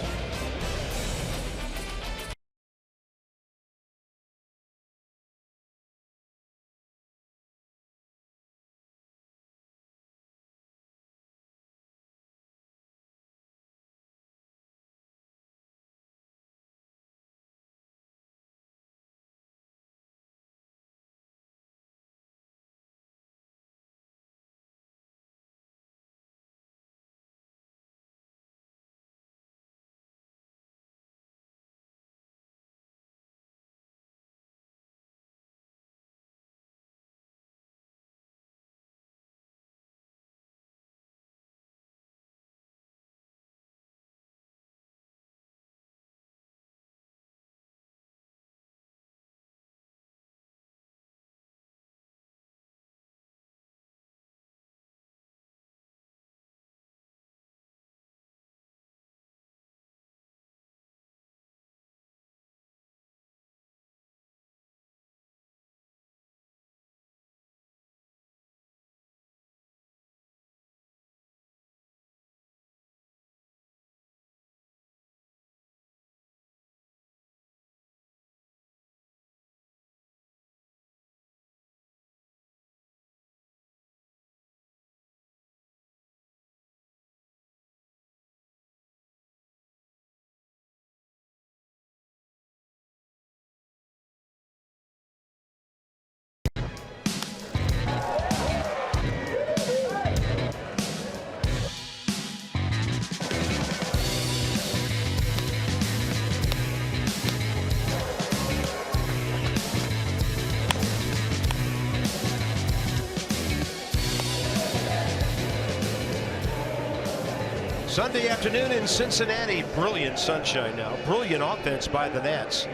Sunday afternoon in Cincinnati. Brilliant sunshine now. Brilliant offense by the Nats.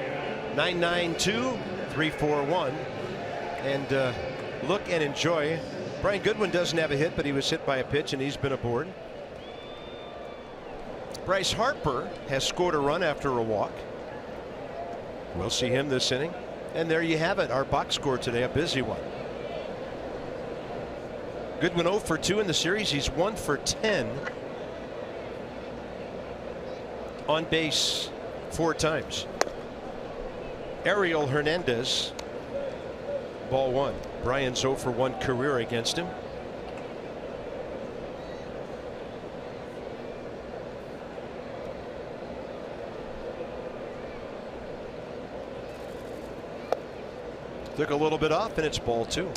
9-9-2, 3-4-1. And look and enjoy. Brian Goodwin doesn't have a hit, but he was hit by a pitch, and he's been aboard. Bryce Harper has scored a run after a walk. We'll see him this inning. And there you have it. Our box score today, a busy one. Goodwin 0 for 2 in the series. He's 1 for 10. On base 4 times. Ariel Hernandez, ball 1. Brian's 0 for 1 career against him. Took a little bit off, and it's ball 2.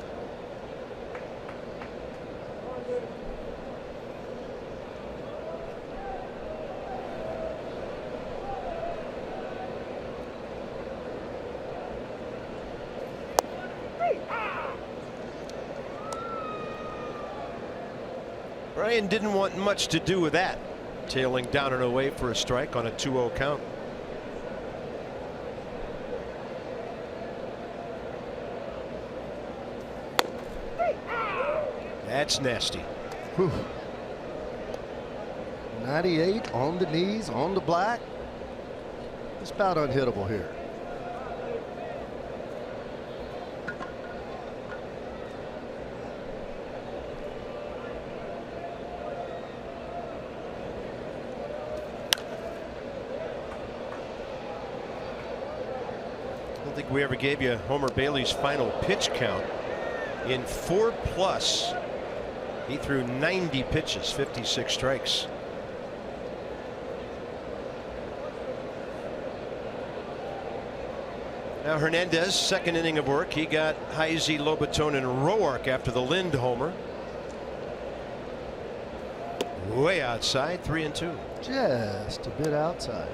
Brian didn't want much to do with that. Tailing down and away for a strike on a 2-0 count. That's nasty.
Whew. 98 on the knees, on the black. It's about unhittable here.
I don't think we ever gave you Homer Bailey's final pitch count. In 4+, he threw 90 pitches, 56 strikes. Now Hernandez, second inning of work. He got Heisey, Lobaton, and Roark after the Lind homer. Way outside, 3-2.
Just a bit outside.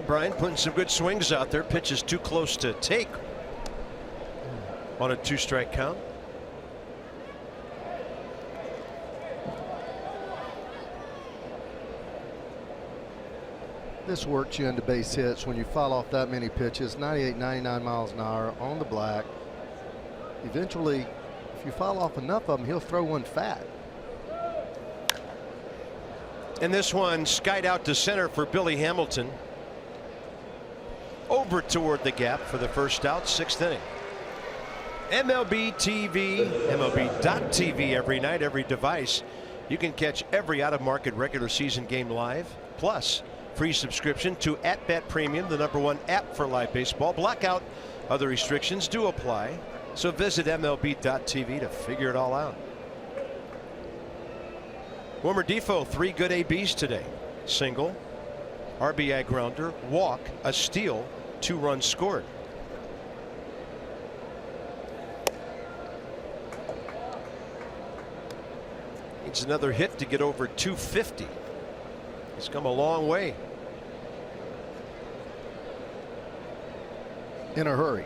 Brian putting some good swings out there. Pitch is too close to take on a 2-strike count.
This works you into base hits when you foul off that many pitches. 98, 99 miles an hour on the black. Eventually, if you foul off enough of them, he'll throw one fat.
And this one skied out to center for Billy Hamilton. Over toward the gap for the first out, 6th inning. MLB TV, MLB.TV every night, every device. You can catch every out-of-market regular season game live. Plus, free subscription to @Bet Premium, the #1 app for live baseball. Blackout, other restrictions do apply. So visit MLB.TV to figure it all out. Wilmer Difo, 3 good ABs today. Single, RBI grounder, walk, a steal, 2 runs scored. Needs another hit to get over 250. He's come a long way.
In a hurry.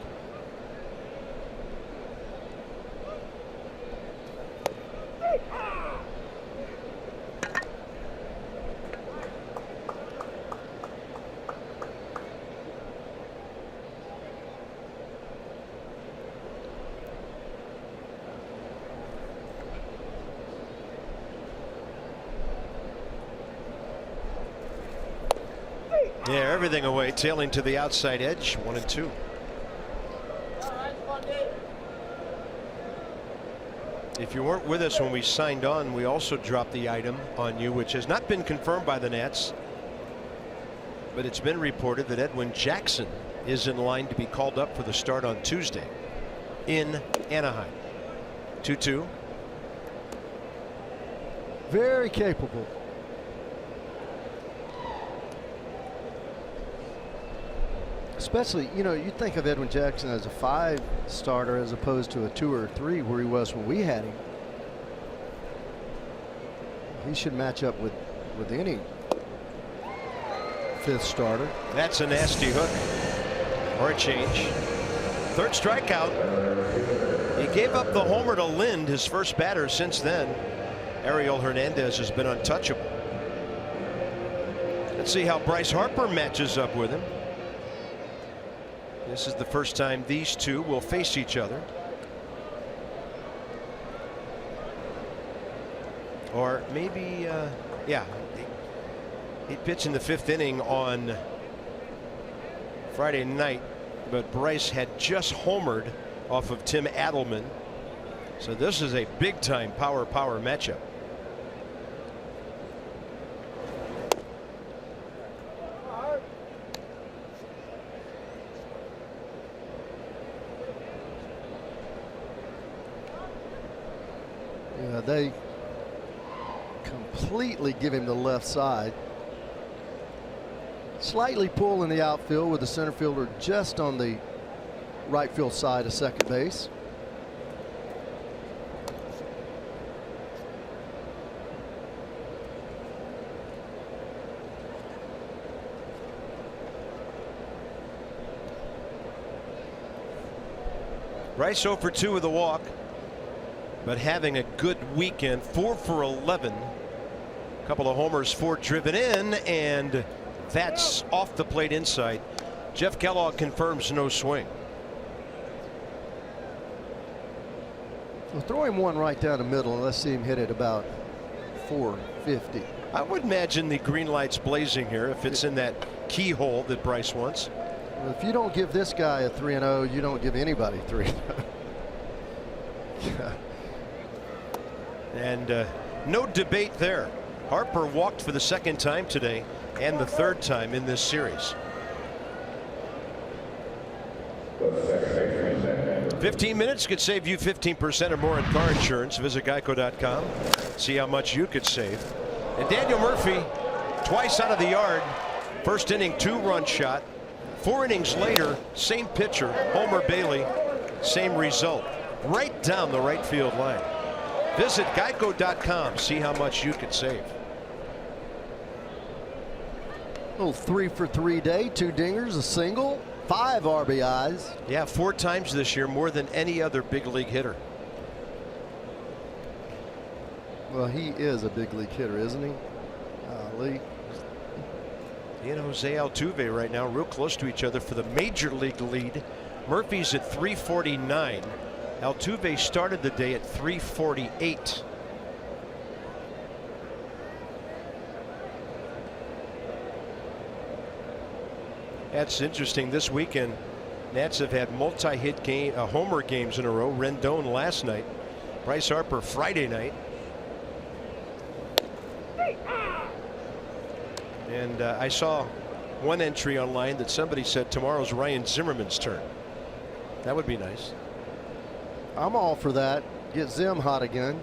Yeah, everything away, tailing to the outside edge, 1-2. If you weren't with us when we signed on, we also dropped the item on you, which has not been confirmed by the Nats, but it's been reported that Edwin Jackson is in line to be called up for the start on Tuesday in Anaheim. 2-2.
Very capable. Especially, you know, you think of Edwin Jackson as a 5 starter as opposed to a 2 or 3 where he was when we had him. He should match up with any 5th starter.
That's a nasty hook or a change. 3rd strikeout. He gave up the homer to Lind, his first batter since then. Ariel Hernandez has been untouchable. Let's see how Bryce Harper matches up with him. This is the first time these two will face each other. Or maybe, yeah, he pitched in the 5th inning on Friday night, but Bryce had just homered off of Tim Adelman. So this is a big time power matchup.
They completely give him the left side. Slightly pull in the outfield with the center fielder just on the right field side of second base.
Bryce 0 for 2 with a walk, but having a good weekend. 4 for 11. A couple of homers, 4 driven in, and that's off the plate inside. Jeff Kellogg confirms no swing.
We'll throw him one right down the middle and let's see him hit it about 450.
I would imagine the green light's blazing here if it's in that keyhole that Bryce wants.
Well, if you don't give this guy a 3-0, you don't give anybody 3-0.
And no debate there. Harper walked for the second time today and the third time in this series. 15 minutes could save you 15% or more in car insurance. Visit geico.com. See how much you could save. And Daniel Murphy, twice out of the yard. First inning, 2-run shot. 4 innings later, same pitcher, Homer Bailey, same result. Right down the right field line. Visit geico.com. See how much you could save.
Little 3 for 3 day, 2 dingers, a single, 5 RBIs.
Yeah, 4 times this year, more than any other big league hitter.
Well, he is a big league hitter, isn't he? Lee.
He and Jose Altuve right now real close to each other for the major league lead. Murphy's at 349. Altuve started the day at 348. That's interesting. This weekend, Nats have had multi-hit homer games in a row. Rendon last night. Bryce Harper Friday night. And I saw one entry online that somebody said tomorrow's Ryan Zimmerman's turn. That would be nice.
I'm all for that. Get Zim hot again.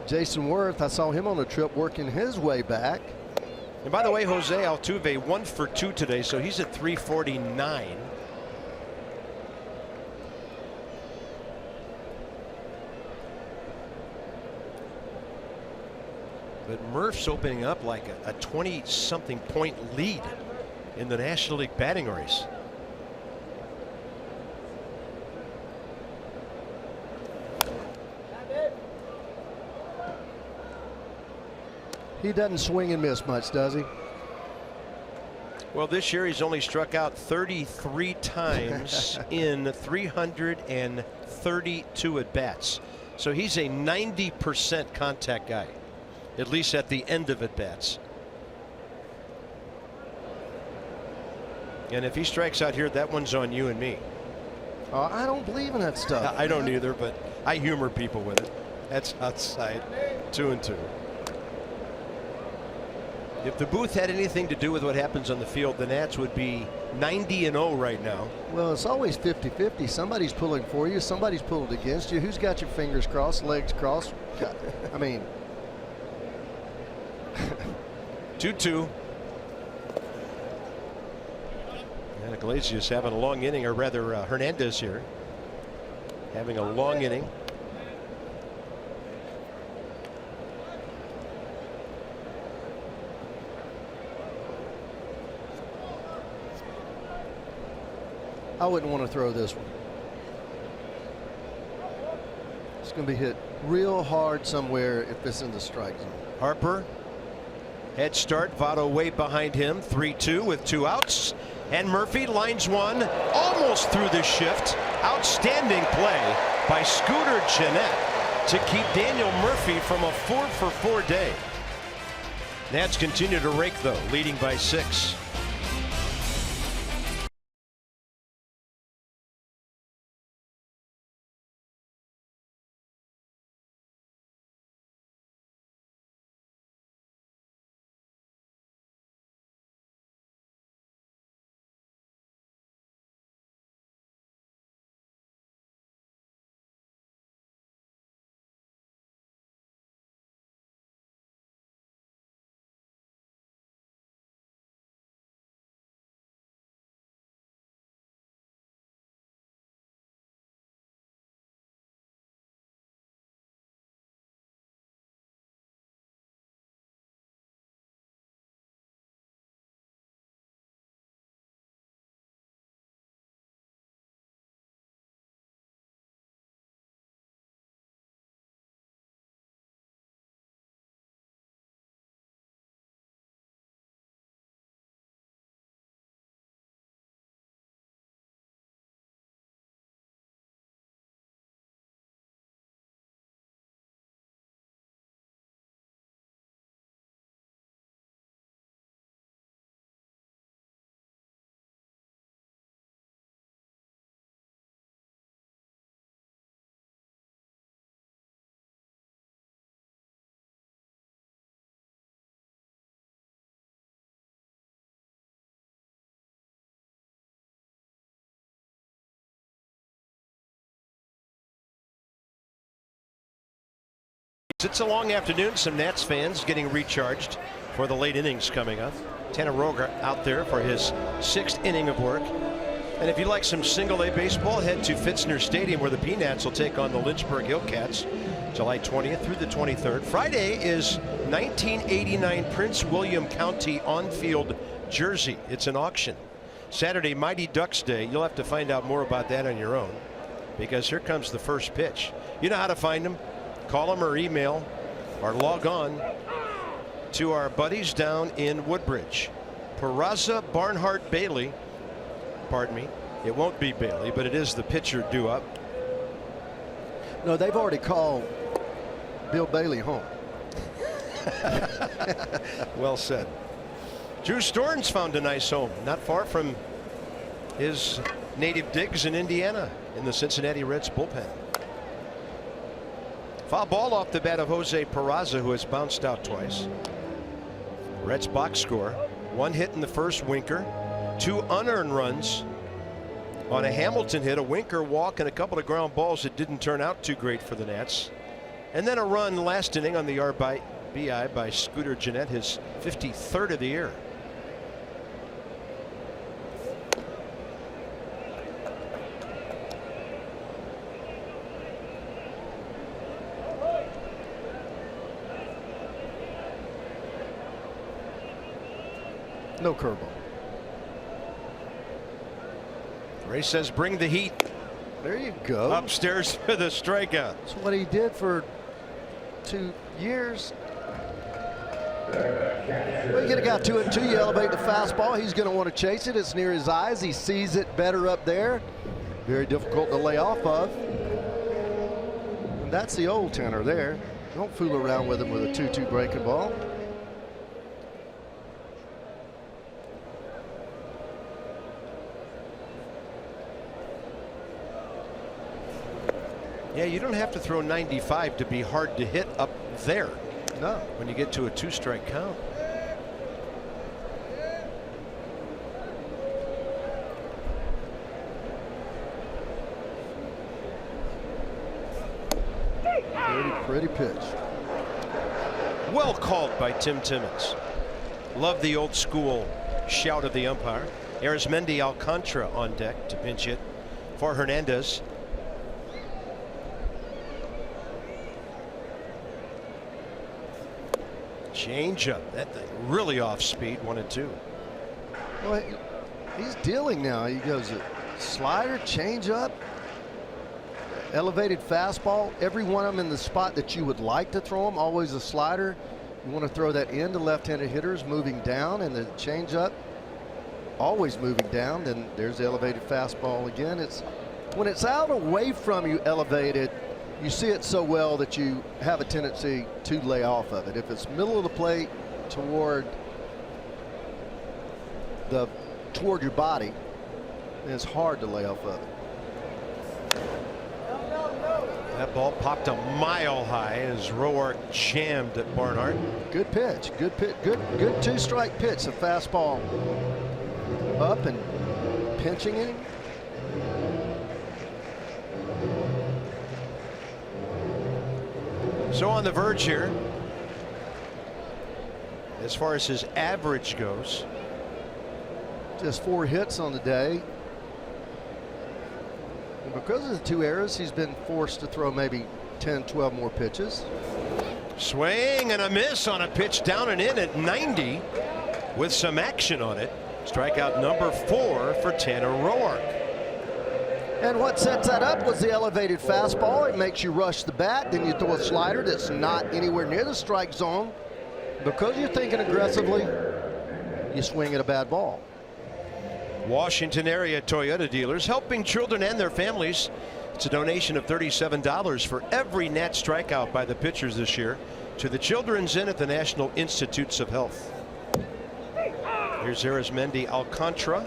Jason Worth, I saw him on a trip working his way back.
And by the way, Jose Altuve 1 for 2 today, so he's at 349. But Murph's opening up like a 20-something point lead in the National League batting race.
He doesn't swing and miss much, does he?
Well, this year he's only struck out 33 times in 332 at bats. So he's a 90% contact guy, at least at the end of at bats. And if he strikes out here, that one's on you and me.
I don't believe in that stuff.
I don't either, but I humor people with it. That's outside. 2-2. If the booth had anything to do with what happens on the field, the Nats would be 90-0 right now.
Well, it's always 50-50. Somebody's pulling for you. Somebody's pulled against you. Who's got your fingers crossed, legs crossed? I mean.
2-2. And Iglesias having a long inning, or rather Hernandez here having a long inning.
I wouldn't want to throw this one. It's going to be hit real hard somewhere if it's in the strike zone.
Harper, head start. Votto way behind him. 3-2 with 2 outs. And Murphy lines one, almost through the shift. Outstanding play by Scooter Gennett to keep Daniel Murphy from a 4-for-4 day. Nats continue to rake though, leading by 6. It's a long afternoon. Some Nats fans getting recharged for the late innings coming up. Tanner Roeger out there for his 6th inning of work. And if you like some single-A baseball, head to Fitzner Stadium where the Peanuts will take on the Lynchburg Hillcats July 20th through the 23rd. Friday is 1989 Prince William County on-field jersey. It's an auction. Saturday, Mighty Ducks Day. You'll have to find out more about that on your own, because here comes the first pitch. You know how to find them. Call them or email or log on to our buddies down in Woodbridge. Peraza, Barnhart, Bailey. Pardon me. It won't be Bailey, but it is the pitcher due up.
No, they've already called Bill Bailey home.
Well said. Drew Storns found a nice home not far from his native digs in Indiana in the Cincinnati Reds bullpen. Foul ball off the bat of Jose Peraza, who has bounced out twice. Reds box score: 1 hit in the first, Winker, 2 unearned runs on a Hamilton hit, a Winker walk, and a couple of ground balls that didn't turn out too great for the Nats. And then a run last inning on the RBI by Scooter Gennett, his 53rd of the year.
No curveball.
Ray says bring the heat.
There you go.
Upstairs with a strikeout.
That's what he did for 2 years. Well, you get a guy 2-2, you elevate the fastball. He's going to want to chase it. It's near his eyes. He sees it better up there. Very difficult to lay off of. And that's the old tenor there. Don't fool around with him with a 2-2 breaking ball.
Yeah, you don't have to throw 95 to be hard to hit up there.
No.
When you get to a 2-strike count.
Pretty pitch.
Well called by Tim Timmons. Love the old school shout of the umpire. Arizmendi Alcantara on deck to pinch hit for Hernandez. Change up. That thing really off speed. 1-2.
Well, he's dealing now. He goes slider, change up, elevated fastball. Every one of them in the spot that you would like to throw them. Always a slider. You want to throw that into left-handed hitters moving down, and the change up always moving down. Then there's the elevated fastball again. It's when it's out away from you elevated, you see it so well that you have a tendency to lay off of it. If it's middle of the plate toward your body, then it's hard to lay off of it.
That ball popped a mile high as Roark jammed at Barnhart.
Good pitch. Good pitch. Good 2-strike pitch. The fastball up and pinching him.
So on the verge here, as far as his average goes.
Just 4 hits on the day. And because of the 2 errors, he's been forced to throw maybe 10, 12 more pitches.
Swing and a miss on a pitch down and in at 90 with some action on it. Strikeout number 4 for Tanner Roark.
And what sets that up was the elevated fastball. It makes you rush the bat. Then you throw a slider that's not anywhere near the strike zone. Because you're thinking aggressively, you swing at a bad ball.
Washington area Toyota dealers helping children and their families. It's a donation of $37 for every Nat strikeout by the pitchers this year to the Children's Inn at the National Institutes of Health. Here's Arizmendi Alcantara.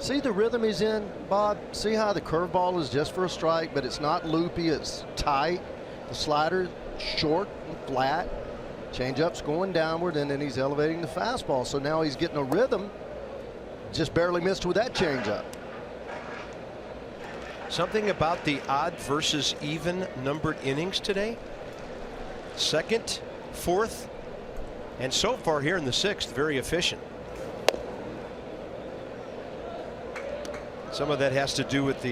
See the rhythm he's in, Bob? See how the curveball is just for a strike, but it's not loopy, it's tight. The slider short and flat. Changeup's going downward, and then he's elevating the fastball. So now he's getting a rhythm. Just barely missed with that changeup.
Something about the odd versus even numbered innings today. second, fourth, and so far here in the sixth, very efficient. Some of that has to do with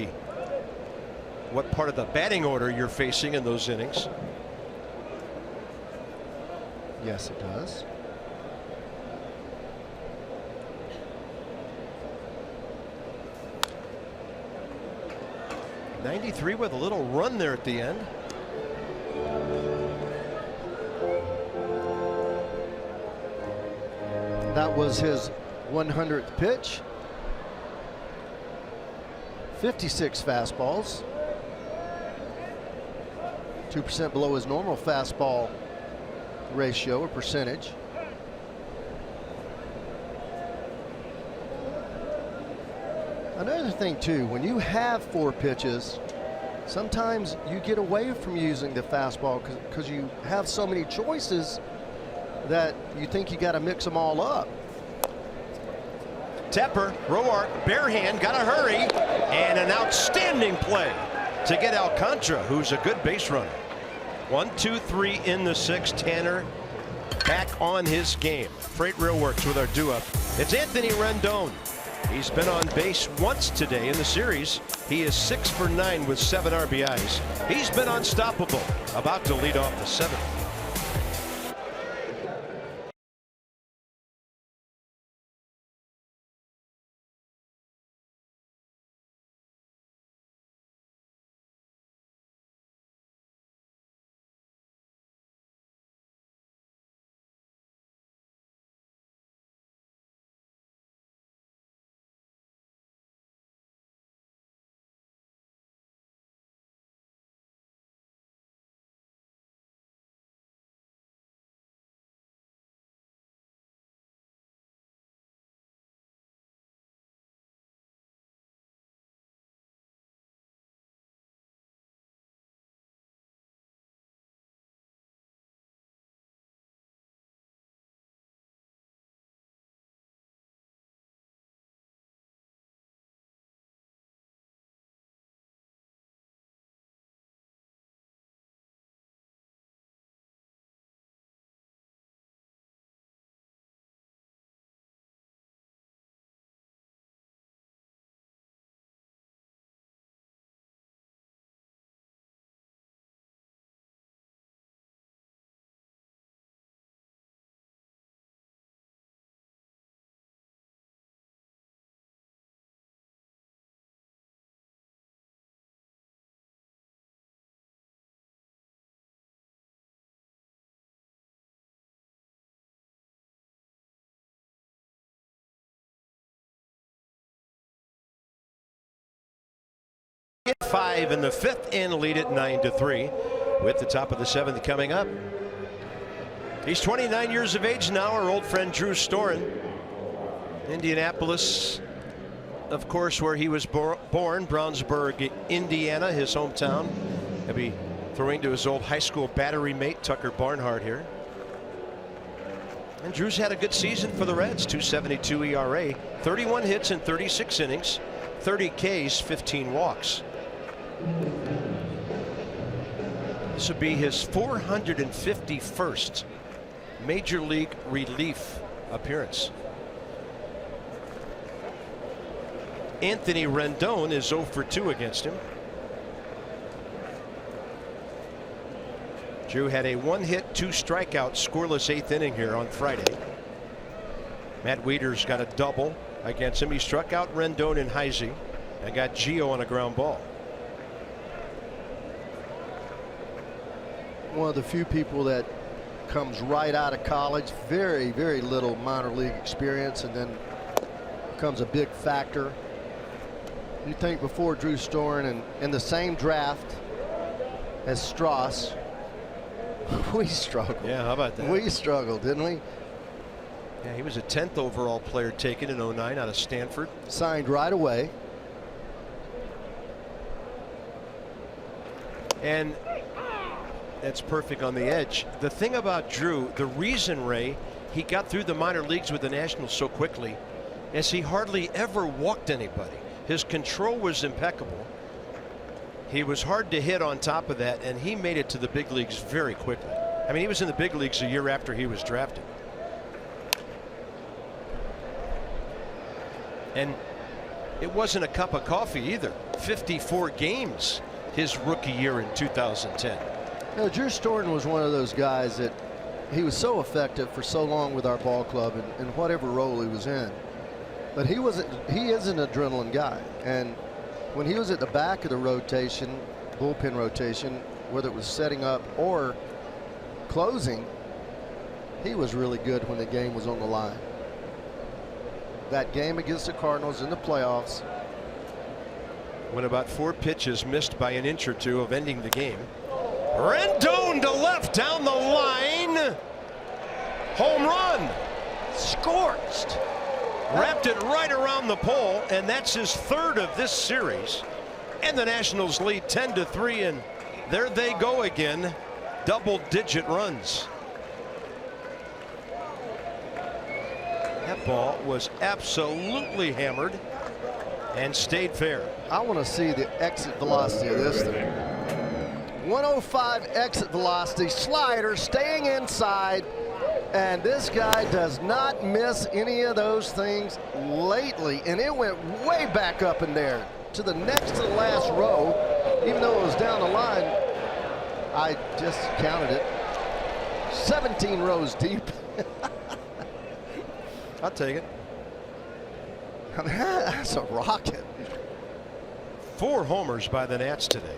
what part of the batting order you're facing in those innings.
Yes, it does.
'93 with a little run there at the end.
That was his 100th pitch. 56 fastballs. 2% below his normal fastball ratio or percentage. Another thing too, when you have 4 pitches, sometimes you get away from using the fastball because you have so many choices that you think you got to mix them all up.
Tepper, Roark, bare hand, got to hurry, and an outstanding play to get Alcantara, who's a good base runner. 1, 2, 3 in the sixth. Tanner back on his game. Freight Rail Works with our due-up. It's Anthony Rendon. He's been on base once today in the series. He is 6 for 9 with 7 RBIs. He's been unstoppable. About to lead off the seventh. Get 5 in the fifth and lead it 9-3 with the top of the seventh coming up. He's 29 years of age now, our old friend Drew Storen. Indianapolis, of course, where he was born. Brownsburg, Indiana, his hometown. He'll be throwing to his old high school battery mate Tucker Barnhart here. And Drew's had a good season for the Reds. 2.72 ERA, 31 hits in 36 innings, 30 Ks, 15 walks. This would be his 451st Major League relief appearance. Anthony Rendon is 0 for 2 against him. Drew had a 1-hit, 2-strikeout, scoreless 8th inning here on Friday. Matt Wieters got a double against him. He struck out Rendon and Heisey and got Gio on a ground ball.
One of the few people that comes right out of college, very, very little minor league experience, and then becomes a big factor. You think before Drew Storen and in the same draft as Strauss, we struggled.
Yeah, how about that?
We struggled, didn't we?
Yeah, he was a 10th overall player taken in '09 out of Stanford.
Signed right away.
And that's perfect on the edge. The thing about Drew, the reason, Ray, he got through the minor leagues with the Nationals so quickly is he hardly ever walked anybody. His control was impeccable. He was hard to hit on top of that, and he made it to the big leagues very quickly. I mean, he was in the big leagues a year after he was drafted. And it wasn't a cup of coffee either. 54 games his rookie year in 2010.
Drew Storen was one of those guys that he was so effective for so long with our ball club in whatever role he was in. But he is an adrenaline guy. And when he was at the back of the rotation, bullpen rotation, whether it was setting up or closing, he was really good when the game was on the line. That game against the Cardinals in the playoffs,
when about 4 pitches missed by an inch or two of ending the game. Rendon to left down the line. Home run. Scorched. Wrapped it right around the pole, and that's his 3rd of this series. And the Nationals lead 10-3, and there they go again. Double-digit runs. That ball was absolutely hammered and stayed fair.
I want to see the exit velocity of this thing. 105 exit velocity, slider staying inside, and this guy does not miss any of those things lately, and it went way back up in there to the next to the last row. Even though it was down the line, I just counted it, 17 rows deep.
I'll take it.
I mean, that's a rocket.
4 homers by the Nats today.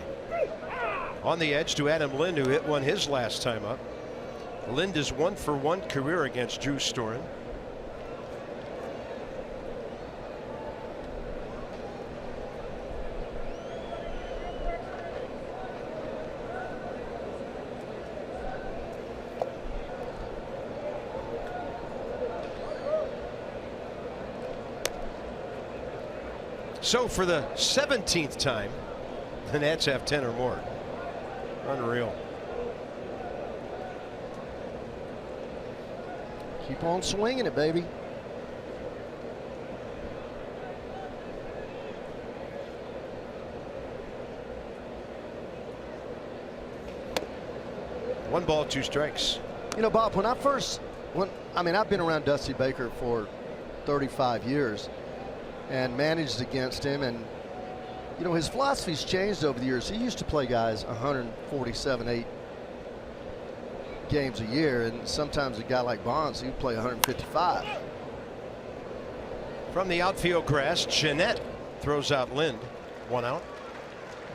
On the edge to Adam Lind, who hit one his last time up. Lind is 1-for-1 career against Drew Storen. So for the 17th time, the Nats have 10 or more. Unreal.
Keep on swinging it, baby.
One ball, 2 strikes.
You know, Bob, I've been around Dusty Baker for 35 years and managed against him, and you know, his philosophy's changed over the years. He used to play guys 147-8 games a year, and sometimes a guy like Bonds, he'd play 155.
From the outfield grass, Jeanette throws out Lind. 1 out.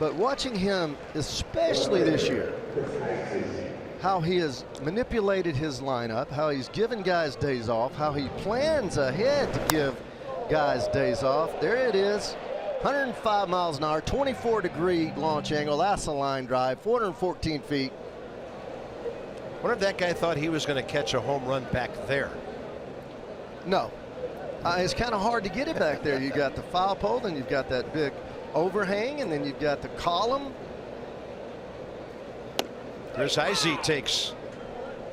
But watching him, especially this year, how he has manipulated his lineup, how he's given guys days off, how he plans ahead to give guys days off. There it is. 105 miles an hour, 24-degree launch angle. That's a line drive, 414 feet.
Wonder if that guy thought he was going to catch a home run back there.
No. It's kind of hard to get it back there. You got the foul pole, then you've got that big overhang, and then you've got the column.
Chris Heisey takes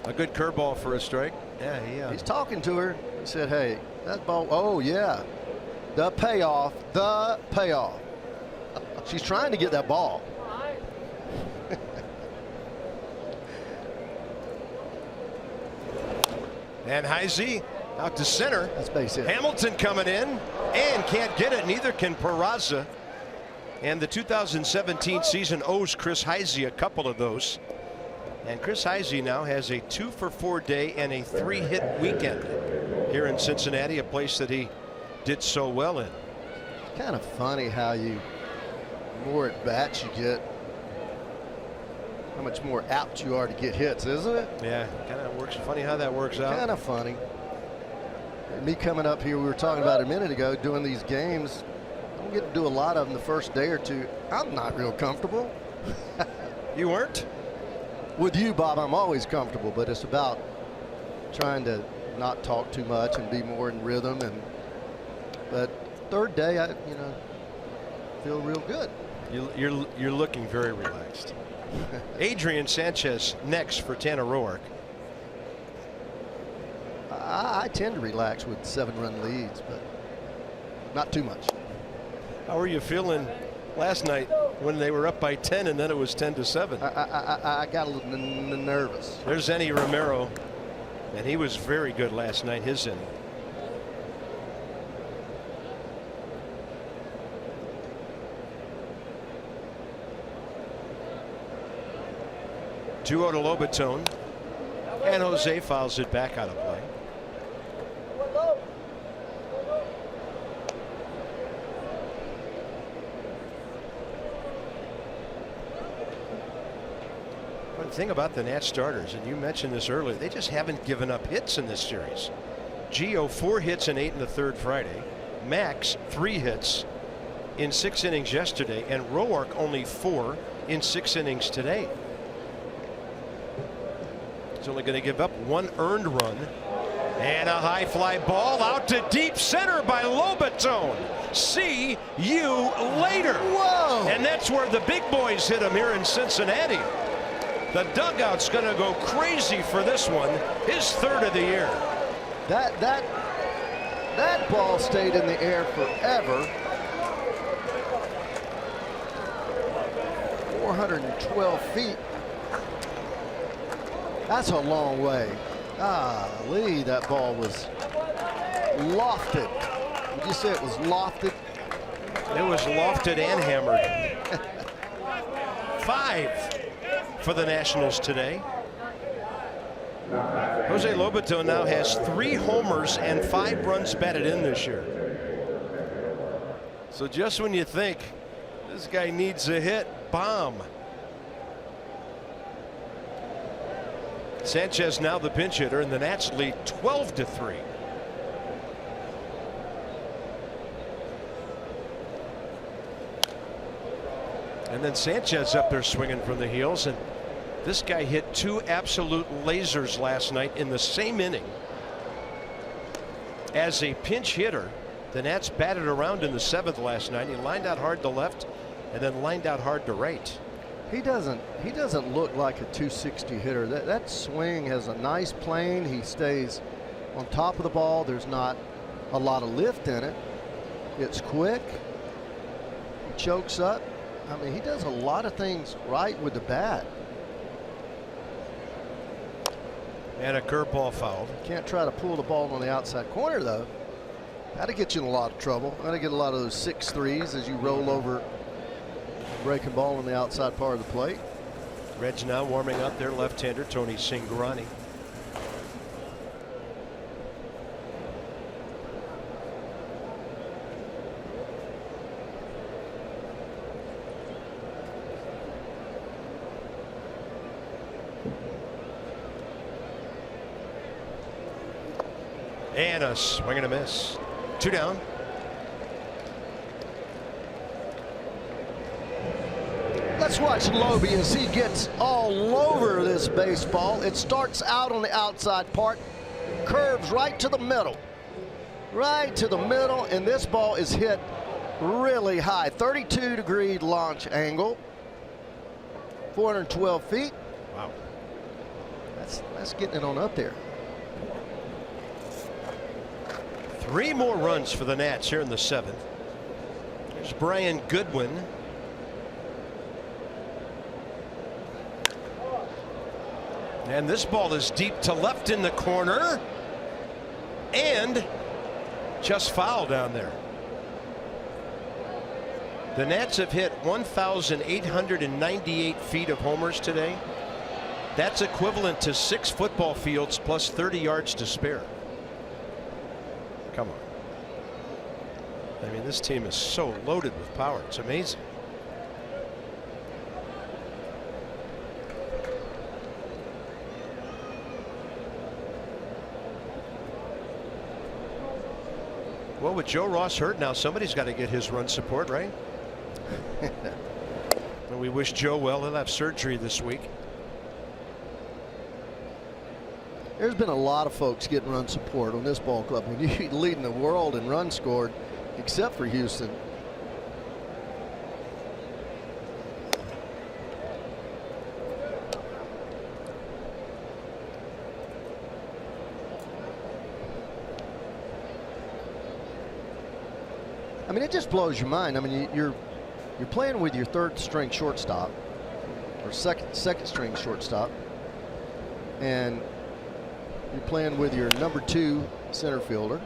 a good curveball for a strike. Yeah,
he's talking to her. He said, hey, that ball, oh yeah. The payoff, the payoff. She's trying to get that ball.
And Heisey out to center.
That's base hit.
Hamilton coming in and can't get it. Neither can Peraza. And the 2017 season owes Chris Heisey a couple of those. And Chris Heisey now has a 2-for-4 day and a 3-hit weekend here in Cincinnati, a place that he did so well in.
Kind of funny how the more at bats you get, how much more apt you are to get hits, isn't it?
Yeah, kind of works. Funny how that works out.
Kind of funny. Me coming up here, we were talking about a minute ago, doing these games. I don't get to do a lot of them the first day or two. I'm not real comfortable.
You weren't?
With you, Bob, I'm always comfortable, but it's about trying to not talk too much and be more in rhythm. But third day, I feel real good.
You're looking very relaxed. Adrian Sanchez next for Tanner Roark.
I tend to relax with 7-run leads, but not too much.
How are you feeling last night when they were up by 10 and then it was 10-7.
I got a little nervous.
There's Enny Romero, and he was very good last night, his inning. Two out of Lobatone, and Jose fouls it back out of play. The thing about the Nats starters, and you mentioned this earlier, they just haven't given up hits in this series. Gio 4 hits and 8 in the third Friday. Max 3 hits in 6 innings yesterday, and Roark only 4 in 6 innings today. He's only going to give up 1 earned run, and a high fly ball out to deep center by Lobatone. See you later.
Whoa!
And that's where the big boys hit him here in Cincinnati. The dugout's going to go crazy for this one, his 3rd of the year.
That ball stayed in the air forever. 412 feet. That's a long way. Golly, that ball was lofted. Did you say it was lofted?
It was lofted and hammered. 5 for the Nationals today. Jose Lobatone now has 3 homers and 5 runs batted in this year. So just when you think this guy needs a hit, bomb. Sanchez now the pinch hitter, and the Nats lead 12-3. And then Sanchez up there swinging from the heels, and this guy hit 2 absolute lasers last night in the same inning. As a pinch hitter, the Nats batted around in the 7th last night. He lined out hard to left and then lined out hard to right.
He doesn't look like a 260 hitter. That swing has a nice plane. He stays on top of the ball. There's not a lot of lift in it. It's quick. He chokes up. I mean, he does a lot of things right with the bat.
And a curveball fouled.
Can't try to pull the ball on the outside corner, though. That'll get you in a lot of trouble. That'll get a lot of those 6-3s as you roll over breaking ball on the outside part of the plate.
Reds now warming up their left-hander, Tony Cingrani. And a swing and a miss. 2 down.
Let's watch Lobe as he gets all over this baseball. It starts out on the outside part, curves right to the middle. Right to the middle, and this ball is hit really high. 32-degree launch angle. 412 feet.
Wow.
That's getting it on up there.
3 more runs for the Nats here in the 7th. There's Brian Goodwin. And this ball is deep to left in the corner. And just foul down there. The Nats have hit 1,898 feet of homers today. That's equivalent to 6 football fields plus 30 yards to spare. Come on. I mean, this team is so loaded with power. It's amazing. Well, with Joe Ross hurt now, somebody's got to get his run support, right? And we wish Joe well. He'll have surgery this week.
There's been a lot of folks getting run support on this ball club. When you're leading the world in runs scored, except for Houston. I mean, it just blows your mind. I mean, you're you're playing with your third string shortstop or second string shortstop, and you're playing with your number 2 center fielder,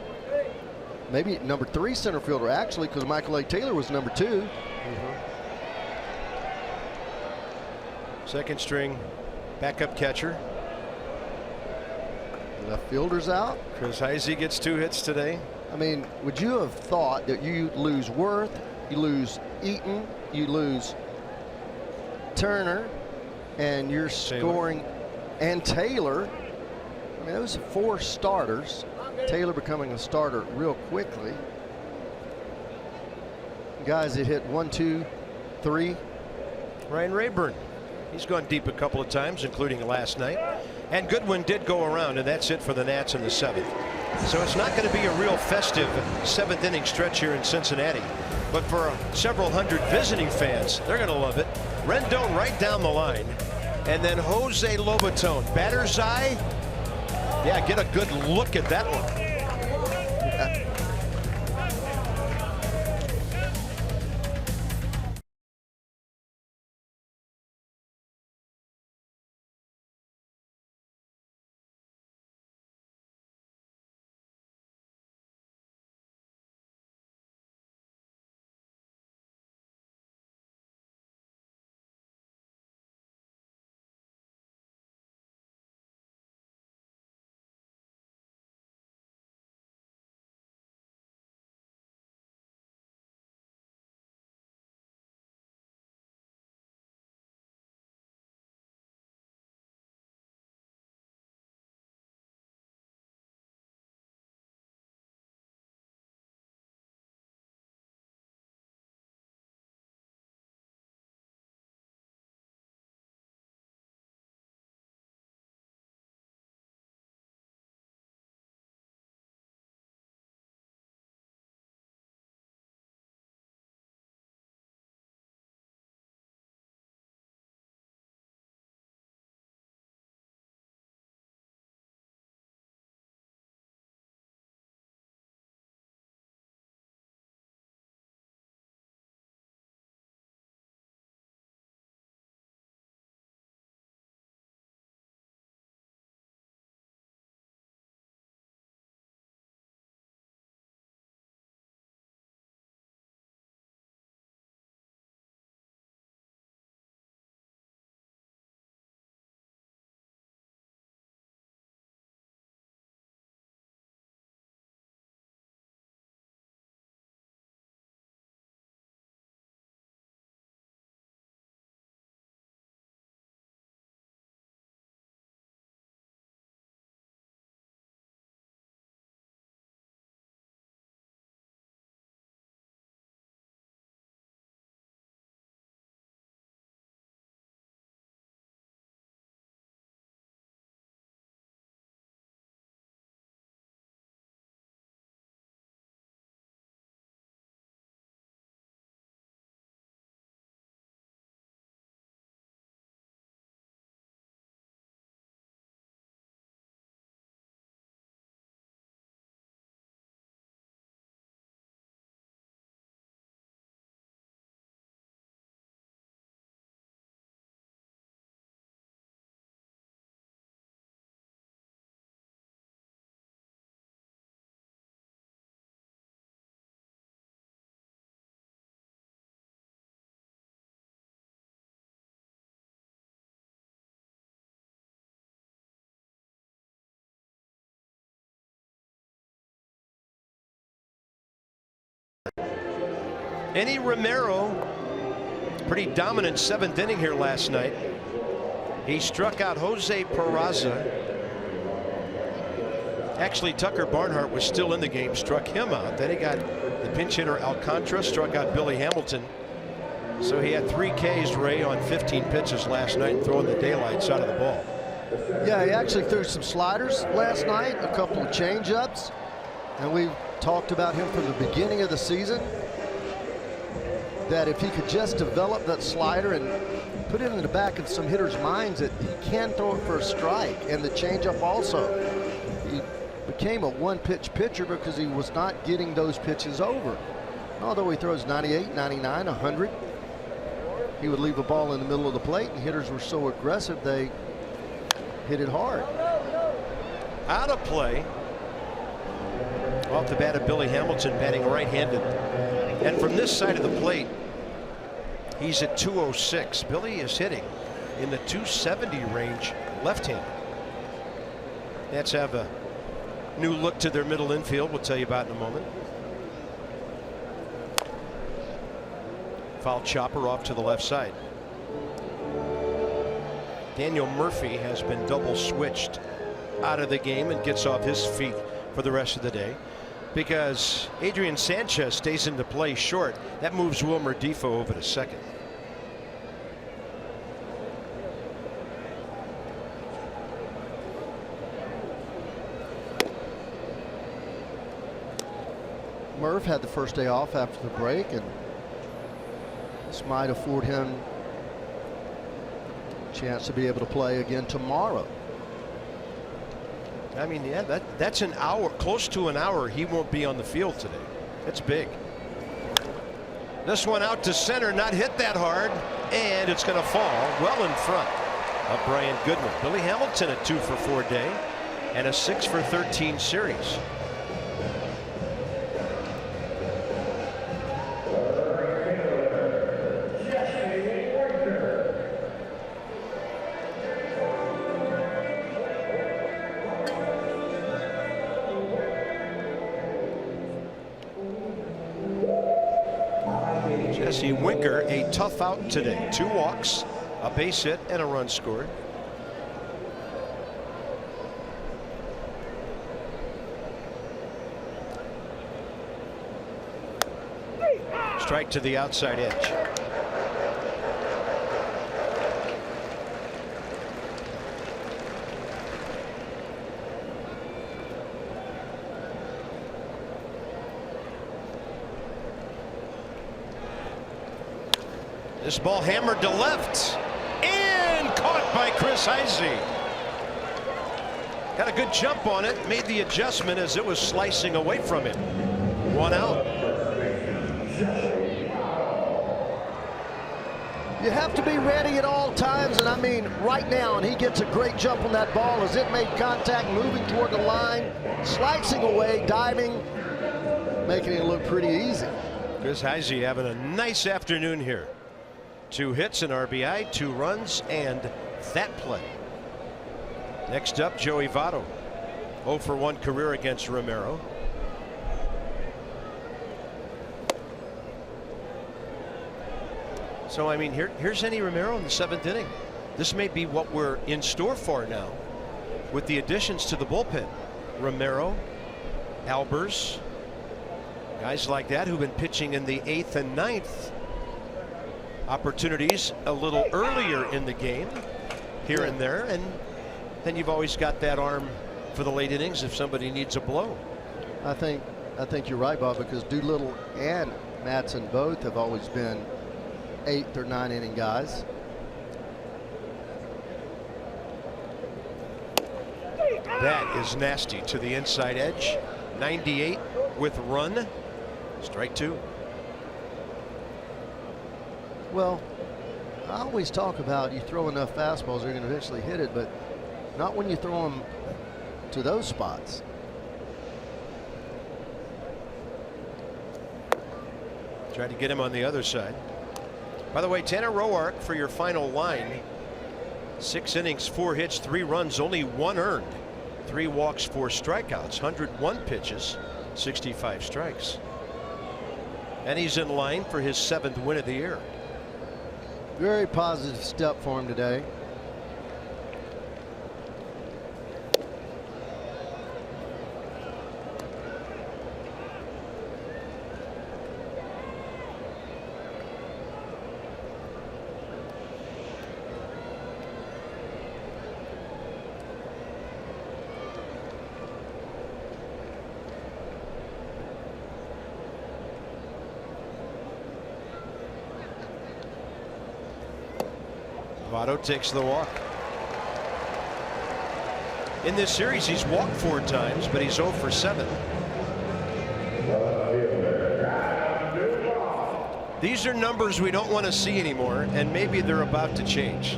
maybe number 3 center fielder actually, because Michael A. Taylor was number 2.
Second string backup catcher.
Left fielder's out.
Chris Heisey gets 2 hits today.
I mean, would you have thought that you lose Worth, you lose Eaton, you lose Turner, and you're scoring, and Taylor? I mean, those are 4 starters. Taylor becoming a starter real quickly. Guys that hit 1, 2, 3.
Ryan Rayburn. He's gone deep a couple of times, including last night. And Goodwin did go around, and that's it for the Nats in the 7th. So it's not going to be a real festive 7th inning stretch here in Cincinnati. But for several hundred visiting fans, they're going to love it. Rendon right down the line. And then Jose Lobaton. Batter's eye. Yeah, get a good look at that one. Eddie Romero, pretty dominant 7th inning here last night. He struck out Jose Peraza. Actually, Tucker Barnhart was still in the game, struck him out. Then he got the pinch hitter Alcantara, struck out Billy Hamilton. So he had 3 Ks, Ray, on 15 pitches last night, throwing the daylights out of the ball.
Yeah, he actually threw some sliders last night, a couple of changeups, and we've talked about him from the beginning of the season, that if he could just develop that slider and put it in the back of some hitters' minds that he can throw it for a strike, and the changeup also. He became a one-pitch pitcher because he was not getting those pitches over. Although he throws 98, 99, 100, he would leave a ball in the middle of the plate, and hitters were so aggressive they hit it hard.
Out of play. Off the bat of Billy Hamilton, batting right-handed. And from this side of the plate, he's at 206. Billy is hitting in the 270 range left-handed. Nats have a new look to their middle infield. We'll tell you about in a moment. Foul chopper off to the left side. Daniel Murphy has been double switched out of the game and gets off his feet for the rest of the day because Adrian Sanchez stays into play short. That moves Wilmer Defoe over to second.
Murph had the first day off after the break, and this might afford him a chance to be able to play again tomorrow.
I mean, yeah, that's an hour, close to an hour. He won't be on the field today. That's big. This one out to center, not hit that hard, and it's going to fall well in front of Brian Goodwin. Billy Hamilton, a 2-for-4 day and a 6-for-13 series. Jesse Winker, a tough out today. 2 walks, a base hit, and a run scored. Strike to the outside edge. This ball hammered to left and caught by Chris Heisey. Got a good jump on it, made the adjustment as it was slicing away from him. 1 out.
You have to be ready at all times, and I mean right now, and he gets a great jump on that ball as it made contact, moving toward the line, slicing away, diving, making it look pretty easy.
Chris Heisey having a nice afternoon here. 2 hits, an RBI, 2 runs, and that play. Next up, Joey Votto. 0-for-1 career against Romero. So, I mean, here's Henny Romero in the 7th inning. This may be what we're in store for now with the additions to the bullpen. Romero, Albers, guys like that who've been pitching in the 8th and 9th. Opportunities a little earlier in the game, here and there, and then you've always got that arm for the late innings if somebody needs a blow.
I think you're right, Bob, because Doolittle and Madsen both have always been 8th or 9th inning guys.
That is nasty to the inside edge. 98 with run. Strike 2.
Well, I always talk about you throw enough fastballs, you're going to eventually hit it, but not when you throw them to those spots.
Tried to get him on the other side. By the way, Tanner Roark for your final line. 6 innings, 4 hits, 3 runs, only 1 earned. 3 walks, 4 strikeouts, 101 pitches, 65 strikes. And he's in line for his 7th win of the year.
Very positive step for him today.
Votto takes the walk. In this series, he's walked 4 times, but he's 0 for 7. These are numbers we don't want to see anymore, and maybe they're about to change.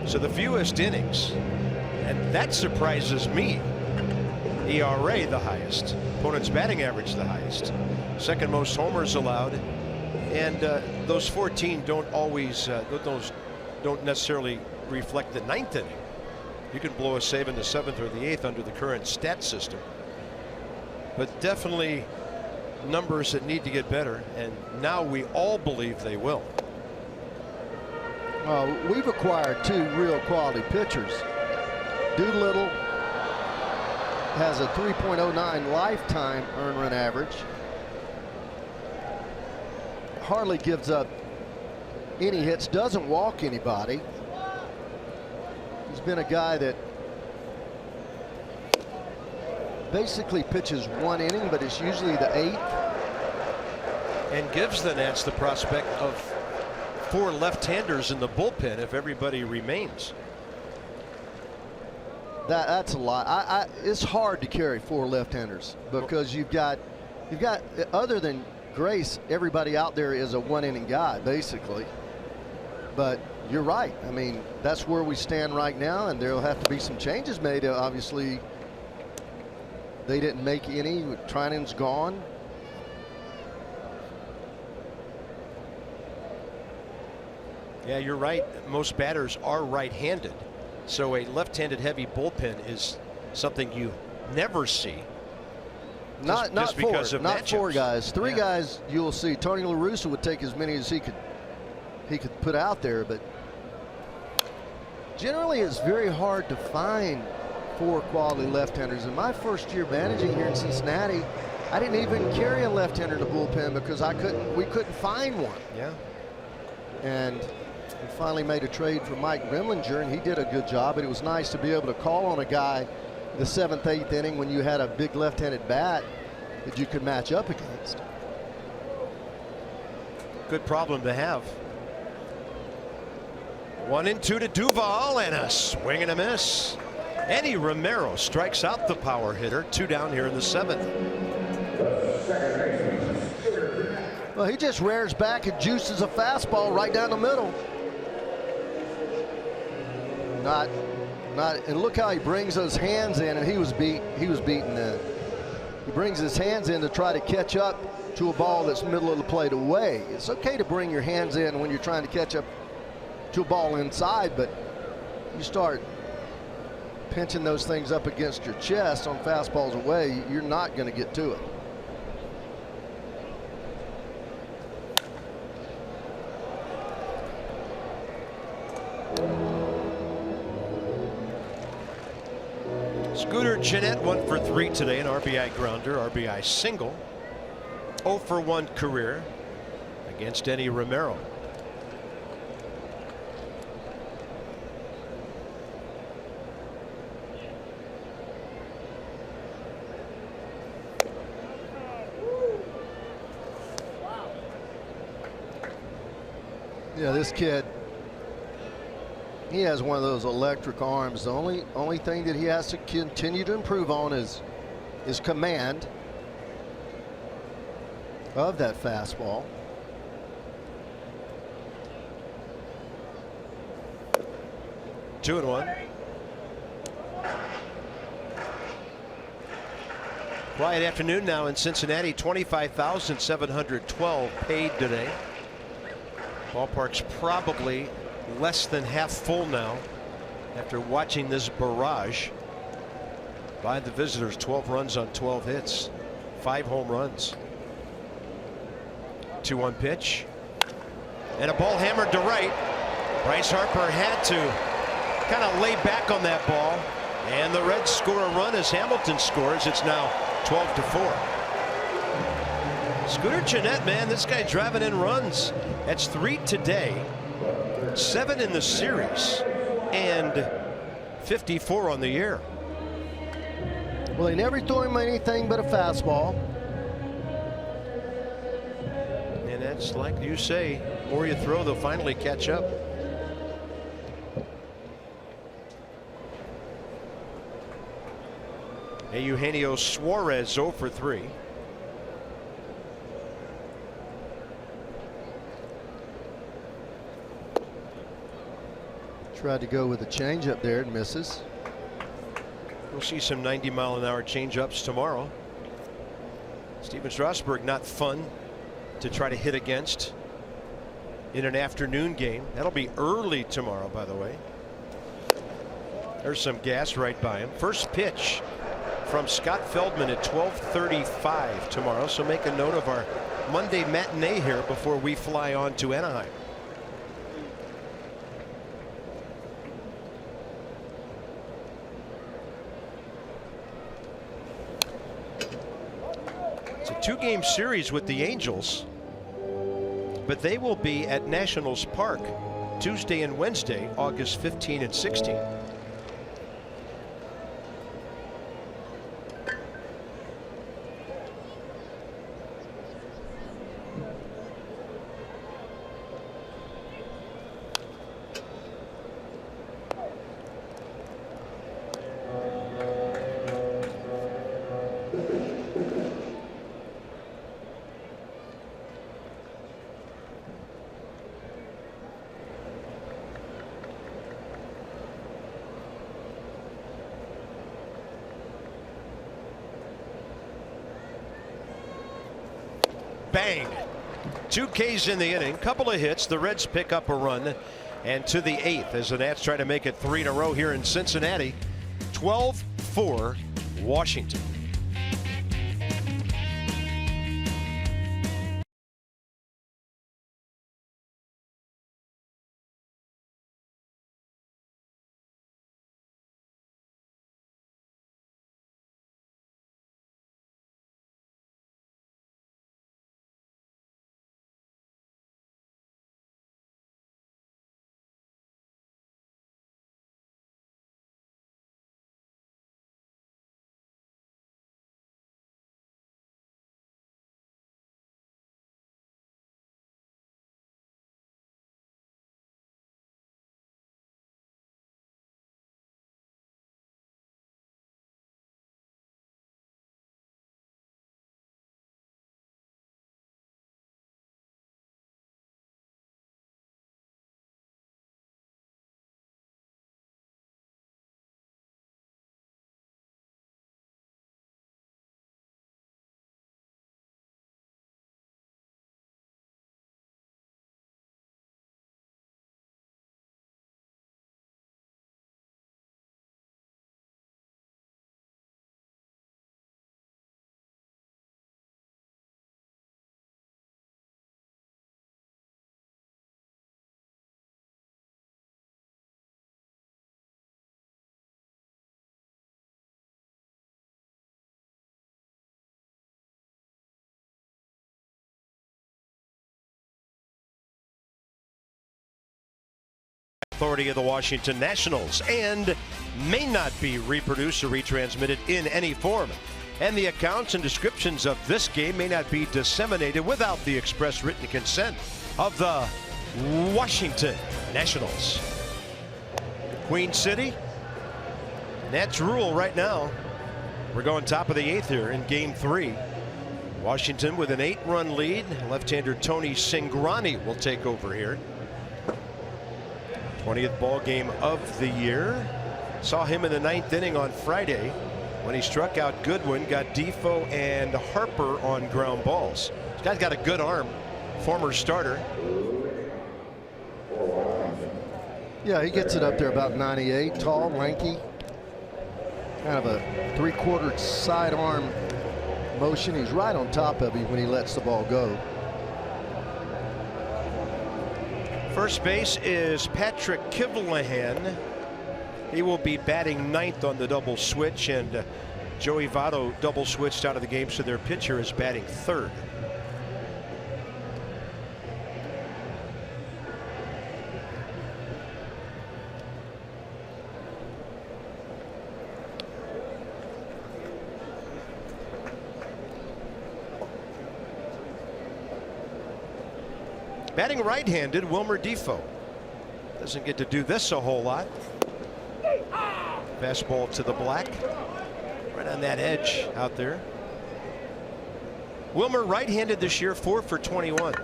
So the fewest innings, and that surprises me. ERA the highest, opponent's batting average the highest, second most homers allowed, and those 14 don't always those don't necessarily reflect the ninth inning. You can blow a save in the seventh or the eighth under the current stat system, but definitely numbers that need to get better, and now we all believe they will.
We've acquired two real quality pitchers. Doolittle has a 3.09 lifetime earned run average. Hardly gives up any hits, doesn't walk anybody. He's been a guy that basically pitches one inning, but it's usually the eighth.
And gives the Nats the prospect of 4 left-handers in the bullpen if everybody remains.
That's a lot. It's hard to carry 4 left-handers because you've got other than Grace, everybody out there is a one-inning guy basically. But you're right. I mean, that's where we stand right now, and there'll have to be some changes made. Obviously, they didn't make any. Trinan's gone.
Yeah, you're right. Most batters are right-handed, so a left-handed heavy bullpen is something you never see.
Not
because of
not
matchups.
4 guys. 3 guys you'll see. Tony La Russa would take as many as he could put out there, but generally it's very hard to find 4 quality left-handers. In my first year managing here in Cincinnati, I didn't even carry a left-hander in the bullpen because we couldn't find one.
Yeah.
And we finally made a trade for Mike Remlinger, and he did a good job. But it was nice to be able to call on a guy the 7th, 8th inning when you had a big left-handed bat that you could match up against.
Good problem to have. 1-2 to Duvall, and a swing and a miss. Eddie Romero strikes out the power hitter. 2 down here in the 7th.
Well, he just rears back and juices a fastball right down the middle. And look how he brings those hands in, and he was beaten then. He brings his hands in to try to catch up to a ball that's middle of the plate away. It's okay to bring your hands in when you're trying to catch up to a ball inside, but you start pinching those things up against your chest on fastballs away, you're not going to get to it.
Scooter Gennett 1 for 3 today, an RBI grounder, RBI single. 0 for 1 career against Eddie Romero.
Yeah, this kid, he has one of those electric arms. The only thing that he has to continue to improve on is his command of that fastball. Two and one.
Quiet afternoon now in Cincinnati. 25,712 paid today. Ballpark's probably less than half full now after watching this barrage by the visitors. 12 runs on 12 hits, 5 home runs. 2-1 pitch, and a ball hammered to right. Bryce Harper had to kind of lay back on that ball, and the Reds score a run as Hamilton scores. It's now 12-4. Scooter Gennett, man, this guy driving in runs. That's 3 today, 7 in the series, and 54 on the year.
Well, he never threw him anything but a fastball.
And that's like you say, the more you throw, they'll finally catch up. Eugenio Suarez 0 for 3.
Tried to go with a changeup there and misses.
We'll see some 90-mile-an-hour changeups tomorrow. Steven Strasburg, not fun to try to hit against in an afternoon game. That'll be early tomorrow, by the way. There's some gas right by him. First pitch from Scott Feldman at 12:35 tomorrow. So make a note of our Monday matinee here before we fly on to Anaheim. It's a 2-game series with the Angels, but they will be at Nationals Park Tuesday and Wednesday, August 15 and 16. Bang. 2 Ks in the inning, couple of hits. The Reds pick up a run, and to the 8th as the Nats try to make it 3 in a row here in Cincinnati. 12-4 Washington. Authority of the Washington Nationals, and may not be reproduced or retransmitted in any form. And the accounts and descriptions of this game may not be disseminated without the express written consent of the Washington Nationals. Queen City, Nats rule right now. We're going top of the 8th here in Game 3. Washington with an 8-run lead. Left-hander Tony Cingrani will take over here. 20th ball game of the year. Saw him in the 9th inning on Friday when he struck out Goodwin, got Defoe and Harper on ground balls. This guy's got a good arm. Former starter.
Yeah, he gets it up there about 98. Tall, lanky. Kind of a 3/4 sidearm motion. He's right on top of him when he lets the ball go.
First base is Patrick Kivlehan. He will be batting 9th on the double switch, and Joey Votto double switched out of the game, so their pitcher is batting 3rd. Batting right-handed, Wilmer Defoe. Doesn't get to do this a whole lot. Fastball to the black. Right on that edge out there. Wilmer right-handed this year, 4 for 21.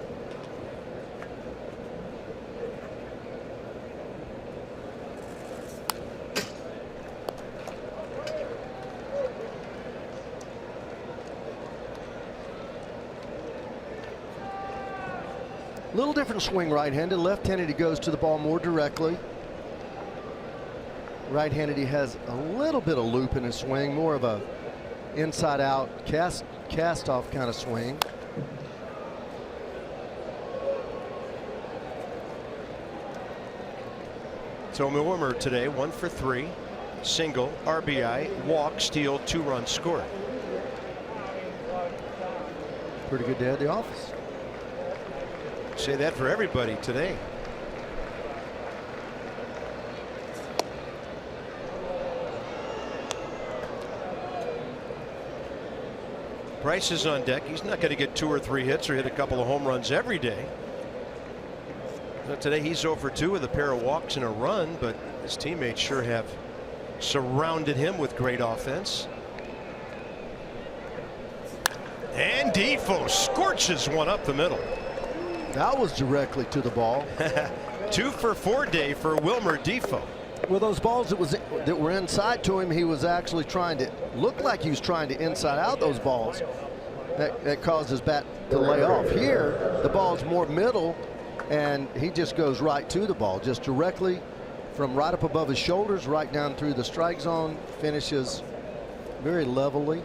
Little different swing right-handed. Left-handed he goes to the ball more directly. Right-handed he has a little bit of loop in his swing, more of a inside-out cast-off kind of swing.
So Milwaukee today 1 for 3, single, RBI, walk, steal, 2 runs scored.
Pretty good day at the office.
Say that for everybody today. Price is on deck. He's not going to get 2 or 3 hits or hit a couple of home runs every day. But today he's 0 for 2 with a pair of walks and a run, but his teammates sure have surrounded him with great offense. And Defoe scorches one up the middle.
That was directly to the ball.
2 for 4 day for Wilmer Defoe.
Well, those balls that were inside to him, he was actually trying to look like he was trying to inside out those balls. That caused his bat to lay off. Here, the ball's more middle, and he just goes right to the ball, just directly from right up above his shoulders, right down through the strike zone. Finishes very levelly.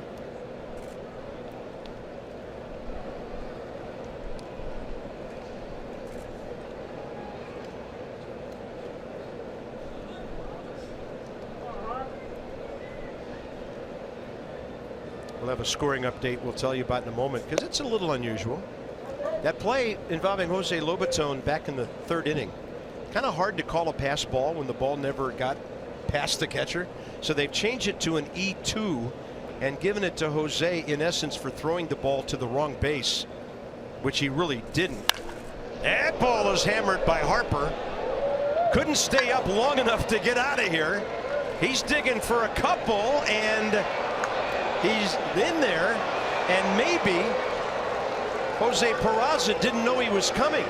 We'll have a scoring update we'll tell you about in a moment, because it's a little unusual. That play involving Jose Lobaton back in the 3rd inning. Kind of hard to call a pass ball when the ball never got past the catcher. So they've changed it to an E2 and given it to Jose in essence for throwing the ball to the wrong base, which he really didn't. That ball is hammered by Harper. Couldn't stay up long enough to get out of here. He's digging for a couple, and he's in there, and maybe Jose Peraza didn't know he was coming.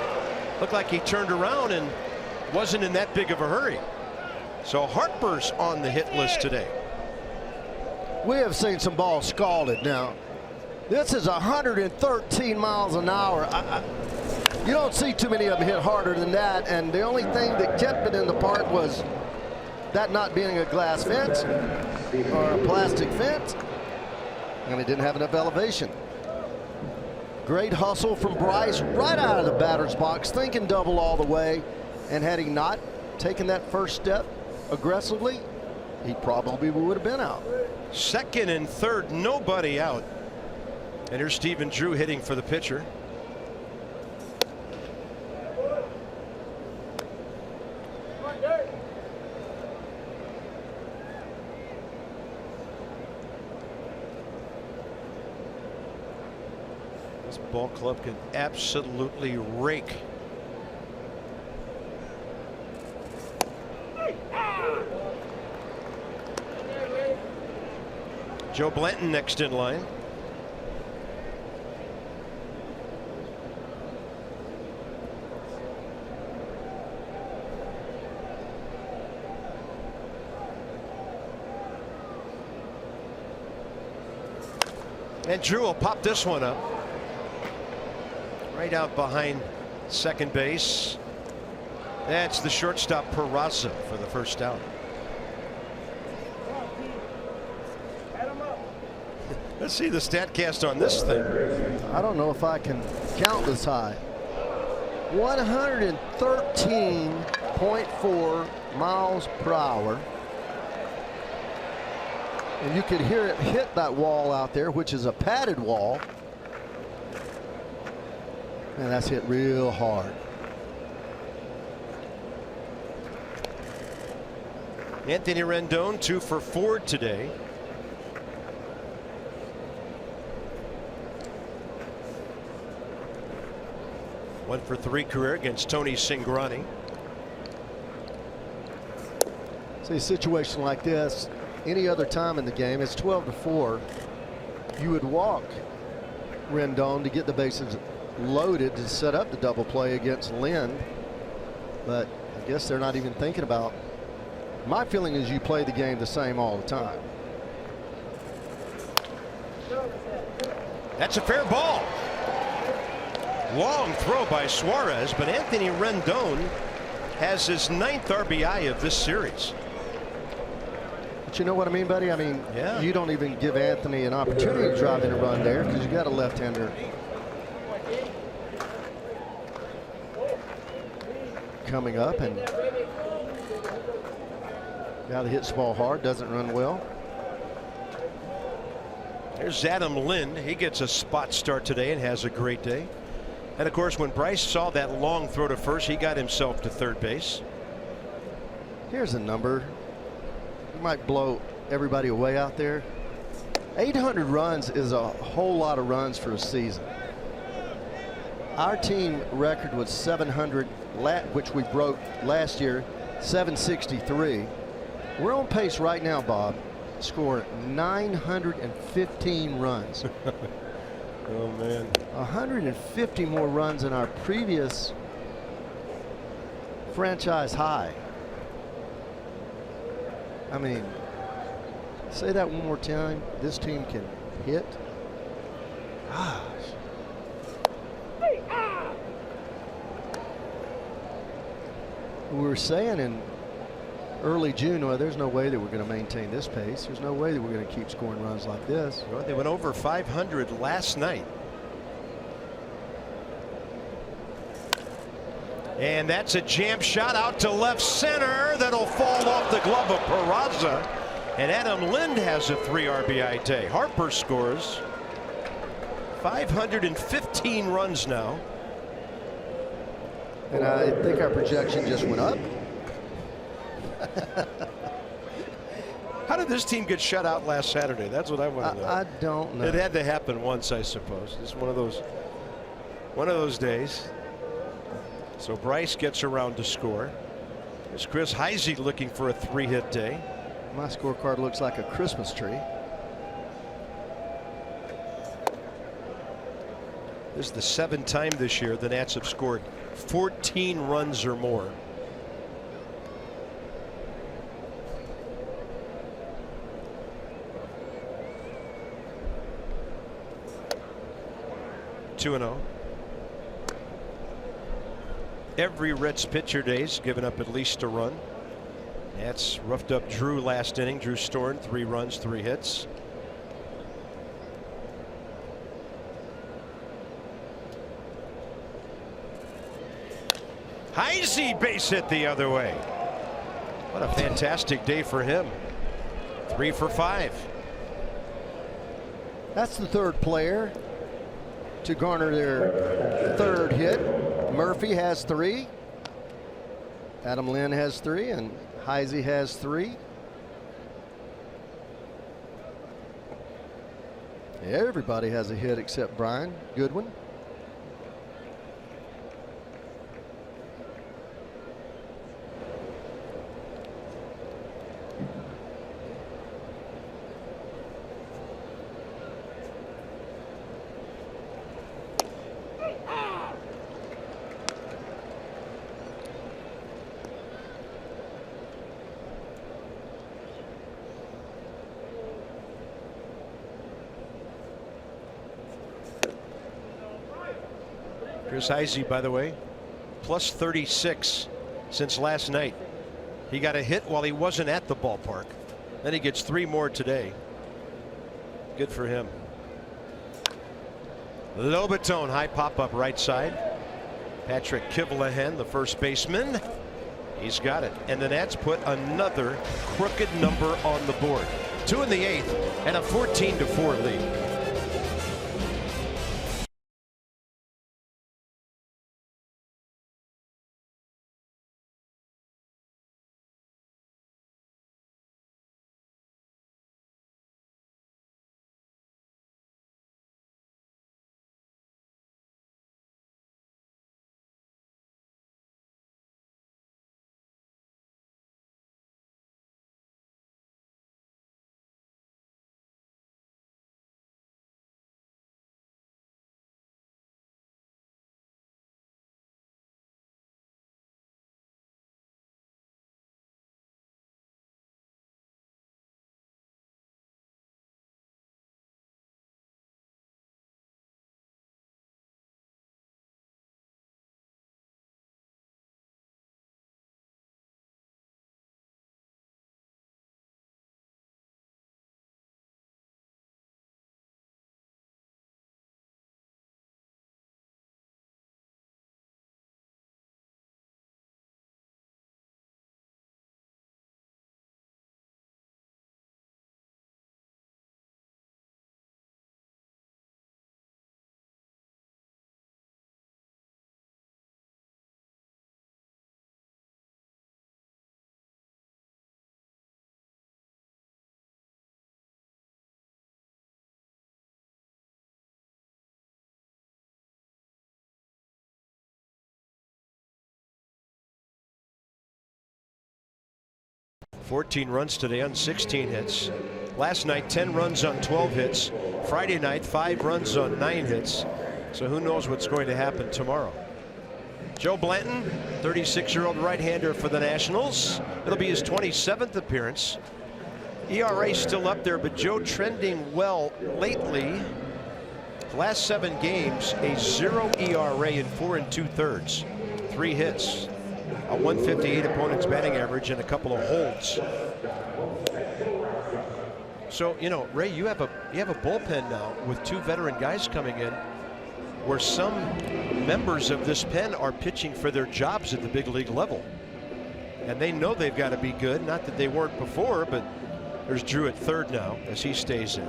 Looked like he turned around and wasn't in that big of a hurry. So Harper's on the hit list today.
We have seen some balls scalded. Now, this is 113 miles an hour. You don't see too many of them hit harder than that, and the only thing that kept it in the park was that not being a glass fence or a plastic fence, and it didn't have enough elevation. Great hustle from Bryce right out of the batter's box, thinking double all the way, and had he not taken that first step aggressively, he probably would have been out.
2nd and 3rd, nobody out. And here's Stephen Drew hitting for the pitcher. This ball club can absolutely rake. Joe Blanton next in line. And Drew will pop this one up right out behind second base. That's the shortstop Peraza for the first out. Let's see the StatCast on this thing.
I don't know if I can count this high. 113.4 miles per hour. And you could hear it hit that wall out there, which is a padded wall. And that's hit real hard.
Anthony Rendon 2 for 4 today. One for 3 career against Tony Cingrani.
See, a situation like this, any other time in the game, it's 12-4. You would walk Rendon to get the bases loaded to set up the double play against Lynn. But I guess they're not even thinking about. My feeling is you play the game the same all the time.
That's a fair ball. Long throw by Suarez, but Anthony Rendon has his 9th RBI of this series.
But you know what I mean, buddy? I mean,
yeah.
You don't even give Anthony an opportunity to drive in a run there because you got a left-hander coming up, and guy that hits the ball hard doesn't run well.
There's Adam Lind. He gets a spot start today and has a great day. And of course, when Bryce saw that long throw to first, he got himself to third base.
Here's a number. You might blow everybody away out there. 800 runs is a whole lot of runs for a season. Our team record was 700, which we broke last year, 763. We're on pace right now, Bob, to score 915 runs.
Oh, man.
150 more runs than our previous franchise high. I mean, say that one more time. This team can hit. Gosh. We were saying in early June, well, there's no way that we're going to maintain this pace. There's no way that we're going to keep scoring runs like this.
Well, they went over 500 last night. And that's a jam shot out to left center. That'll fall off the glove of Peraza. And Adam Lind has a 3 RBI day. Harper scores 515 runs now.
And I think our projection just went up.
How did this team get shut out last Saturday? That's what I want to know.
I don't know.
It had to happen once, I suppose. It's one of those days. So Bryce gets around to score. There's Chris Heisey looking for a 3-hit day.
My scorecard looks like a Christmas tree.
This is the 7th time this year the Nats have scored 14 runs or more. Two and 0. Every Reds pitcher day's given up at least a run. Nats roughed up Drew last inning. Drew Storen, 3 runs, 3 hits. Heisey base hit the other way. What a fantastic day for him. 3 for 5.
That's the 3rd player to garner their 3rd hit. Murphy has 3. Adam Lind has 3, and Heisey has 3. Everybody has a hit except Brian Goodwin.
Chris Heisey, by the way, plus 36 since last night. He got a hit while he wasn't at the ballpark. Then he gets 3 more today. Good for him. Lobaton, high pop up right side. Patrick Kivlehen, the first baseman. He's got it. And the Nats put another crooked number on the board. 2 in the 8th and a 14-4 lead. 14 runs today on 16 hits. Last night, 10 runs on 12 hits. Friday night, 5 runs on 9 hits. So who knows what's going to happen tomorrow. Joe Blanton, 36-year-old right-hander for the Nationals. It'll be his 27th appearance. ERA still up there, but Joe trending well lately. Last 7 games, a 0 ERA in 4 2/3. 3 hits, a 158 opponent's batting average, and a couple of holds. So, you know, Ray, you have a bullpen now with 2 veteran guys coming in, where some members of this pen are pitching for their jobs at the big league level. And they know they've got to be good. Not that they weren't before, but there's Drew at third now as he stays in.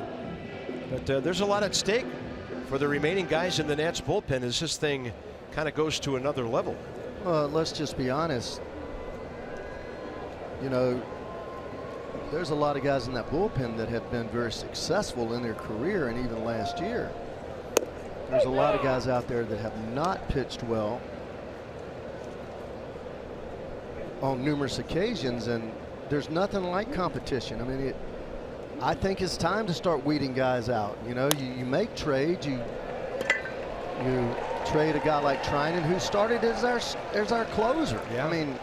But there's a lot at stake for the remaining guys in the Nats bullpen as this thing kind of goes to another level.
Well, let's just be honest. You know, there's a lot of guys in that bullpen that have been very successful in their career, and even last year. There's a lot of guys out there that have not pitched well on numerous occasions, and there's nothing like competition. I mean, I think it's time to start weeding guys out. You know, you make trades. You trade a guy like Trinan, who started as our closer.
Yeah.
I mean,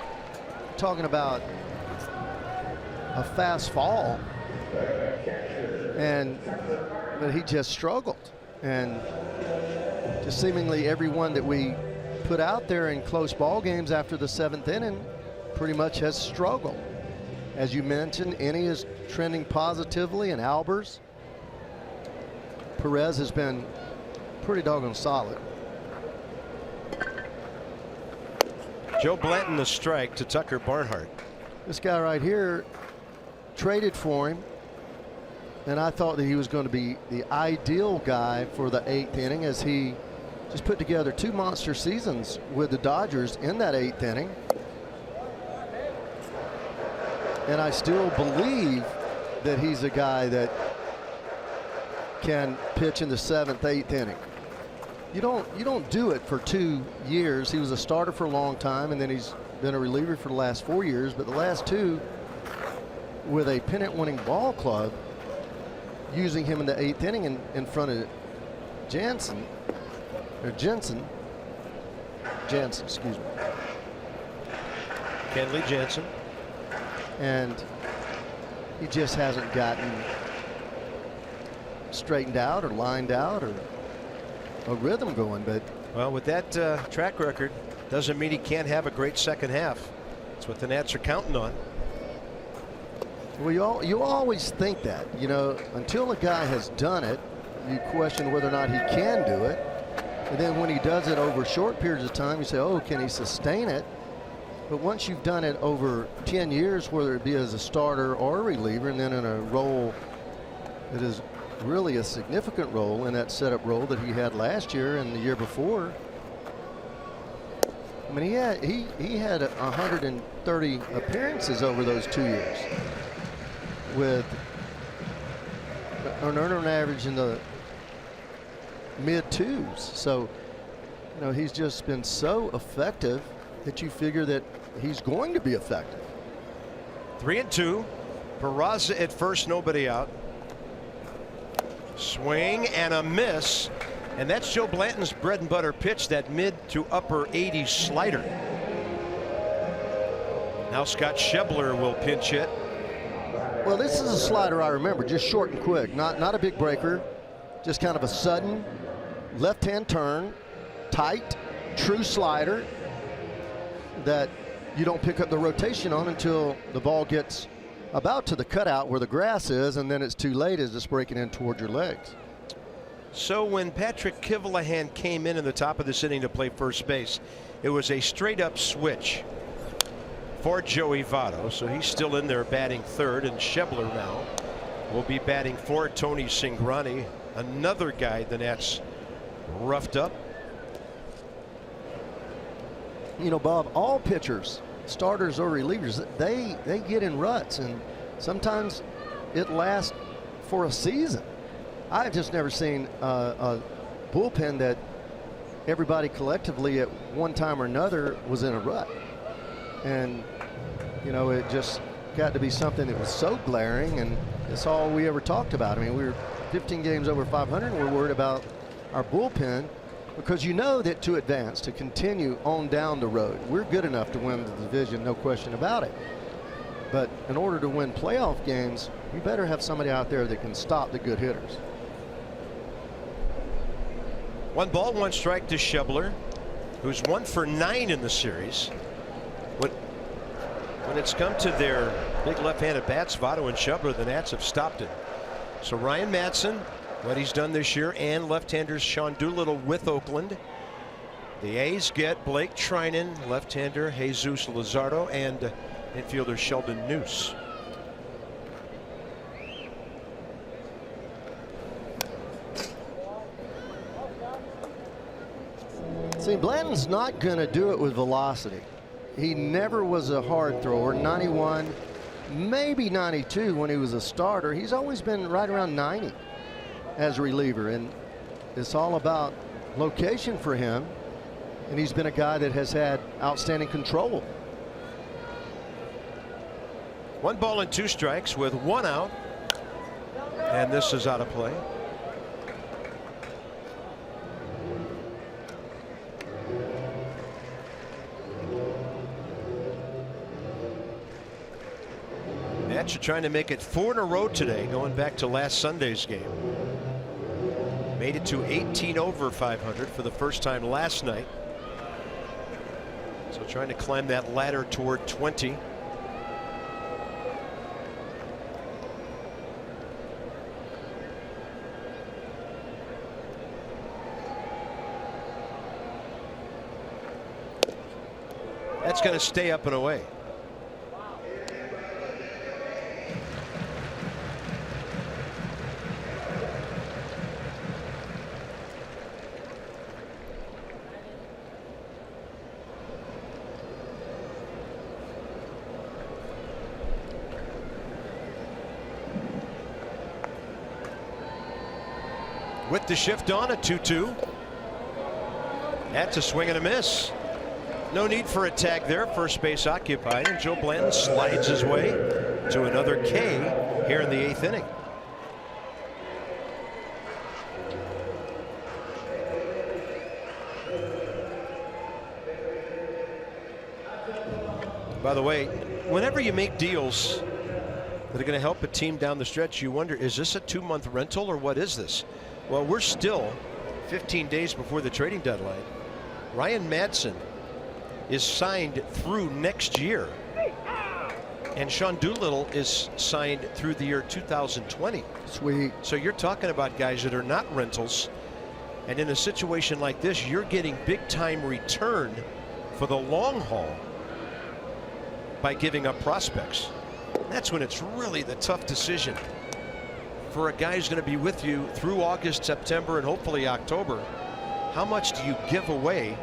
talking about a fast fall, but he just struggled. And just seemingly everyone that we put out there in close ball games after the 7th inning pretty much has struggled. As you mentioned, Innie is trending positively, and Albers. Perez has been pretty doggone solid.
Joe Blanton the strike to Tucker Barnhart.
This guy right here, traded for him, and I thought that he was going to be the ideal guy for the 8th inning, as he just put together 2 monster seasons with the Dodgers in that 8th inning. And I still believe that he's a guy that can pitch in the 7th, 8th inning. You don't do it for 2 years. He was a starter for a long time, and then he's been a reliever for the last 4 years, but the last 2 with a pennant-winning ball club, using him in the 8th inning in front of Jansen, excuse me.
Kenley Jansen.
And he just hasn't gotten straightened out or lined out or a rhythm going. But
well, with that track record, doesn't mean he can't have a great second half. That's what the Nats are counting on.
Well, you always think that, you know, until a guy has done it, you question whether or not he can do it. And then when he does it over short periods of time, you say, oh, can he sustain it? But once you've done it over 10 years, whether it be as a starter or a reliever, and then in a role that is really a significant role in that setup role that he had last year and the year before. I mean, he had 130 appearances over those 2 years, with an earner average in the mid-2s. So, you know, he's just been so effective that you figure that he's going to be effective.
3-2. Peraza at first, nobody out. Swing and a miss. And that's Joe Blanton's bread and butter pitch, that mid to upper 80s slider. Now Scott Schebler will pinch hit.
Well, this is a slider I remember, just short and quick, not a big breaker, just kind of a sudden left-hand turn, tight, true slider that you don't pick up the rotation on until the ball gets about to the cutout where the grass is, and then it's too late as it's breaking in toward your legs.
So when Patrick Kivlahan came in the top of this inning to play first base, it was a straight-up switch for Joey Votto. So he's still in there batting third, and Schebler now will be batting for Tony Cingrani, another guy the Nats roughed up.
You know, Bob, all pitchers, starters or relievers, they get in ruts, and sometimes it lasts for a season. I've just never seen a bullpen that everybody collectively at one time or another was in a rut. And, you know, it just work out to be something that was so glaring, and it's all we ever talked about. I mean, we were 15 games over 500, and we're worried about our bullpen, because you know that to advance, to continue on down the road, we're good enough to win the division, no question about it. But in order to win playoff games, you better have somebody out there that can stop the good hitters.
1 ball, 1 strike to Schebler, who's 1 for 9 in the series. When it's come to their big left-handed bats, Votto and Schebler, the Nats have stopped it. So Ryan Madson, what he's done this year, and left-handers Sean Doolittle with Oakland. The A's get Blake Trinan, left-hander Jesus Luzardo, and infielder Sheldon Noose.
See, Blanton's not going to do it with velocity. He never was a hard thrower. 91, maybe 92 when he was a starter. He's always been right around 90 as a reliever, and it's all about location for him. And he's been a guy that has had outstanding control.
1 ball and 2 strikes with 1 out, and this is out of play. Nats are trying to make it 4 in a row today, going back to last Sunday's game. Made it to 18 over 500 for the first time last night. So trying to climb that ladder toward 20. That's going to stay up and away. With the shift on, a 2-2. That's a swing and a miss. No need for a tag there. First base occupied, and Joe Blanton slides his way to another K here in the 8th inning. By the way, whenever you make deals that are going to help a team down the stretch, you wonder, is this a 2-month rental or what is this? Well, we're still 15 days before the trading deadline. Ryan Madson is signed through next year, and Sean Doolittle is signed through the year 2020.
Sweet.
So you're talking about guys that are not rentals, and in a situation like this, you're getting big time return for the long haul by giving up prospects. That's when it's really the tough decision for a guy who's going to be with you through August, September, and hopefully October. How much do you give away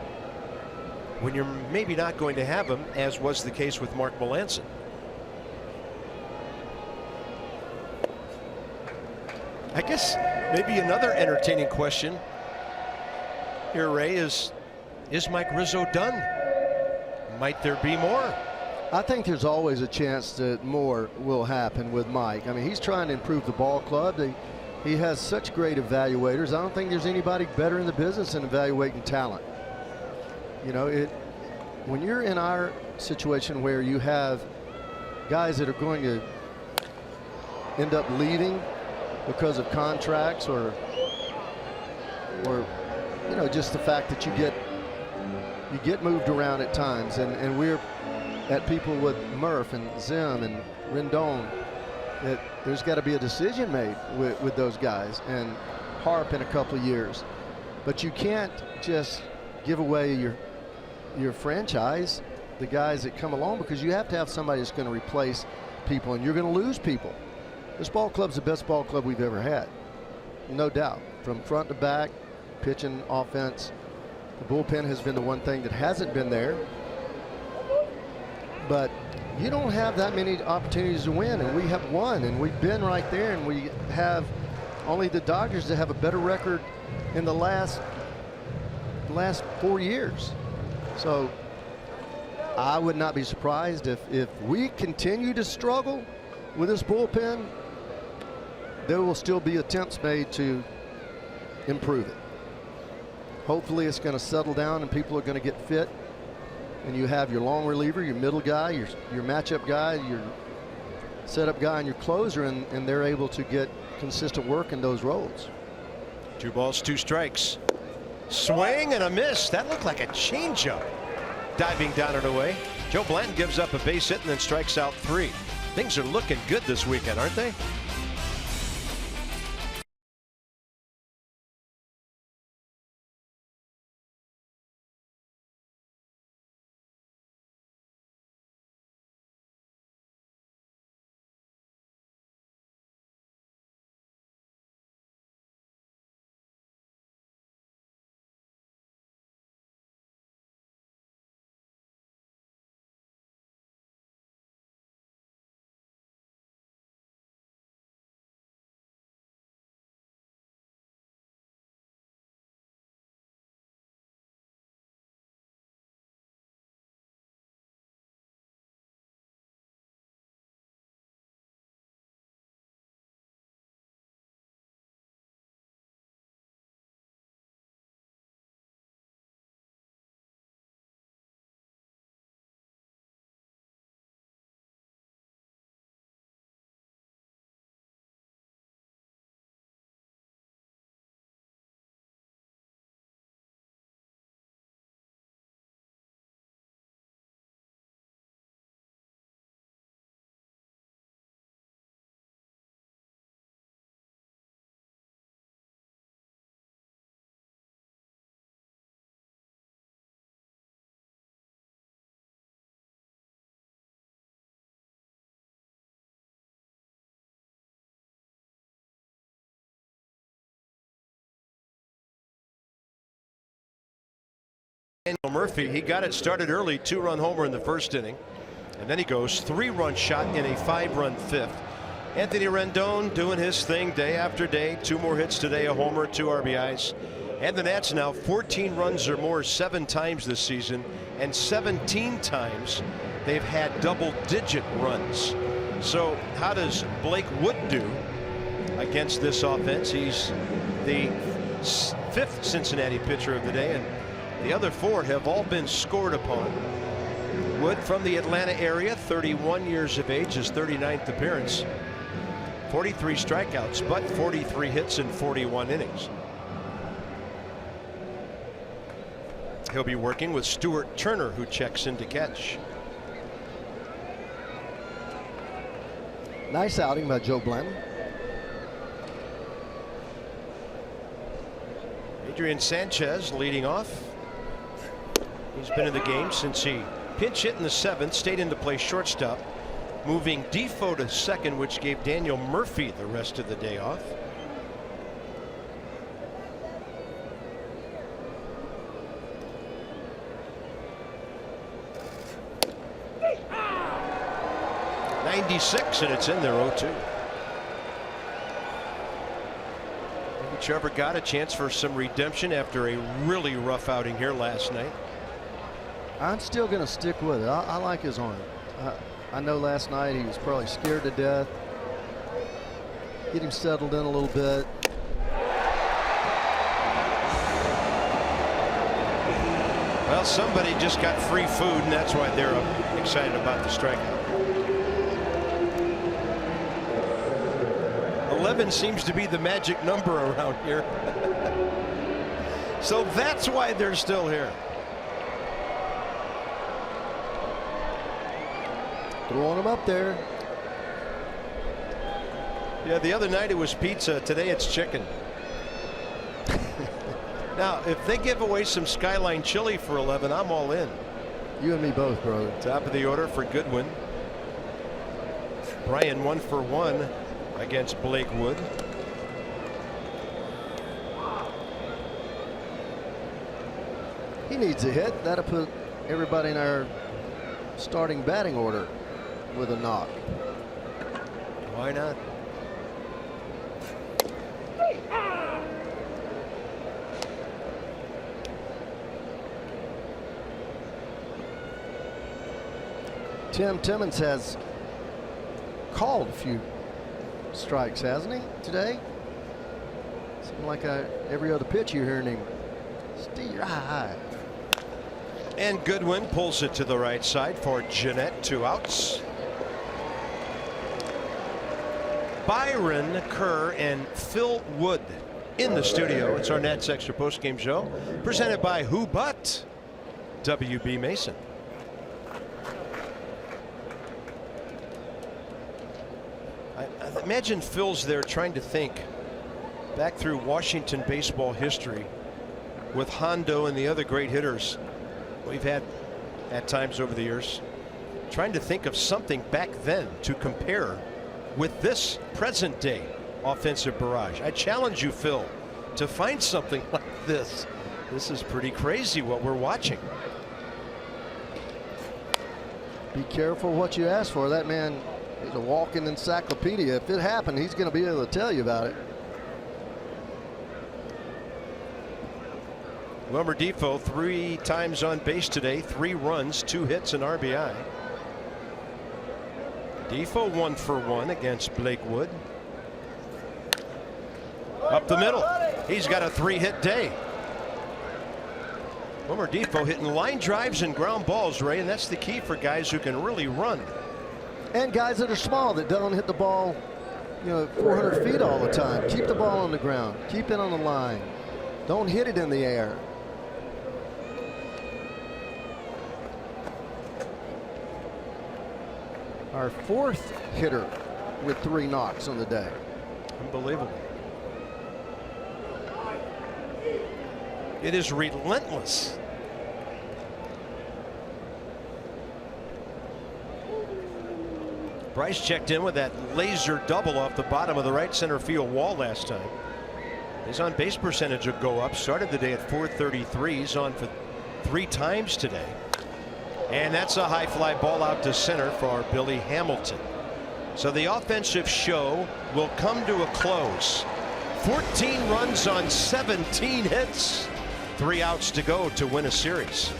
when you're maybe not going to have him, as was the case with Mark Melancon? I guess maybe another entertaining question here, Ray, is Mike Rizzo done? Might there be more?
I think there's always a chance that more will happen with Mike. I mean, he's trying to improve the ball club. He has such great evaluators. I don't think there's anybody better in the business than evaluating talent. You know, when you're in our situation where you have guys that are going to end up leaving because of contracts or you know, just the fact that you get moved around at times, and we're at people with Murph and Zim and Rendon, that there's got to be a decision made with those guys, and Harp in a couple of years. But you can't just give away your franchise, the guys that come along, because you have to have somebody that's going to replace people, and you're going to lose people. This ball club's the best ball club we've ever had, no doubt, from front to back, pitching, offense. The bullpen has been the one thing that hasn't been there. But you don't have that many opportunities to win, and we have won, and we've been right there, and we have only the Dodgers that have a better record in the last 4 years. So I would not be surprised if we continue to struggle with this bullpen. There will still be attempts made to improve it. Hopefully it's going to settle down and people are going to get fit, and you have your long reliever, your middle guy, your matchup guy, your setup guy, and your closer, and they're able to get consistent work in those roles.
2 balls, 2 strikes. Swing and a miss. That looked like a changeup. Diving down and away. Joe Blanton gives up a base hit and then strikes out 3. Things are looking good this weekend, aren't they? Daniel Murphy, he got it started early, 2-run homer in the first inning, and then he goes 3-run shot in a 5-run 5th. Anthony Rendon doing his thing day after day. 2 more hits today, a homer, 2 RBIs. And the Nats now 14 runs or more 7 times this season, and 17 times they've had double-digit runs. So how does Blake Wood do against this offense? He's the 5th Cincinnati pitcher of the day, and the other 4 have all been scored upon. Wood from the Atlanta area, 31 years of age, his 39th appearance. 43 strikeouts, but 43 hits in 41 innings. He'll be working with Stuart Turner, who checks in to catch.
Nice outing by Joe Blanton.
Adrian Sanchez leading off. He's been in the game since he pinch hit in the 7th, stayed in to play shortstop, moving Defoe to second, which gave Daniel Murphy the rest of the day off. .96, and it's in there, 0-2. Maybe Trevor got a chance for some redemption after a really rough outing here last night.
I'm still going to stick with it. I like his arm. I know last night he was probably scared to death. Get him settled in a little bit.
Well, somebody just got free food, and that's why they're excited about the strikeout. 11 seems to be the magic number around here. So that's why they're still here.
Throwing him up there.
Yeah, the other night it was pizza. Today it's chicken. Now, if they give away some Skyline chili for 11, I'm all in.
You and me both, brother.
Top of the order for Goodwin. Brian 1 for 1 against Blake Wood.
He needs a hit. That'll put everybody in our starting batting order with a knock.
Why not?
Tim Timmons has called a few strikes, hasn't he, today? Seems like every other pitch you're hearing him steer high.
And Goodwin pulls it to the right side for Jeanette. 2 outs. Byron Kerr and Phil Wood in the studio. It's our Nats Extra postgame show presented by Who But WB Mason. I imagine Phil's there trying to think back through Washington baseball history with Hondo and the other great hitters we've had at times over the years, trying to think of something back then to compare with this present day offensive barrage. I challenge you, Phil, to find something like this. This is pretty crazy what we're watching.
Be careful what you ask for. That man is a walking encyclopedia. If it happened, he's going to be able to tell you about it.
Wilmer Difo 3 times on base today, 3 runs, 2 hits, and RBI. Difo 1 for 1 against Blake Wood. Up the middle. He's got a 3-hit day. Wilmer Difo hitting line drives and ground balls, Ray, and that's the key for guys who can really run.
And guys that are small that don't hit the ball, 400 feet all the time. Keep the ball on the ground. Keep it on the line. Don't hit it in the air. Our 4th hitter with 3 knocks on the day.
Unbelievable. It is relentless. Bryce checked in with that laser double off the bottom of the right center field wall last time. His on base percentage will go up. Started the day at .433. He's on for 3 times today. And that's a high fly ball out to center for Billy Hamilton. So the offensive show will come to a close. 14 runs on 17 hits. 3 outs to go to win a series.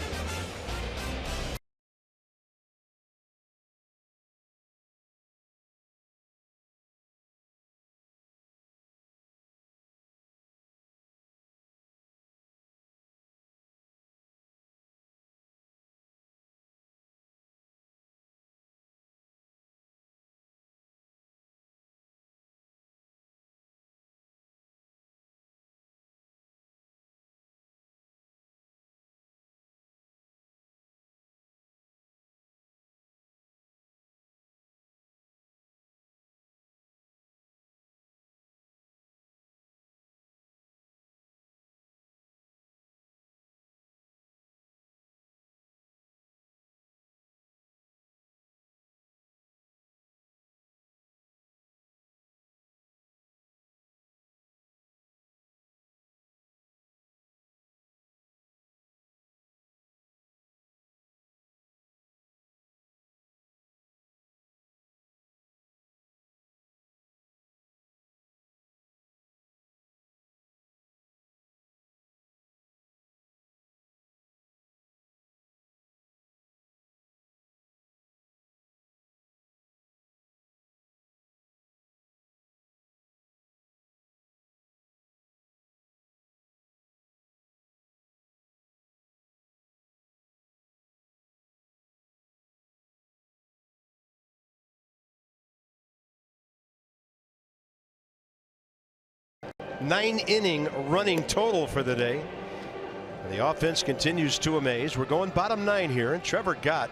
Nine-inning running total for the day. And the offense continues to amaze. We're going bottom 9 here, and Trevor Gott,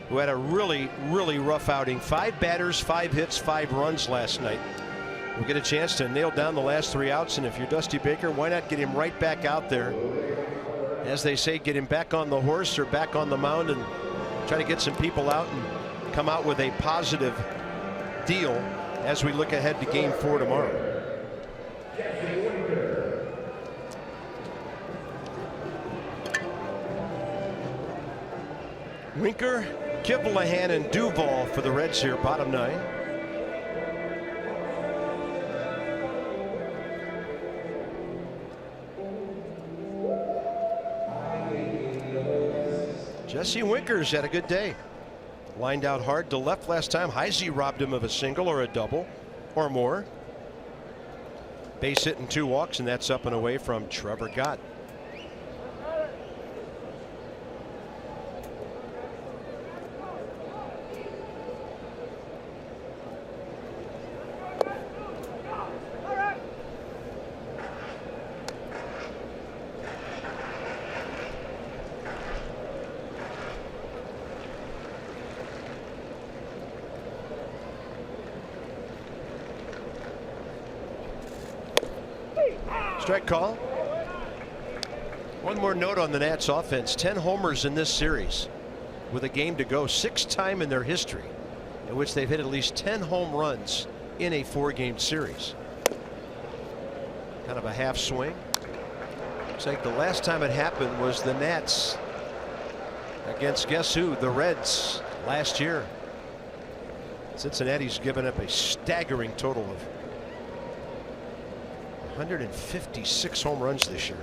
who had a really rough outing. 5 batters, 5 hits, 5 runs last night. We'll get a chance to nail down the last 3 outs, and if you're Dusty Baker, why not get him right back out there? As they say, get him back on the horse or back on the mound and try to get some people out and come out with a positive deal as we look ahead to Game 4 tomorrow. Winker, Kiplehan, and Duvall for the Reds here, bottom 9. Jesse Winker's had a good day. Lined out hard to left last time. Heisey robbed him of a single or a double or more. Base hit and 2 walks, and that's up and away from Trevor Gott. Strike call. One more note on the Nats offense. 10 homers in this series with a game to go. 6th time in their history in which they've hit at least 10 home runs in a 4-game series. Kind of a half swing. Looks like the last time it happened was the Nats against, guess who? The Reds last year. Cincinnati's given up a staggering total of 156 home runs this year.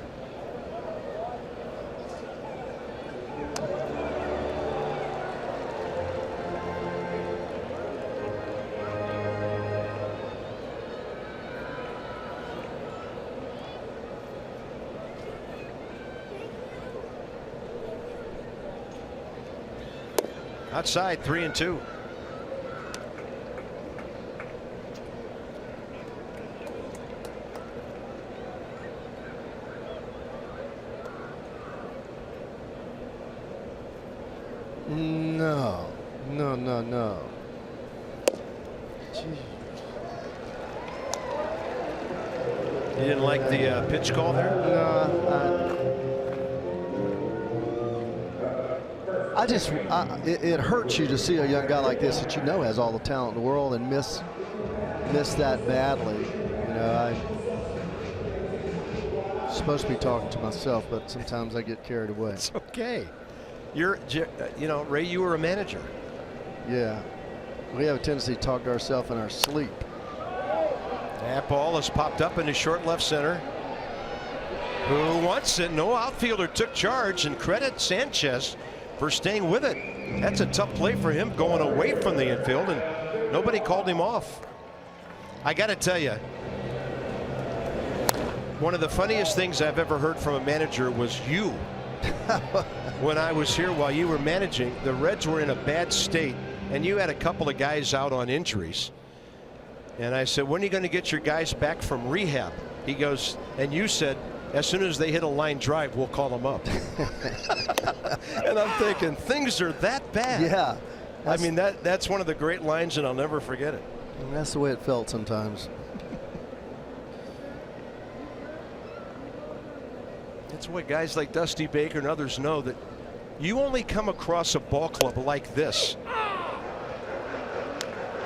Outside, 3-2.
No. Jeez.
You didn't like the pitch call there?
No. It hurts you to see a young guy like this that you know has all the talent in the world and miss that badly. You know, I'm supposed to be talking to myself, but sometimes I get carried away.
It's okay. You know, Ray, you were a manager.
Yeah. We have a tendency to talk to ourselves in our sleep.
That ball has popped up into short left center. Who wants it? No outfielder took charge, and credit Sanchez for staying with it. That's a tough play for him, going away from the infield, and nobody called him off. I got to tell you, one of the funniest things I've ever heard from a manager was you. When I was here while you were managing, the Reds were in a bad state, and you had a couple of guys out on injuries. And I said, when are you going to get your guys back from rehab? He goes, and you said, as soon as they hit a line drive, we'll call them up. And I'm thinking, things are that bad.
Yeah.
I mean, that's one of the great lines, and I'll never forget it.
And that's the way it felt sometimes.
That's why guys like Dusty Baker and others know that you only come across a ball club like this,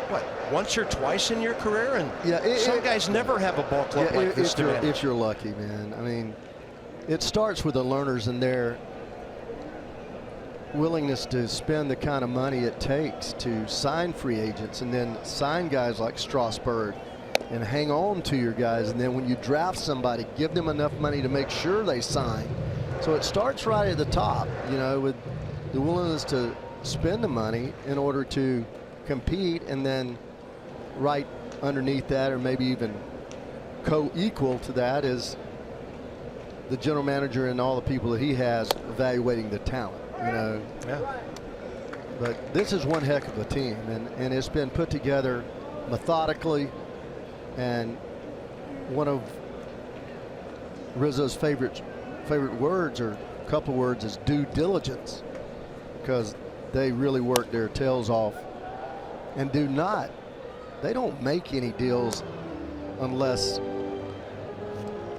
what, once or twice in your career? And
yeah,
some guys never have a ball club like this to manage.
If you're lucky, man. I mean, it starts with the learners and their willingness to spend the kind of money it takes to sign free agents and then sign guys like Strasburg and hang on to your guys, and then when you draft somebody, give them enough money to make sure they sign. So it starts right at the top, you know, with the willingness to spend the money in order to compete, and then right underneath that, or maybe even co-equal to that, is the general manager and all the people that he has evaluating the talent, you know.
Yeah.
But this is one heck of a team, and it's been put together methodically. And one of Rizzo's favorite words, or a couple of words, is due diligence, because they really work their tails off and they don't make any deals unless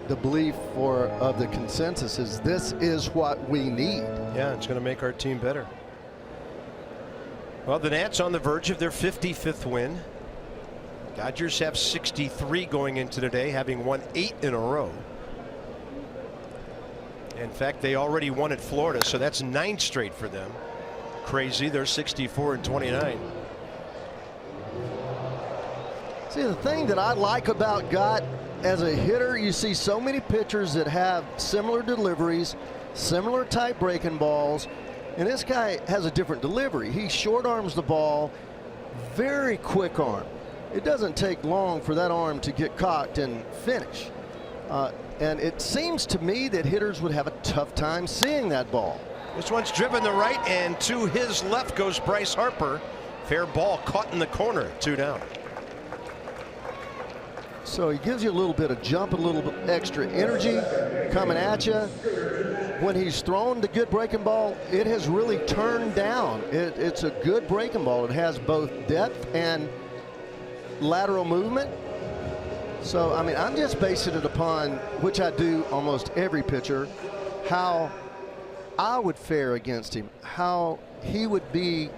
the belief of the consensus is this is what we need.
Yeah, it's going to make our team better. Well, the Nats on the verge of their 55th win. Dodgers have 63 going into today, having won 8 in a row. In fact, they already won at Florida, so that's 9 straight for them. Crazy, they're 64-29.
See, the thing that I like about Gott as a hitter, you see so many pitchers that have similar deliveries, similar type breaking balls, And this guy has a different delivery. He short arms the ball, very quick arm. It doesn't take long for that arm to get cocked and finish. And it seems to me that hitters would have a tough time seeing that ball.
This one's driven the right, and to his left goes Bryce Harper. Fair ball caught in the corner, 2 down.
So he gives you a little bit of jump, a little bit extra energy coming at you. When he's thrown the good breaking ball, it has really turned down. It's a good breaking ball. It has both depth and lateral movement. So, I mean, I'm just basing it upon, which I do almost every pitcher, how I would fare against him, how he would be,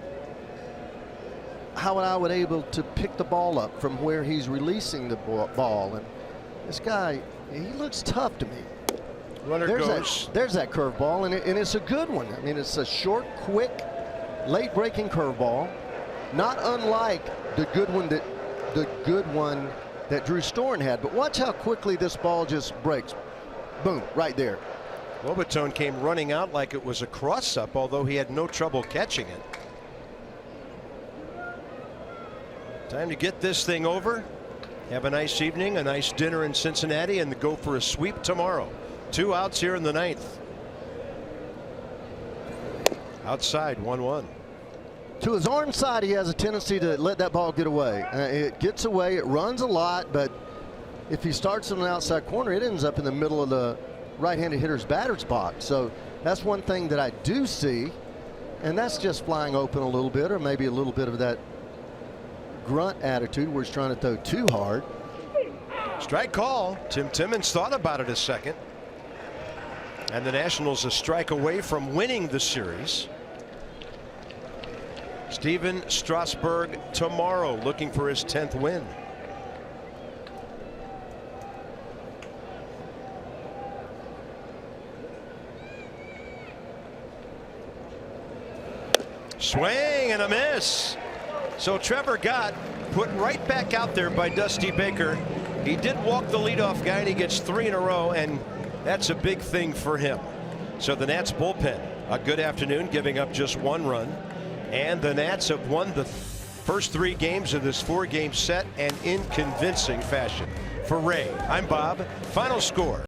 how I would able to pick the ball up from where he's releasing the ball. And this guy, he looks tough to me.
Runner goes.
There's that curveball, and it's a good one. I mean, it's a short, quick, late breaking curveball, not unlike the good one that Drew Storen had. But watch how quickly this ball just breaks. Boom, right there.
Lobatone came running out like it was a cross-up, although he had no trouble catching it. Time to get this thing over. Have a nice evening, a nice dinner in Cincinnati, and go for a sweep tomorrow. 2 outs here in the 9th. Outside, 1-1.
To his arm side, he has a tendency to let that ball get away. It gets away, it runs a lot, but if he starts in an outside corner, it ends up in the middle of the right-handed hitter's batter's box. So that's one thing that I do see, and that's just flying open a little bit, or maybe a little bit of that grunt attitude where he's trying to throw too hard.
Strike call. Tim Timmons thought about it a second. And the Nationals a strike away from winning the series. Steven Strasburg tomorrow looking for his 10th win. Swing and a miss. So Trevor Gott put right back out there by Dusty Baker. He did walk the leadoff guy, and he gets 3 in a row, and that's a big thing for him. So the Nats bullpen, a good afternoon, giving up just 1 run. And the Nats have won the first 3 games of this 4-game set, and in convincing fashion. For Ray, I'm Bob. Final score.